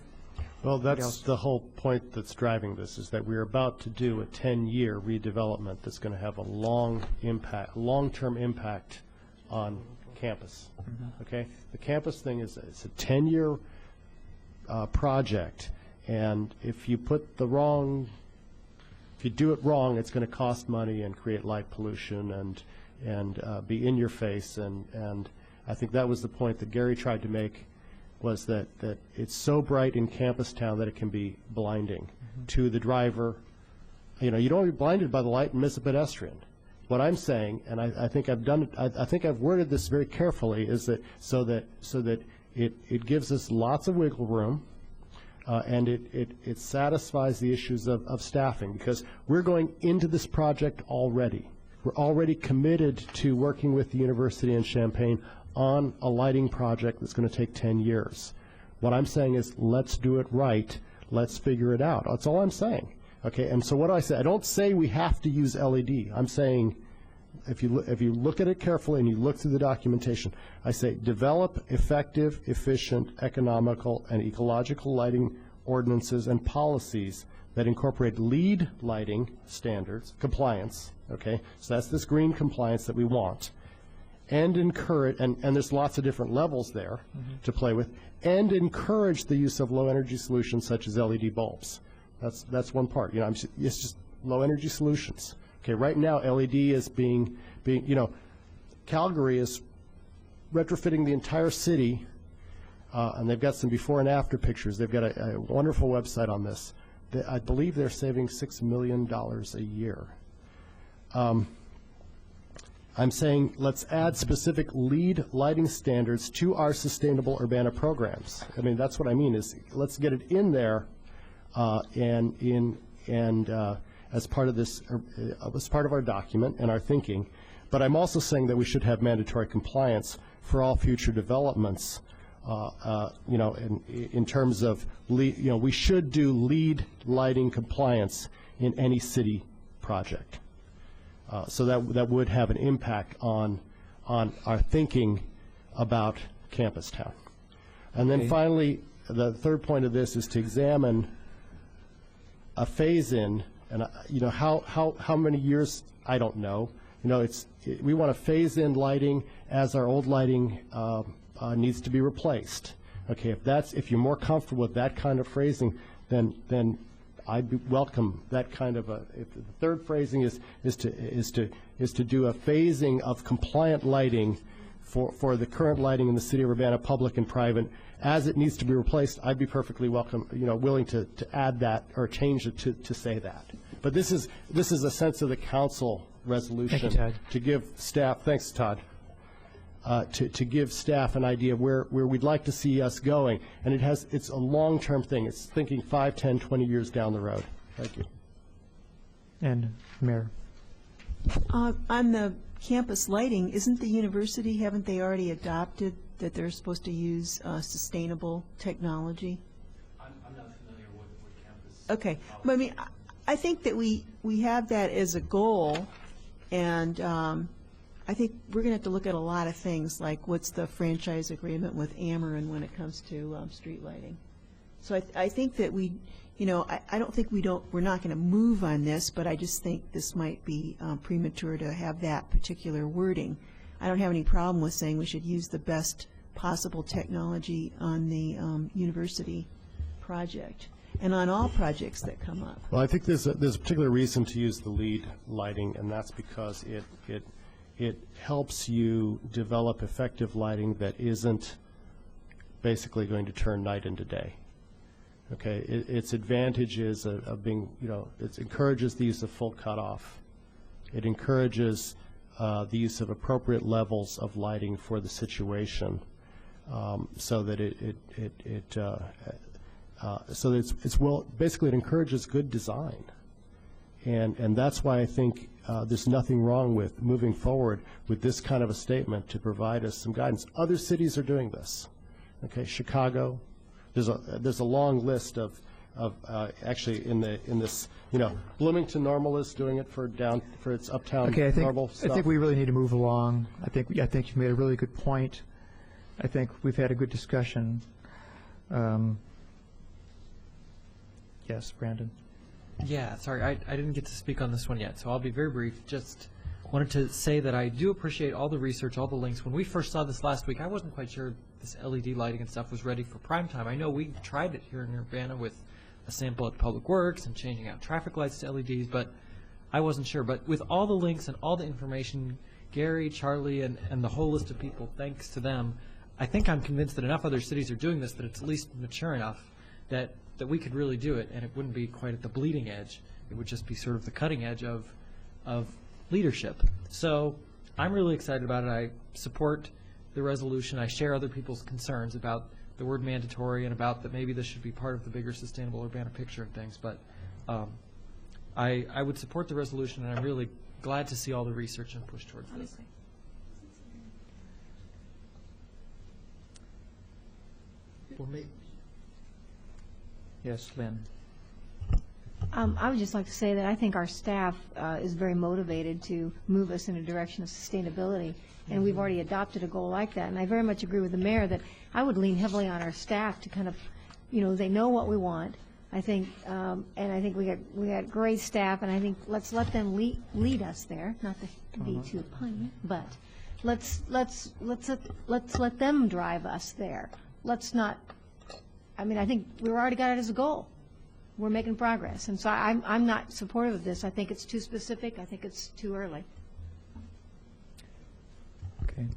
Well, that's the whole point that's driving this, is that we're about to do a 10-year redevelopment that's going to have a long-term impact on campus. Okay, the campus thing it's a 10-year project, and if you put the wrong if you do it wrong, it's going to cost money and create light pollution and be in your face. And I think that was the point that Gary tried to make, was that it's so bright in Campus Town that it can be blinding to the driver. You know, you don't want to be blinded by the light and miss a pedestrian. What I'm saying, and I think I've done it, I think I've worded this very carefully, is that so that it gives us lots of wiggle room, and it satisfies the issues of staffing, because we're going into this project already. We're already committed to working with the university in Champaign on a lighting project that's going to take 10 years. What I'm saying is, let's do it right. Let's figure it out. That's all I'm saying. Okay, and so what do I say? I don't say we have to use LED. I'm saying, if you look at it carefully and you look through the documentation, I say develop effective, efficient, economical, and ecological lighting ordinances and policies that incorporate LEED lighting standards, compliance, okay? So that's this green compliance that we want. And encourage, and there's lots of different levels there to play with, and encourage the use of low-energy solutions such as LED bulbs. That's one part. You know, it's just low-energy solutions. Okay, right now LED is being you know, Calgary is retrofitting the entire city, and they've got some before and after pictures. They've got a wonderful website on this. I believe they're saving $6 million a year. I'm saying let's add specific LEED lighting standards to our sustainable Urbana programs. I mean, that's what I mean, is let's get it in there as part of this, as part of our document and our thinking. But I'm also saying that we should have mandatory compliance for all future developments. You know, in terms of, you know, we should do LEED lighting compliance in any city project. So that would have an impact on our thinking about Campus Town. And then finally, the third point of this is to examine a phase-in, and you know, how many years, I don't know. You know, we want to phase in lighting as our old lighting needs to be replaced. Okay, if you're more comfortable with that kind of phrasing, then I'd welcome that kind of a. If the third phrasing is to do a phasing of compliant lighting for the current lighting in the city of Urbana, public and private, as it needs to be replaced, I'd be perfectly welcome, you know, willing to add that or change it to say that. But this is a sense of the council resolution. Thank you, Todd. To give staff. Thanks, Todd. To give staff an idea of where we'd like to see us going. And it's a long-term thing. It's thinking 5, 10, 20 years down the road. Thank you. And Mayor. On the campus lighting, isn't the university, haven't they already adopted that they're supposed to use sustainable technology? I'm not familiar with campus. Okay. But I mean, I think that we have that as a goal, and I think we're going to have to look at a lot of things, like what's the franchise agreement with Ameren when it comes to street lighting. So I think that we, you know, I don't think we're not going to move on this, but I just think this might be premature to have that particular wording. I don't have any problem with saying we should use the best possible technology on the university project and on all projects that come up. Well, I think there's a particular reason to use the LEED lighting, and that's because it helps you develop effective lighting that isn't basically going to turn night into day. Okay, its advantages of being, you know, it encourages the use of full cutoff. It encourages the use of appropriate levels of lighting for the situation, so that it's well, basically it encourages good design, and that's why I think there's nothing wrong with moving forward with this kind of a statement to provide us some guidance. Other cities are doing this. Okay, Chicago. There's a long list of actually in this, you know, Bloomington Normal is doing it for its uptown normal stuff. I think we really need to move along. I think you've made a really good point. I think we've had a good discussion. Yes, Brandon. Yeah, sorry, I didn't get to speak on this one yet, so I'll be very brief. Just wanted to say that I do appreciate all the research, all the links. When we first saw this last week, I wasn't quite sure this LED lighting and stuff was ready for prime time. I know we tried it here in Urbana with a sample at Public Works and changing out traffic lights to LEDs, but I wasn't sure. But with all the links and all the information, Gary, Charlie, and the whole list of people, thanks to them, I think I'm convinced that enough other cities are doing this that it's at least mature enough that we could really do it, and it wouldn't be quite at the bleeding edge. It would just be sort of the cutting edge of leadership. So I'm really excited about it. I support the resolution. I share other people's concerns about the word mandatory and about that maybe this should be part of the bigger sustainable Urbana picture of things. But I would support the resolution, and I'm really glad to see all the research and push towards this. Yes, Lynn. I would just like to say that I think our staff is very motivated to move us in a direction of sustainability, and we've already adopted a goal like that. And I very much agree with the mayor that I would lean heavily on our staff to kind of, they know what we want. I think, and I think we got great staff, and I think let's let them lead us there. Not to be too punny, but let's let them drive us there. Let's not. I mean, I think we've already got it as a goal. We're making progress, and so I'm not supportive of this. I think it's too specific. I think it's too early. Okay.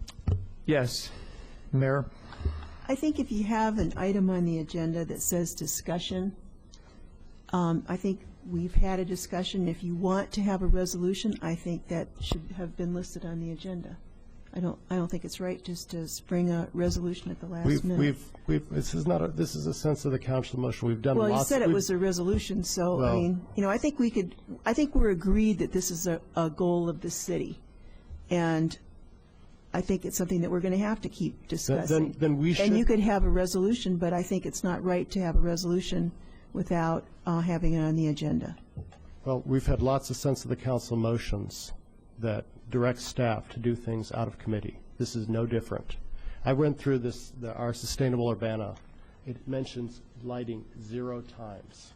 Yes, Mayor. I think if you have an item on the agenda that says discussion, I think we've had a discussion. If you want to have a resolution, I think that should have been listed on the agenda. I don't think it's right just to spring a resolution at the last minute. This is a sense of the council motion. We've done well, lots. You said it was a resolution, so well, I mean, I think I think we're agreed that this is a goal of the city, and I think it's something that we're going to have to keep discussing. Then we should. And you could have a resolution, but I think it's not right to have a resolution without having it on the agenda. Well, we've had lots of sense of the council motions that direct staff to do things out of committee. This is no different. I went through our Sustainable Urbana. It mentions lighting 0 times.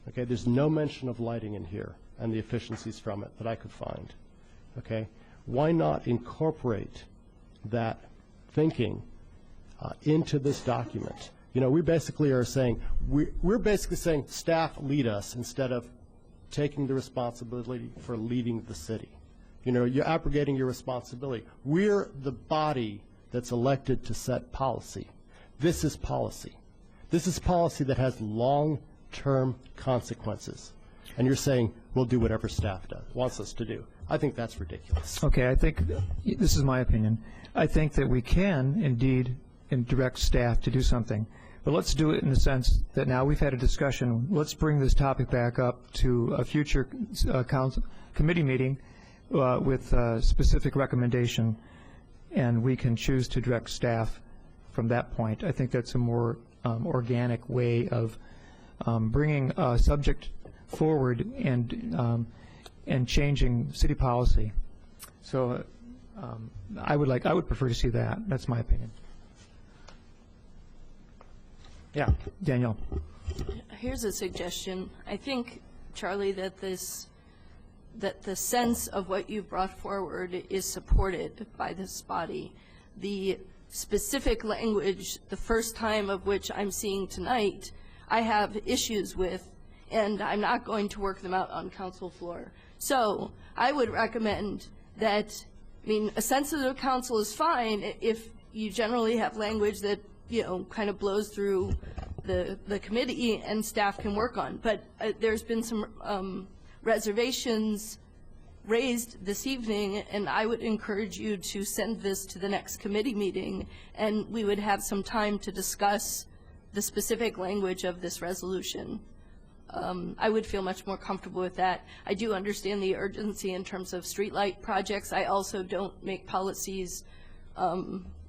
Okay, there's no mention of lighting in here and the efficiencies from it that I could find. Okay, why not incorporate that thinking into this document? We basically are saying, we're basically saying staff lead us instead of taking the responsibility for leading the city. You're abrogating your responsibility. We're the body that's elected to set policy. This is policy. This is policy that has long-term consequences. And you're saying, we'll do whatever staff wants us to do. I think that's ridiculous. Okay, I think, this is my opinion, I think that we can indeed direct staff to do something. But let's do it in the sense that now we've had a discussion. Let's bring this topic back up to a future committee meeting with a specific recommendation, and we can choose to direct staff from that point. I think that's a more organic way of bringing a subject forward and changing city policy. So I would prefer to see that. That's my opinion. Yeah, Danielle. Here's a suggestion. I think, Charlie, that the sense of what you've brought forward is supported by this body. The specific language, the first time of which I'm seeing tonight, I have issues with, and I'm not going to work them out on council floor. So I would recommend that, a sense of the council is fine if you generally have language that kind of blows through the committee and staff can work on. But there's been some reservations raised this evening, and I would encourage you to send this to the next committee meeting, and we would have some time to discuss the specific language of this resolution. I would feel much more comfortable with that. I do understand the urgency in terms of streetlight projects. I also don't make policies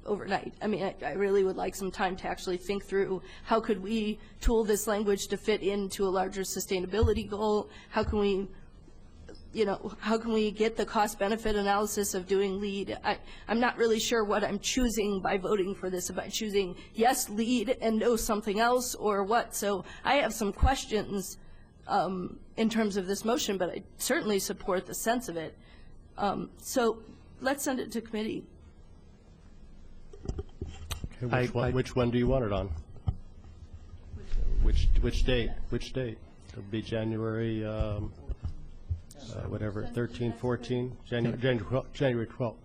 overnight. I really would like some time to actually think through how could we tool this language to fit into a larger sustainability goal? How can we get the cost-benefit analysis of doing LEED? I'm not really sure what I'm choosing by voting for this, if I'm choosing yes, LEED, and no something else, or what. So I have some questions in terms of this motion, but I certainly support the sense of it. So let's send it to committee. Okay, which one do you want it on? Which date? Which date? It'll be January, whatever, 13, 14, January 12th.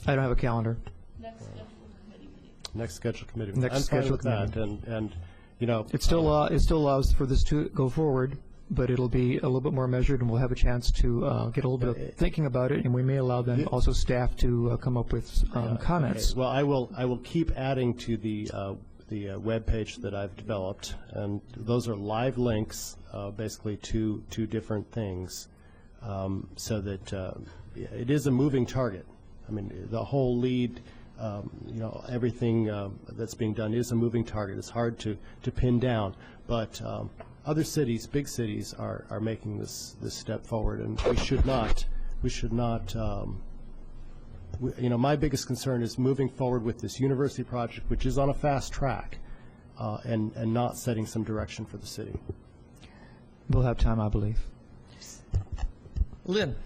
I don't have a calendar. Next scheduled committee meeting. Next I'm fine scheduled with that, committee. and, you know. It still allows for this to go forward, but it'll be a little bit more measured, and we'll have a chance to get a little bit of thinking about it, and we may allow then also staff to come up with comments. Okay. Well, I will keep adding to the web page that I've developed, and those are live links, basically to different things, so that it is a moving target. I mean, the whole lead, you know, everything that's being done is a moving target. It's hard to pin down, but other cities, big cities, are making this step forward, and we should not. You know, my biggest concern is moving forward with this university project, which is on a fast track, and not setting some direction for the city. We'll have time, I believe. Lynn.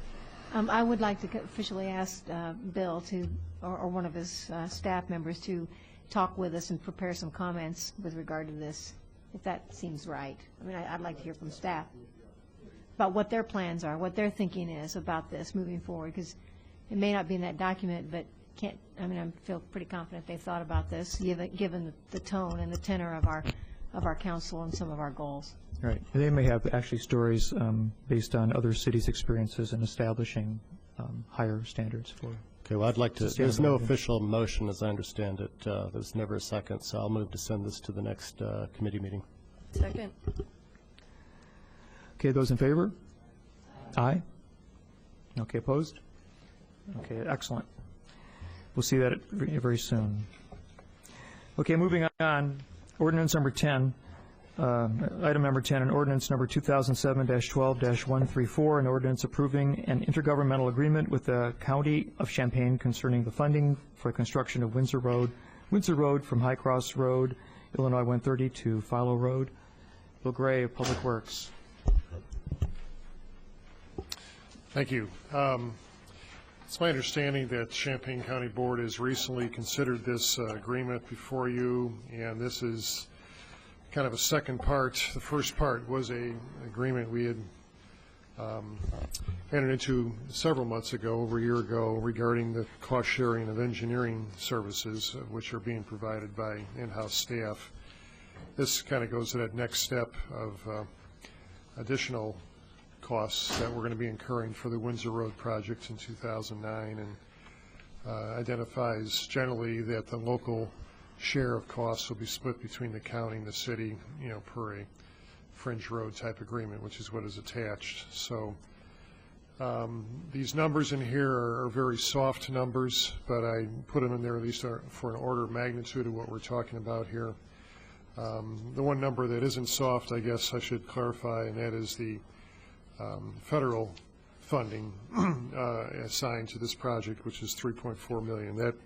I would like to officially ask Bill to, or one of his staff members to talk with us and prepare some comments with regard to this, if that seems right. I mean, I'd like to hear from staff about what their plans are, what their thinking is about this moving forward, because it may not be in that document, but I feel pretty confident they've thought about this, given the tone and the tenor of our council and some of our goals. Right. They may have actually stories based on other cities' experiences in establishing higher standards for. Okay, well, I'd like to, there's no official motion, as I understand it. There's never a second, so I'll move to send this to the next committee meeting. Second. Okay, those in favor? Aye. Okay, opposed? Okay, excellent. We'll see that very soon. Okay, moving on. Ordinance number 10. Item number 10, an ordinance number 2007-12-134, an ordinance approving an intergovernmental agreement with the County of Champaign concerning the funding for construction of Windsor Road from High Cross Road, Illinois 130 to Philo Road. Bill Gray of Public Works. Thank you. It's my understanding that Champaign County Board has recently considered this agreement before you, and this is kind of a second part. The first part was an agreement we had entered into several months ago, over a year ago, regarding the cost sharing of engineering services, which are being provided by in-house staff. This kind of goes to that next step of additional costs that we're going to be incurring for the Windsor Road project in 2009, and identifies generally that the local share of costs will be split between the county and the city, you know, per a fringe road type agreement, which is what is attached. So these numbers in here are very soft numbers, but I put them in there at least for an order of magnitude of what we're talking about here. The one number that isn't soft, I guess I should clarify, and that is the federal funding assigned to this project, which is $3.4 million. That,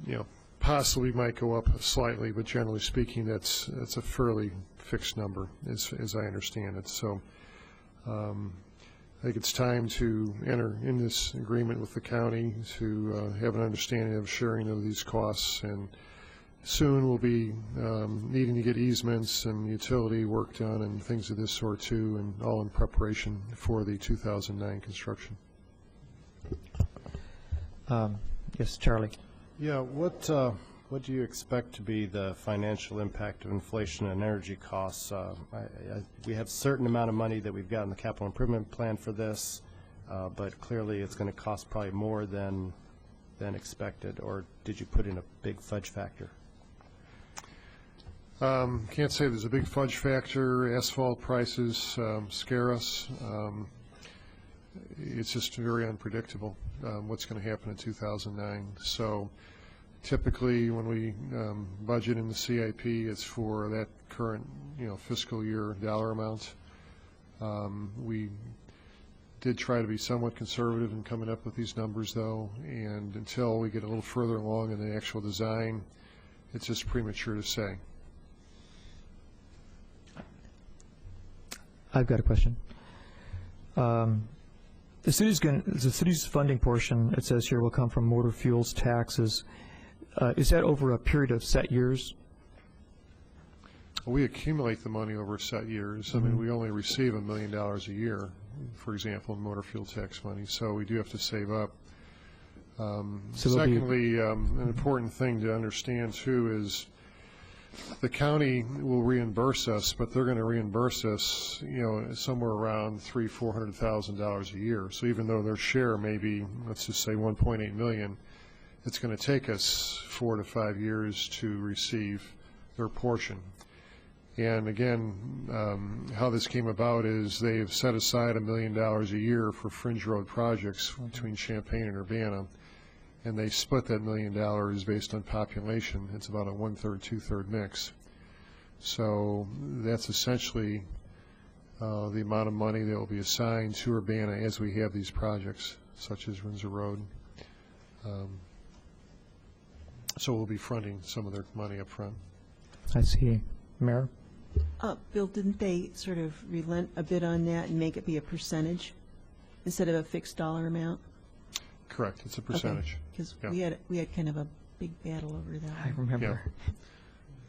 you know, possibly might go up slightly, but generally speaking, that's a fairly fixed number, as I understand it. So I think it's time to enter in this agreement with the county to have an understanding of sharing of these costs, and soon we'll be needing to get easements and utility work done and things of this sort too, and all in preparation for the 2009 construction. Yes, Charlie. Yeah, what do you expect to be the financial impact of inflation and energy costs? We have a certain amount of money that we've got in the capital improvement plan for this, but clearly it's going to cost probably more than expected. Or did you put in a big fudge factor? Can't say there's a big fudge factor. Asphalt prices scare us. It's just very unpredictable what's going to happen in 2009. So typically when we budget in the CIP, it's for that current, you know, fiscal year dollar amount. We did try to be somewhat conservative in coming up with these numbers, though, and until we get a little further along in the actual design, it's just premature to say. I've got a question. The city's funding portion, it says here, will come from motor fuels taxes. Is that over a period of set years? We accumulate the money over set years. I mean, we only receive $1 million a year, for example, in motor fuel tax money, so we do have to save up. Secondly, an important thing to understand, too, is the county will reimburse us, but they're going to reimburse us, somewhere around $300,000-400,000 a year. So even though their share may be, let's just say, $1.8 million, it's going to take us 4 to 5 years to receive their portion. And again, how this came about is they've set aside $1 million a year for fringe road projects between Champaign and Urbana, and they split that $1 million based on population. It's about a 1/3, 2/3 mix. So that's essentially the amount of money that will be assigned to Urbana as we have these projects, such as Windsor Road. So we'll be fronting some of their money up front. I see. Mayor? Bill, didn't they sort of relent a bit on that and make it be a percentage instead of a fixed dollar amount? Correct. It's a percentage. Because Yeah. we had kind of a big battle over that. I remember. Yeah.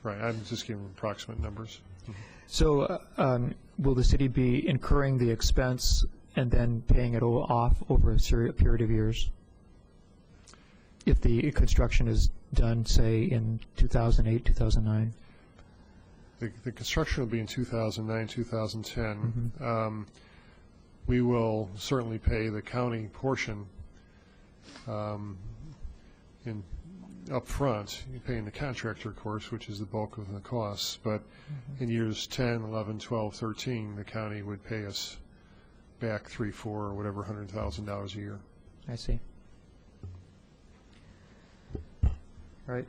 Right. I'm just giving approximate numbers. So will the city be incurring the expense and then paying it off over a period of years? If the construction is done, say, in 2008, 2009? The construction will be in 2009, 2010. We will certainly pay the county portion in upfront. You're paying the contractor, of course, which is the bulk of the costs. But in years 10, 11, 12, 13, the county would pay us back 3, 4, or whatever, $100,000 a year. I see. All right.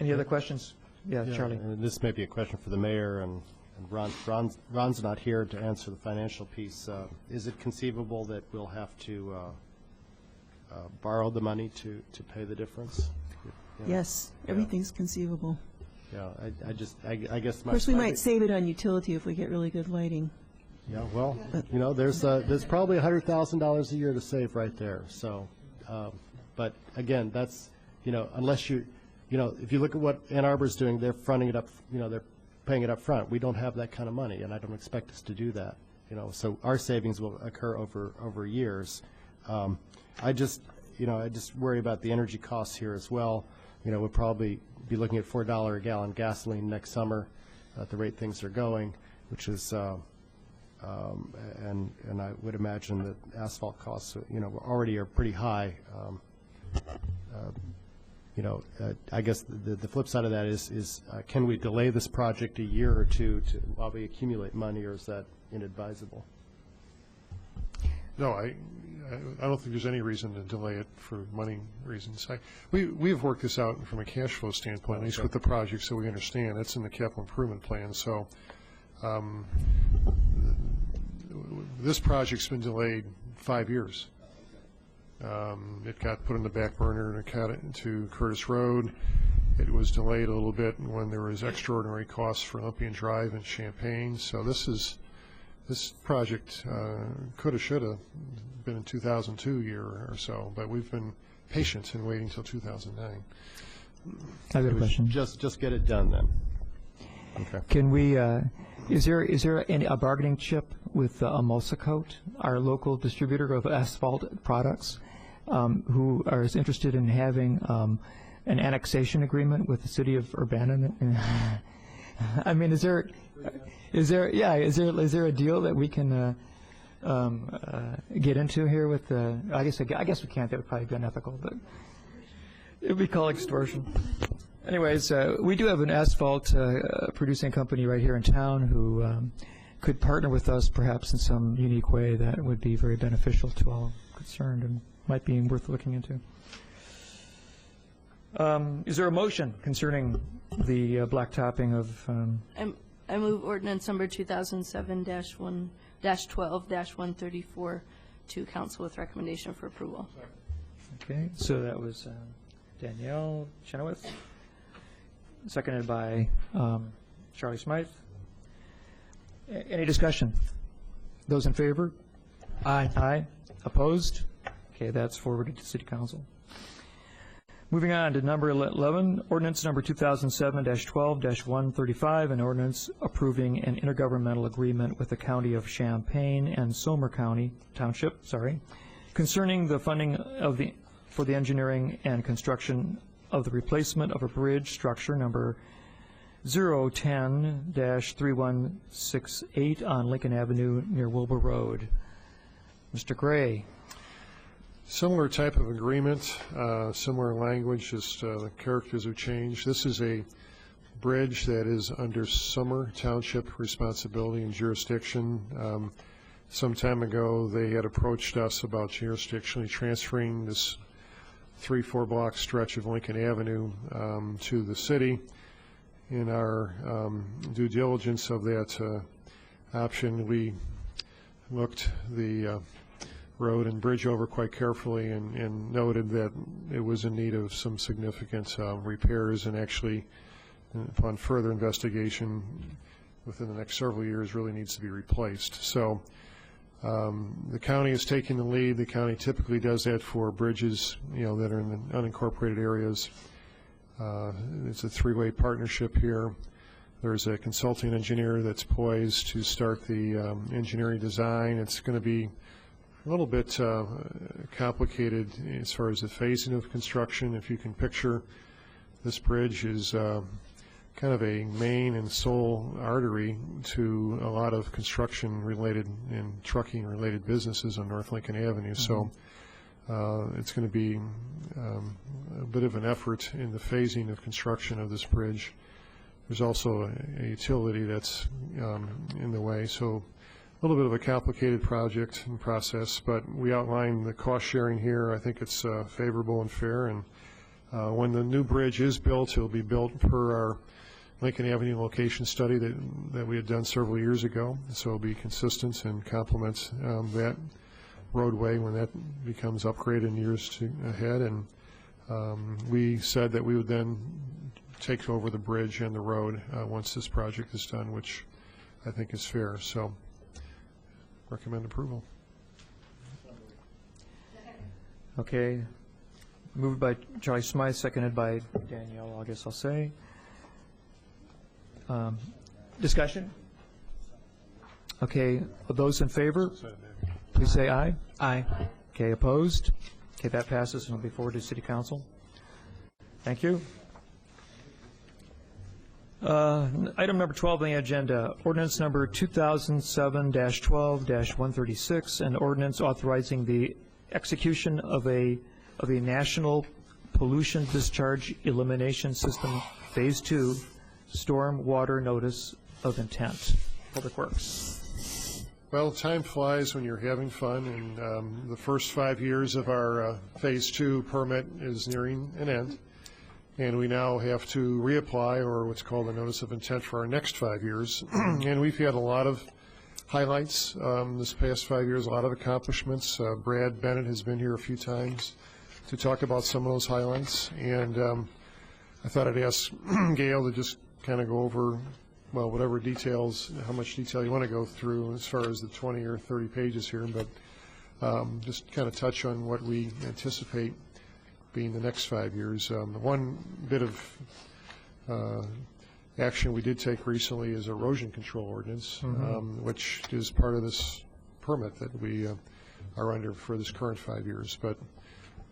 Any other questions? Yeah, Charlie. And this may be a question for the mayor, and Ron's not here to answer the financial piece. Is it conceivable that we'll have to borrow the money to pay the difference? Yes, everything's conceivable. Yeah, I guess. Of course, we might save it on utility if we get really good lighting. Yeah, well, there's probably $100,000 a year to save right there. So, but again, that's, unless if you look at what Ann Arbor's doing, they're fronting it up, they're paying it up front. We don't have that kind of money, and I don't expect us to do that. So our savings will occur over years. I just worry about the energy costs here as well. We'll probably be looking at $4 a gallon gasoline next summer at the rate things are going, which is, and I would imagine that asphalt costs, already are pretty high. I guess the flip side of that is can we delay this project a year or two while we accumulate money, or is that inadvisable? No, I don't think there's any reason to delay it for money reasons. We've worked this out from a cash flow standpoint, at least with the projects that we understand. That's in the capital improvement plan. So this project's been delayed 5 years. It got put on the back burner and it got into Curtis Road. It was delayed a little bit when there was extraordinary costs for Olympian Drive and Champaign. So this project could have, should have been in 2002 year or so, but we've been patient in waiting until 2009. I have a question. Just get it done then. Okay. Can we? Is there a bargaining chip with Emulsicoat, our local distributor of asphalt products, who is interested in having an annexation agreement with the city of Urbana? I mean, is there a deal that we can get into here with the? I guess we can't. That would probably be unethical, but it would be called extortion. Anyways, we do have an asphalt producing company right here in town who could partner with us perhaps in some unique way that would be very beneficial to all concerned and might be worth looking into. Is there a motion concerning the blacktopping of? I move ordinance number 2007-12-134 to council with recommendation for approval. Okay, so that was Danielle Chenoweth, seconded by Charlie Smythe. Any discussion? Those in favor? Aye. Aye. Opposed? Okay, that's forwarded to City Council. Moving on to number 11, ordinance number 2007-12-135, an ordinance approving an intergovernmental agreement with the County of Champaign and Somer County Township, concerning the funding for the engineering and construction of the replacement of a bridge structure number 010-3168 on Lincoln Avenue near Wilbur Road. Mr. Gray. Similar type of agreement, similar language, just the characters have changed. This is a bridge that is under Somer Township responsibility and jurisdiction. Some time ago, they had approached us about jurisdictionally transferring this 3-4 block stretch of Lincoln Avenue to the city. In our due diligence of that option, we looked the road and bridge over quite carefully and noted that it was in need of some significant repairs, and actually, upon further investigation, within the next several years, really needs to be replaced. So the county is taking the lead. The county typically does that for bridges, that are in the unincorporated areas. It's a three-way partnership here. There's a consulting engineer that's poised to start the engineering design. It's going to be a little bit complicated as far as the phasing of construction. If you can picture, this bridge is kind of a main and sole artery to a lot of construction-related and trucking-related businesses on North Lincoln Avenue. So it's going to be a bit of an effort in the phasing of construction of this bridge. There's also a utility that's in the way, so a little bit of a complicated project and process, but we outline the cost sharing here. I think it's favorable and fair, and when the new bridge is built, it'll be built per our Lincoln Avenue location study that we had done several years ago, so it'll be consistent and complements that roadway when that becomes upgraded in years ahead. And we said that we would then take over the bridge and the road once this project is done, which I think is fair. So recommend approval. Okay. Moved by Charlie Smythe, seconded by Danielle, I guess I'll say. Discussion? Okay. Those in favor, please say aye. Aye. Okay. Opposed? Okay. That passes and will be forwarded to City Council. Thank you. Item number 12 on the agenda, ordinance number 2007-12-136, an ordinance authorizing the execution of a national pollution discharge elimination system phase 2 storm water notice of intent. Public Works. Well, time flies when you're having fun, and the first 5 years of our phase 2 permit is nearing an end. And we now have to reapply, or what's called a notice of intent, for our next 5 years. And we've had a lot of highlights this past 5 years, a lot of accomplishments. Brad Bennett has been here a few times to talk about some of those highlights. And I thought I'd ask Gail to just kind of go over, well, whatever details, how much detail you want to go through as far as the 20 or 30 pages here, but just kind of touch on what we anticipate being the next 5 years. One bit of action we did take recently is erosion control ordinance, which is part of this permit that we are under for this current 5 years. But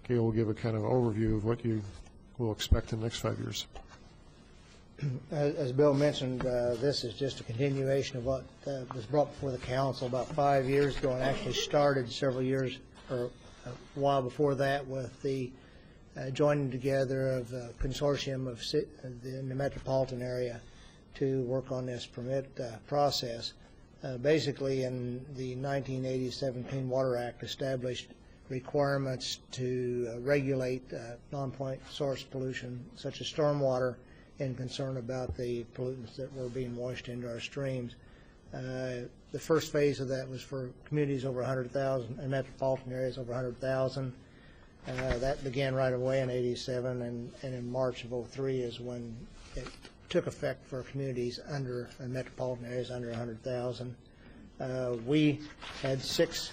Gail will give a kind of overview of what you will expect in the next 5 years. As Bill mentioned, this is just a continuation of what was brought before the council about 5 years ago, and actually started several years or a while before that with the joining together of a consortium of in the metropolitan area to work on this permit process. Basically, in the 1987 Clean Water Act established requirements to regulate non-point source pollution such as stormwater, and concern about the pollutants that were being washed into our streams. The first phase of that was for communities over 100,000 and metropolitan areas over 100,000. That began right away in '87, and in March of '03 is when it took effect for communities under metropolitan areas under 100,000. We had 6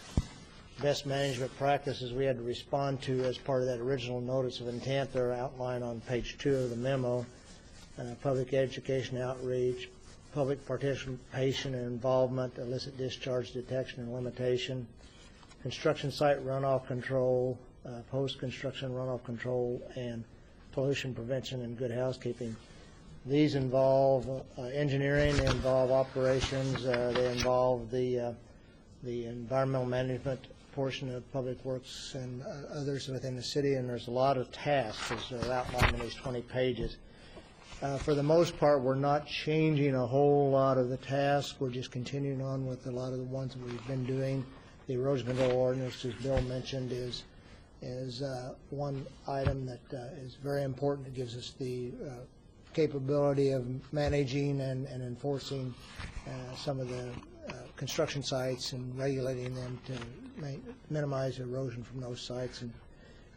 best management practices we had to respond to as part of that original notice of intent. They're outlined on page 2 of the memo. Public education outreach, public participation and involvement, illicit discharge detection and limitation, construction site runoff control, post-construction runoff control, and pollution prevention and good housekeeping. These involve engineering, they involve operations, they involve the environmental management portion of public works and others within the city, and there's a lot of tasks as are outlined in these 20 pages. For the most part, we're not changing a whole lot of the tasks. We're just continuing on with a lot of the ones that we've been doing. The erosion control ordinance, as Bill mentioned, is one item that is very important. It gives us the capability of managing and enforcing some of the construction sites and regulating them to minimize erosion from those sites.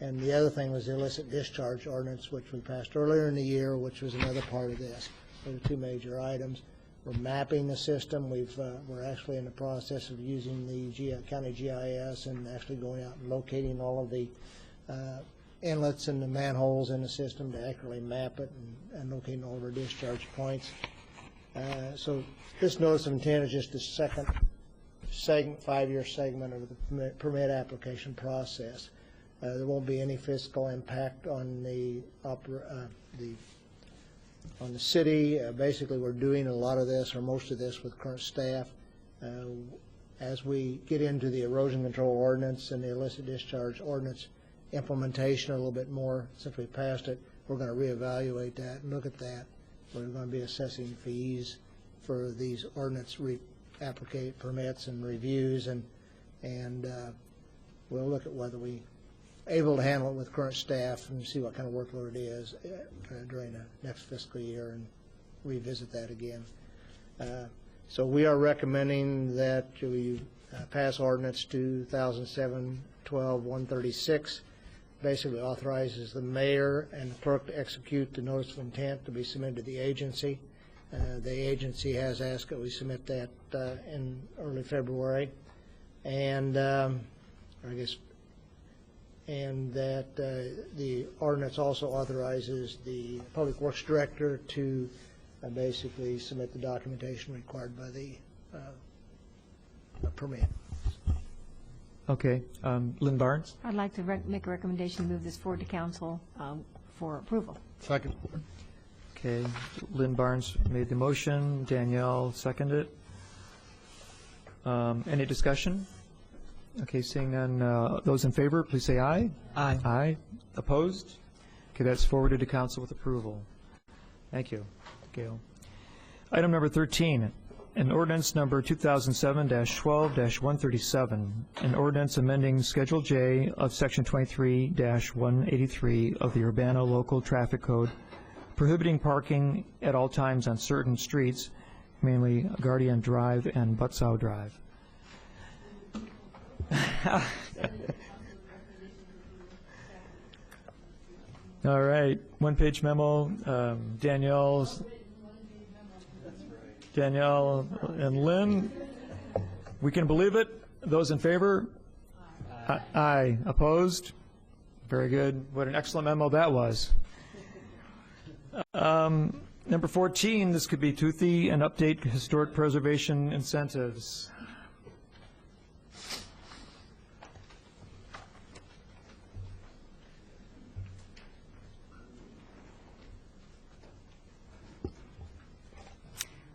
And the other thing was the illicit discharge ordinance, which we passed earlier in the year, which was another part of this. Those are two major items. We're mapping the system. We're actually in the process of using the county GIS and actually going out and locating all of the inlets and the manholes in the system to accurately map it and locating all of our discharge points. So this notice of intent is just the second segment, 5-year segment of the permit application process. There won't be any fiscal impact on the city. Basically, we're doing a lot of this, or most of this, with current staff. As we get into the erosion control ordinance and the illicit discharge ordinance implementation a little bit more, since we passed it, we're going to reevaluate that and look at that. We're going to be assessing fees for these ordinance permits and reviews, and we'll look at whether we able to handle it with current staff and see what kind of workload it is during the next fiscal year and revisit that again. So we are recommending that we pass ordinance 2007-12-136. Basically authorizes the mayor and the clerk to execute the notice of intent to be submitted to the agency. The agency has asked that we submit that in early February, and and that the ordinance also authorizes the Public Works Director to basically submit the documentation required by the permit. Okay. Lynn Barnes? I'd like to make a recommendation to move this forward to council for approval. Second. Okay. Lynn Barnes made the motion. Danielle seconded it. Any discussion? Okay, seeing none, those in favor, please say aye. Aye. Aye. Opposed? Okay, that's forwarded to council with approval. Thank you, Gail. Item number 13, an ordinance number 2007-12-137, an ordinance amending Schedule J of Section 23-183 of the Urbana Local Traffic Code, prohibiting parking at all times on certain streets, mainly Guardian Drive and Butzow Drive. All right, one-page memo. Danielle and Lynn. We can believe it. Those in favor? Aye. Opposed? Very good. What an excellent memo that was. Number 14, this could be toothy, and update historic preservation incentives.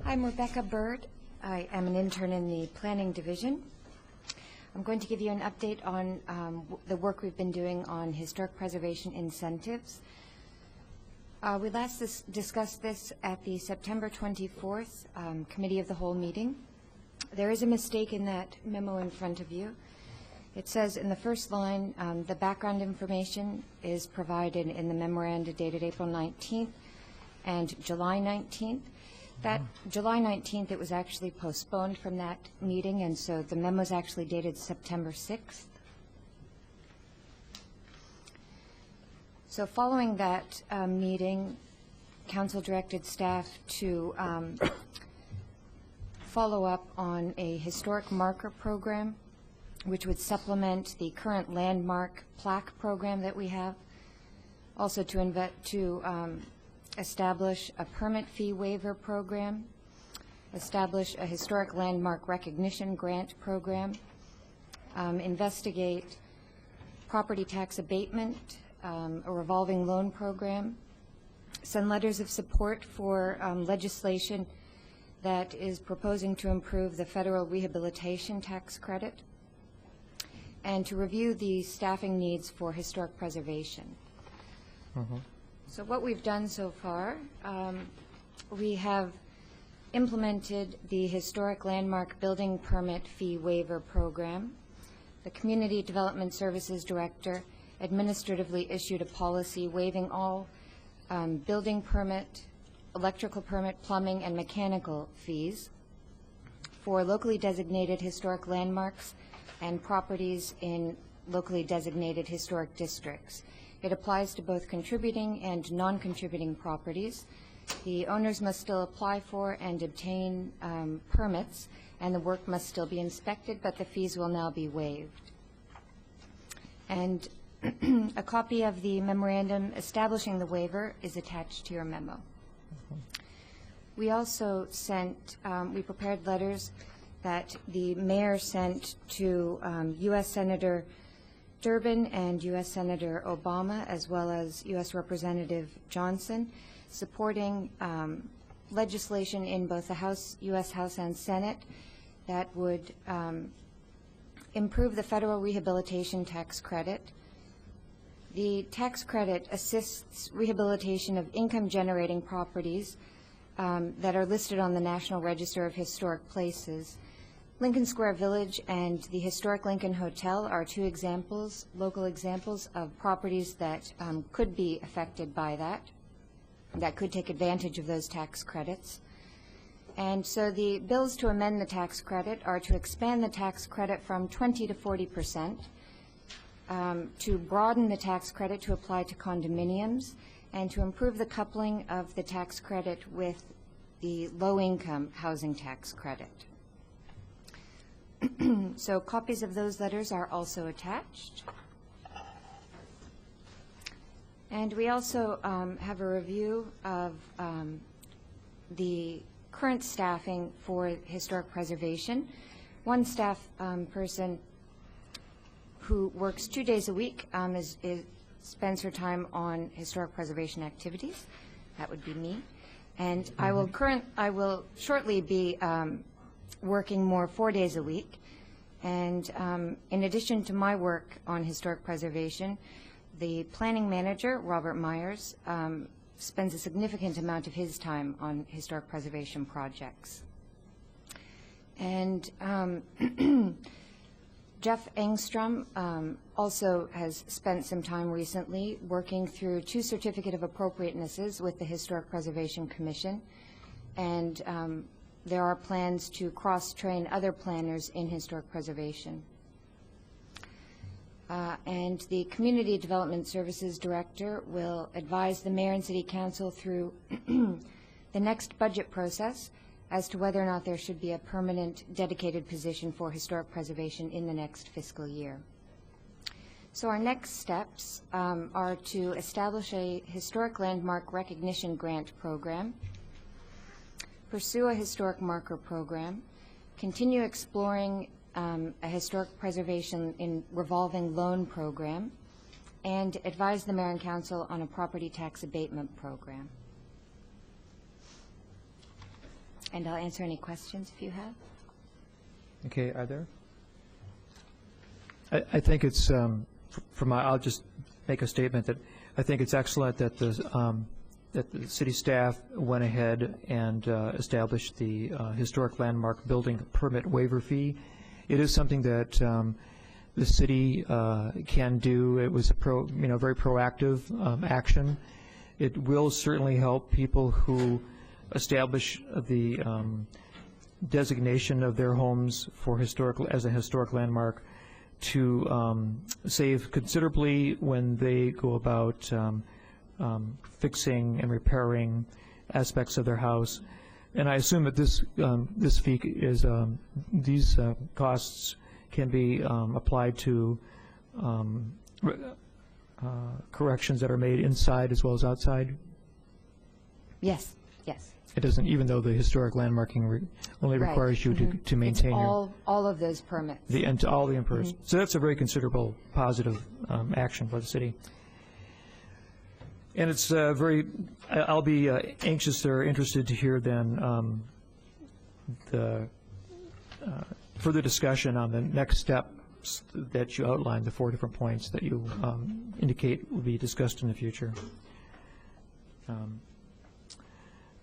I'm Rebecca Bird. I am an intern in the Planning Division. I'm going to give you an update on the work we've been doing on historic preservation incentives. We last discussed this at the September 24th Committee of the Whole meeting. There is a mistake in that memo in front of you. It says in the first line, the background information is provided in the memoranda dated April 19th and July 19th. That July 19th, it was actually postponed from that meeting, and so the memo is actually dated September 6th. So following that meeting, Council directed staff to follow up on a historic marker program which would supplement the current landmark plaque program that we have. Also to establish a permit fee waiver program, establish a historic landmark recognition grant program, investigate property tax abatement, a revolving loan program, send letters of support for legislation that is proposing to improve the federal rehabilitation tax credit, and to review the staffing needs for historic preservation. So what we've done so far, we have implemented the Historic Landmark Building Permit Fee Waiver Program. The Community Development Services Director administratively issued a policy waiving all building permit, electrical permit, plumbing, and mechanical fees for locally designated historic landmarks and properties in locally designated historic districts. It applies to both contributing and non-contributing properties. The owners must still apply for and obtain permits, and the work must still be inspected, but the fees will now be waived. And a copy of the memorandum establishing the waiver is attached to your memo. We also sent, we prepared letters that the mayor sent to U.S. Senator Durbin and U.S. Senator Obama, as well as U.S. Representative Johnson, supporting legislation in both the House, U.S. House and Senate that would improve the federal rehabilitation tax credit. The tax credit assists rehabilitation of income-generating properties that are listed on the National Register of Historic Places. Lincoln Square Village and the historic Lincoln Hotel are two examples, local examples of properties that could be affected by that could take advantage of those tax credits. And so the bills to amend the tax credit are to expand the tax credit from 20 to 40%, to broaden the tax credit to apply to condominiums, and to improve the coupling of the tax credit with the low-income housing tax credit. So copies of those letters are also attached. And we also have a review of the current staffing for historic preservation. One staff person who works 2 days a week spends her time on historic preservation activities. That would be me. And I will shortly be working more 4 days a week. And in addition to my work on historic preservation, the planning manager, Robert Myers, spends a significant amount of his time on historic preservation projects. And Jeff Engstrom also has spent some time recently working through 2 certificate of appropriatenesses with the Historic Preservation Commission, and there are plans to cross-train other planners in historic preservation. And the Community Development Services Director will advise the Mayor and City Council through the next budget process as to whether or not there should be a permanent dedicated position for historic preservation in the next fiscal year. So our next steps are to establish a historic landmark recognition grant program, pursue a historic marker program, continue exploring a historic preservation in revolving loan program, and advise the Mayor and Council on a property tax abatement program. And I'll answer any questions if you have. Okay, are there? I think it's, I'll just make a statement that I think it's excellent that the city staff went ahead and established the historic landmark building permit waiver fee. It is something that the city can do. It was a very proactive action. It will certainly help people who establish the designation of their homes for as a historic landmark to save considerably when they go about fixing and repairing aspects of their house. And I assume that this fee is these costs can be applied to corrections that are made inside as well as outside? Yes, yes. It doesn't, even though the historic landmarking only Right. requires you to maintain It's your, all of those permits. all the improvements. So that's a very considerable positive action for the city. And it's I'll be anxious or interested to hear then the further discussion on the next steps that you outlined, the 4 different points that you indicate will be discussed in the future. All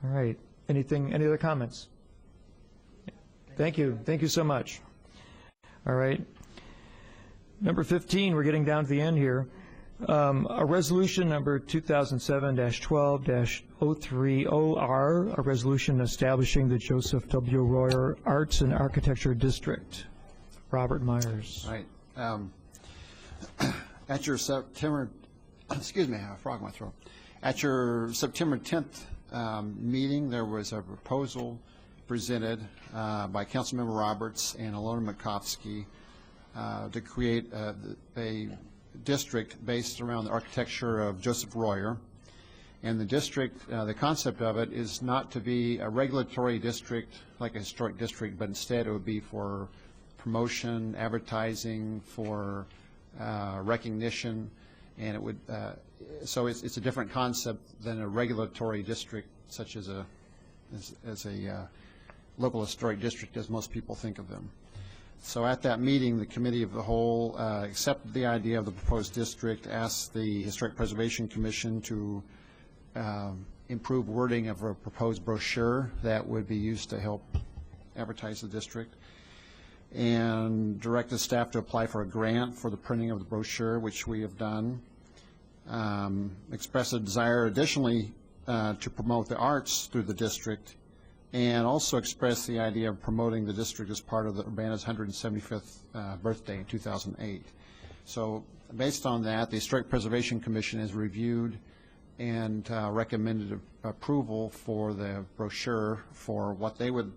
right. Any other comments? Thank you. Thank you so much. All right. Number 15, we're getting down to the end here. A resolution number 2007-12-030R, a resolution establishing the Joseph W. Royer Arts and Architecture District. Robert Myers. Right. At your September, excuse me, I have a frog in my throat. At your September 10th meeting, there was a proposal presented by Councilmember Roberts and Alona Makovsky to create a district based around the architecture of Joseph Royer. And the district, the concept of it is not to be a regulatory district like a historic district, but instead it would be for promotion, advertising, for recognition, and it would, so it's a different concept than a regulatory district such as a local historic district as most people think of them. So at that meeting, the Committee of the Whole accepted the idea of the proposed district, asked the Historic Preservation Commission to improve wording of a proposed brochure that would be used to help advertise the district, and directed staff to apply for a grant for the printing of the brochure, which we have done. Expressed a desire additionally to promote the arts through the district, and also expressed the idea of promoting the district as part of the Urbana's 175th birthday in 2008. So based on that, the Historic Preservation Commission has reviewed and recommended approval for the brochure for what they would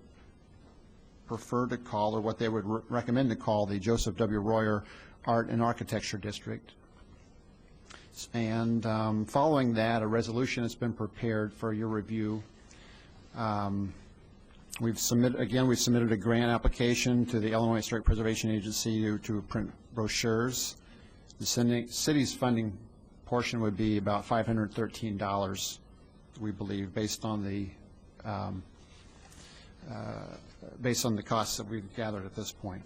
prefer to call, or what they would recommend to call, the Joseph W. Royer Art and Architecture District. And following that, a resolution has been prepared for your review. We've submitted a grant application to the Illinois Historic Preservation Agency to print brochures. The city's funding portion would be about $513, we believe, based on the costs that we've gathered at this point.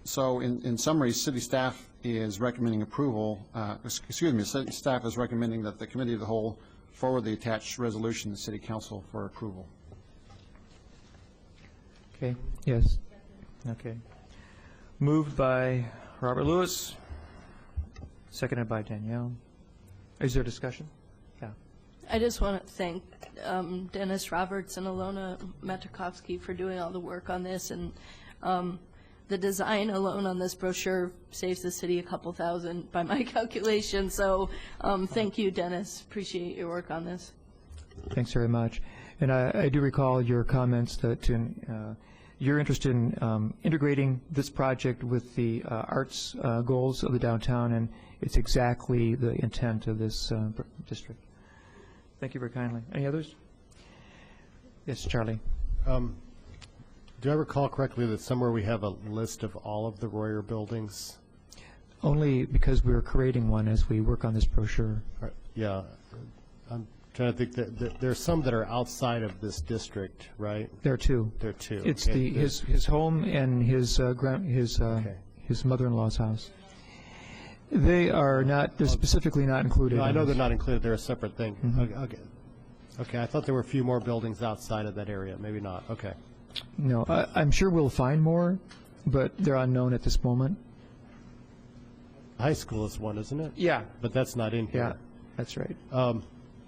So in summary, city staff is recommending approval, city staff is recommending that the Committee of the Whole forward the attached resolution to the City Council for approval. Okay, yes. Okay. Moved by Robert Lewis, seconded by Danielle. Is there discussion? Yeah. I just want to thank Dennis Roberts and Alona Matakovsky for doing all the work on this, and the design alone on this brochure saves the city a couple thousand by my calculation, so thank you, Dennis. Appreciate your work on this. Thanks very much. And I do recall your comments that you're interested in integrating this project with the arts goals of the downtown, and it's exactly the intent of this district. Thank you very kindly. Any others? Yes, Charlie. Do I recall correctly that somewhere we have a list of all of the Royer buildings? Only because we're creating one as we work on this brochure. Yeah. I'm trying to think that there's some that are outside of this district, right? There are two. There are two. It's okay. his home and his mother-in-law's house. They are not. They're specifically not included. No, I know they're not included. They're a separate thing. Mm-hmm. Okay. Okay. I thought there were a few more buildings outside of that area. Maybe not. Okay. No, I'm sure we'll find more, but they're unknown at this moment. High school is one, isn't it? Yeah. But that's not in here. Yeah, that's right.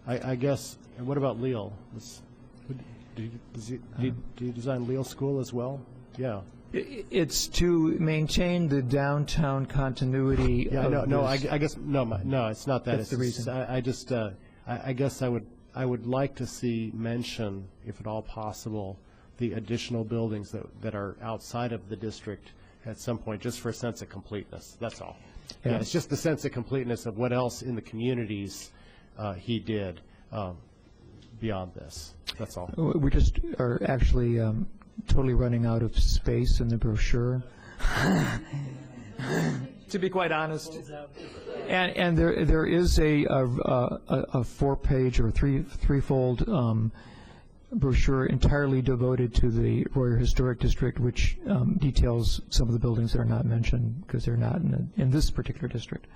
I guess, and what about Leal? Do you design Leal School as well? Yeah. It's to maintain the downtown continuity. Yeah, I guess, no, it's not that. That's the reason. I guess I would like to see mention, if at all possible, the additional buildings that are outside of the district at some point, just for a sense of completeness. That's all. Yeah. It's just the sense of completeness of what else in the communities he did beyond this. That's all. We just are actually totally running out of space in the brochure. To be quite honest, and there is a 4-page or threefold brochure entirely devoted to the Royer Historic District, which details some of the buildings that are not mentioned because they're not in this particular district.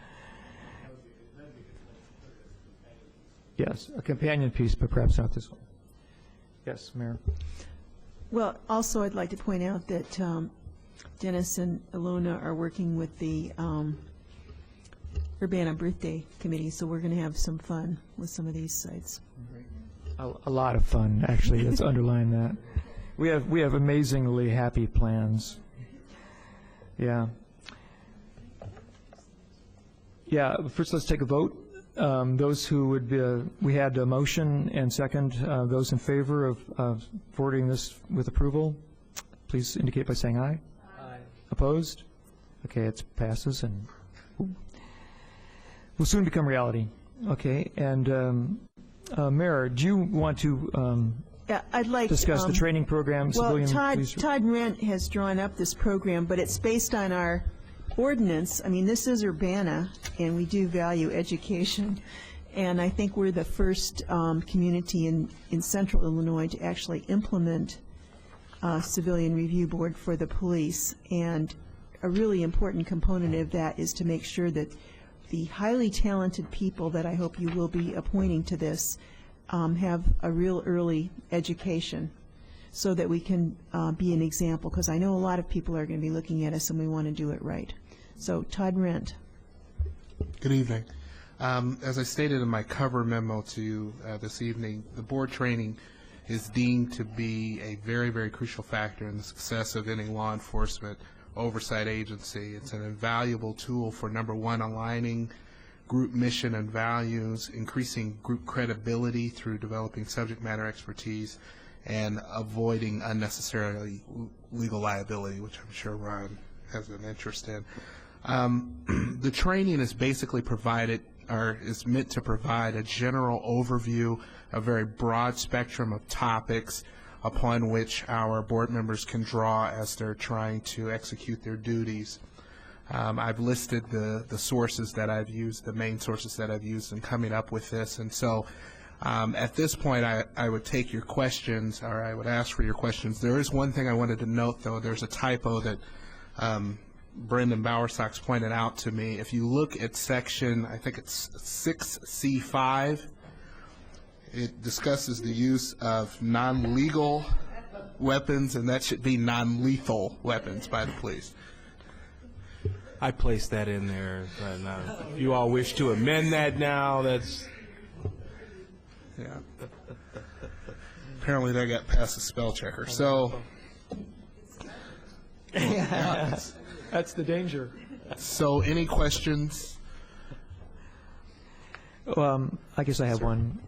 Yes, a companion piece, but perhaps not this one. Yes, Mayor. Well, also, I'd like to point out that Dennis and Ilona are working with the Urbana Birthday Committee, so we're going to have some fun with some of these sites. A lot of fun, actually. Let's underline that. We have amazingly happy plans. Yeah. Yeah. First, let's take a vote. Those who would be, we had a motion and second. Those in favor of forwarding this with approval, please indicate by saying aye. Aye. Opposed? Okay, it passes and will soon become reality. Okay, and Mayor, do you want to I'd like discuss the training program? Well, Todd Rent has drawn up this program, but it's based on our ordinance. I mean, this is Urbana, and we do value education. And I think we're the first community in central Illinois to actually implement a civilian review board for the police. And a really important component of that is to make sure that the highly talented people that I hope you will be appointing to this have a real early education so that we can be an example, because I know a lot of people are going to be looking at us and we want to do it right. So, Todd Rent. Good evening. As I stated in my cover memo to you this evening, the board training is deemed to be a very, very crucial factor in the success of any law enforcement oversight agency. It's an invaluable tool for, number one, aligning group mission and values, increasing group credibility through developing subject matter expertise, and avoiding unnecessarily legal liability, which I'm sure Ron has an interest in. The training is basically provided, or is meant to provide, a general overview, a very broad spectrum of topics upon which our board members can draw as they're trying to execute their duties. I've listed the sources that I've used, the main sources that I've used in coming up with this, and so at this point I would take your questions, or I would ask for your questions. There is one thing I wanted to note, though. There's a typo that Brendan Bowersox pointed out to me. If you look at section, I think it's 6C5, it discusses the use of non-legal weapons, and that should be non-lethal weapons by the police. I placed that in there, but if you all wish to amend that now, that's... Yeah. Apparently that got past the spell checker. So... That's the danger. So, any questions? I guess I have one.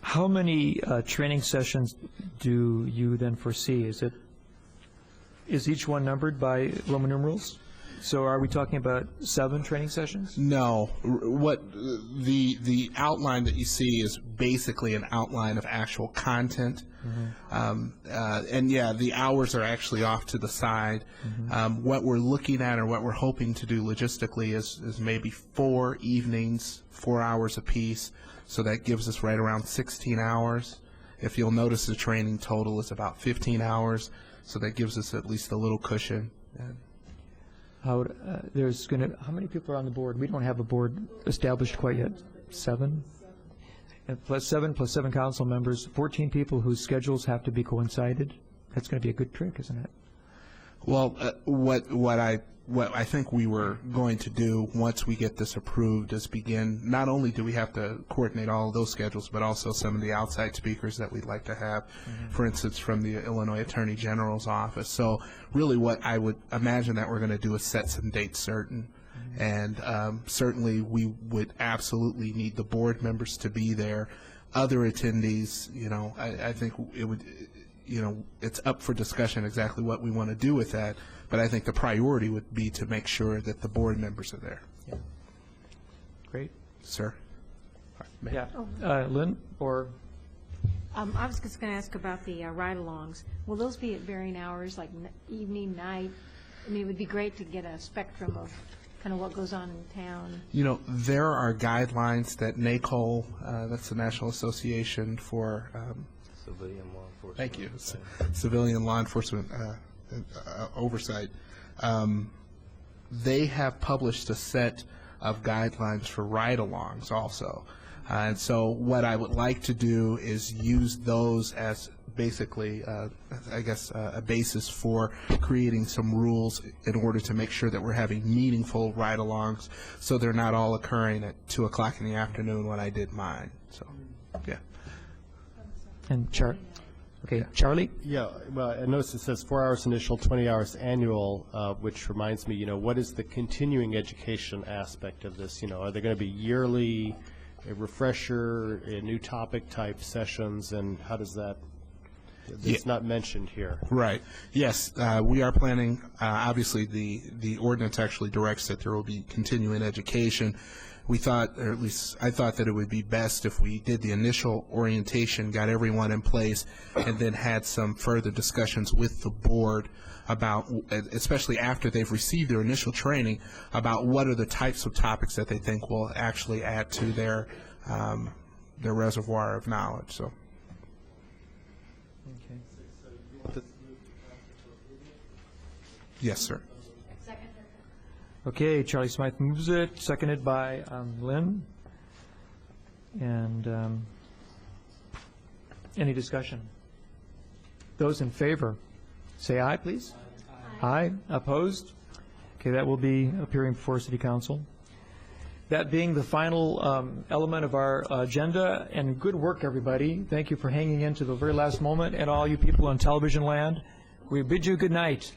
How many training sessions do you then foresee? Is each one numbered by Roman numerals? So are we talking about 7 training sessions? No. What the outline that you see is basically an outline of actual content. And yeah, the hours are actually off to the side. What we're looking at, or what we're hoping to do logistically, is maybe 4 evenings, 4 hours apiece. So that gives us right around 16 hours. If you'll notice, the training total is about 15 hours. So that gives us at least a little cushion. How many people are on the board? We don't have a board established quite yet. 7? And plus 7 council members, 14 people whose schedules have to be coincided. That's going to be a good trick, isn't it? Well, what I think we were going to do once we get this approved is begin, not only do we have to coordinate all of those schedules, but also some of the outside speakers that we'd like to have, for instance, from the Illinois Attorney General's office. So really what I would imagine that we're going to do is set some dates certain. And certainly we would absolutely need the board members to be there. other attendees, I think it would, it's up for discussion exactly what we want to do with that, but I think the priority would be to make sure that the board members are there. Yeah. Great. Sir? Yeah. Lynn, or? I was just going to ask about the ride-alongs. Will those be at varying hours, like evening, night? I mean, it would be great to get a spectrum of kind of what goes on in town. There are guidelines that NACOL, that's the National Association for Civilian law enforcement. Thank you. Civilian law enforcement oversight. They have published a set of guidelines for ride-alongs also. And so what I would like to do is use those as basically, a basis for creating some rules in order to make sure that we're having meaningful ride-alongs so they're not all occurring at 2 o'clock in the afternoon when I did mine. So, yeah. And Charlie? Yeah, well, I noticed it says 4 hours initial, 20 hours annual, which reminds me, what is the continuing education aspect of this? Are there going to be yearly, a refresher, a new topic type sessions, and how does that, it's not mentioned here. Right. Yes, we are planning, obviously the ordinance actually directs that there will be continuing education. We thought, or at least I thought, that it would be best if we did the initial orientation, got everyone in place, and then had some further discussions with the board about, especially after they've received their initial training, about what are the types of topics that they think will actually add to their reservoir of knowledge. So. Yes, sir. Okay, Charlie Smythe moves it, seconded by Lynn. And any discussion? Those in favor, say aye, please. Aye. Opposed? Okay, that will be appearing before City Council. That being the final element of our agenda, and good work, everybody. Thank you for hanging in to the very last moment, and all you people on television land, we bid you good night.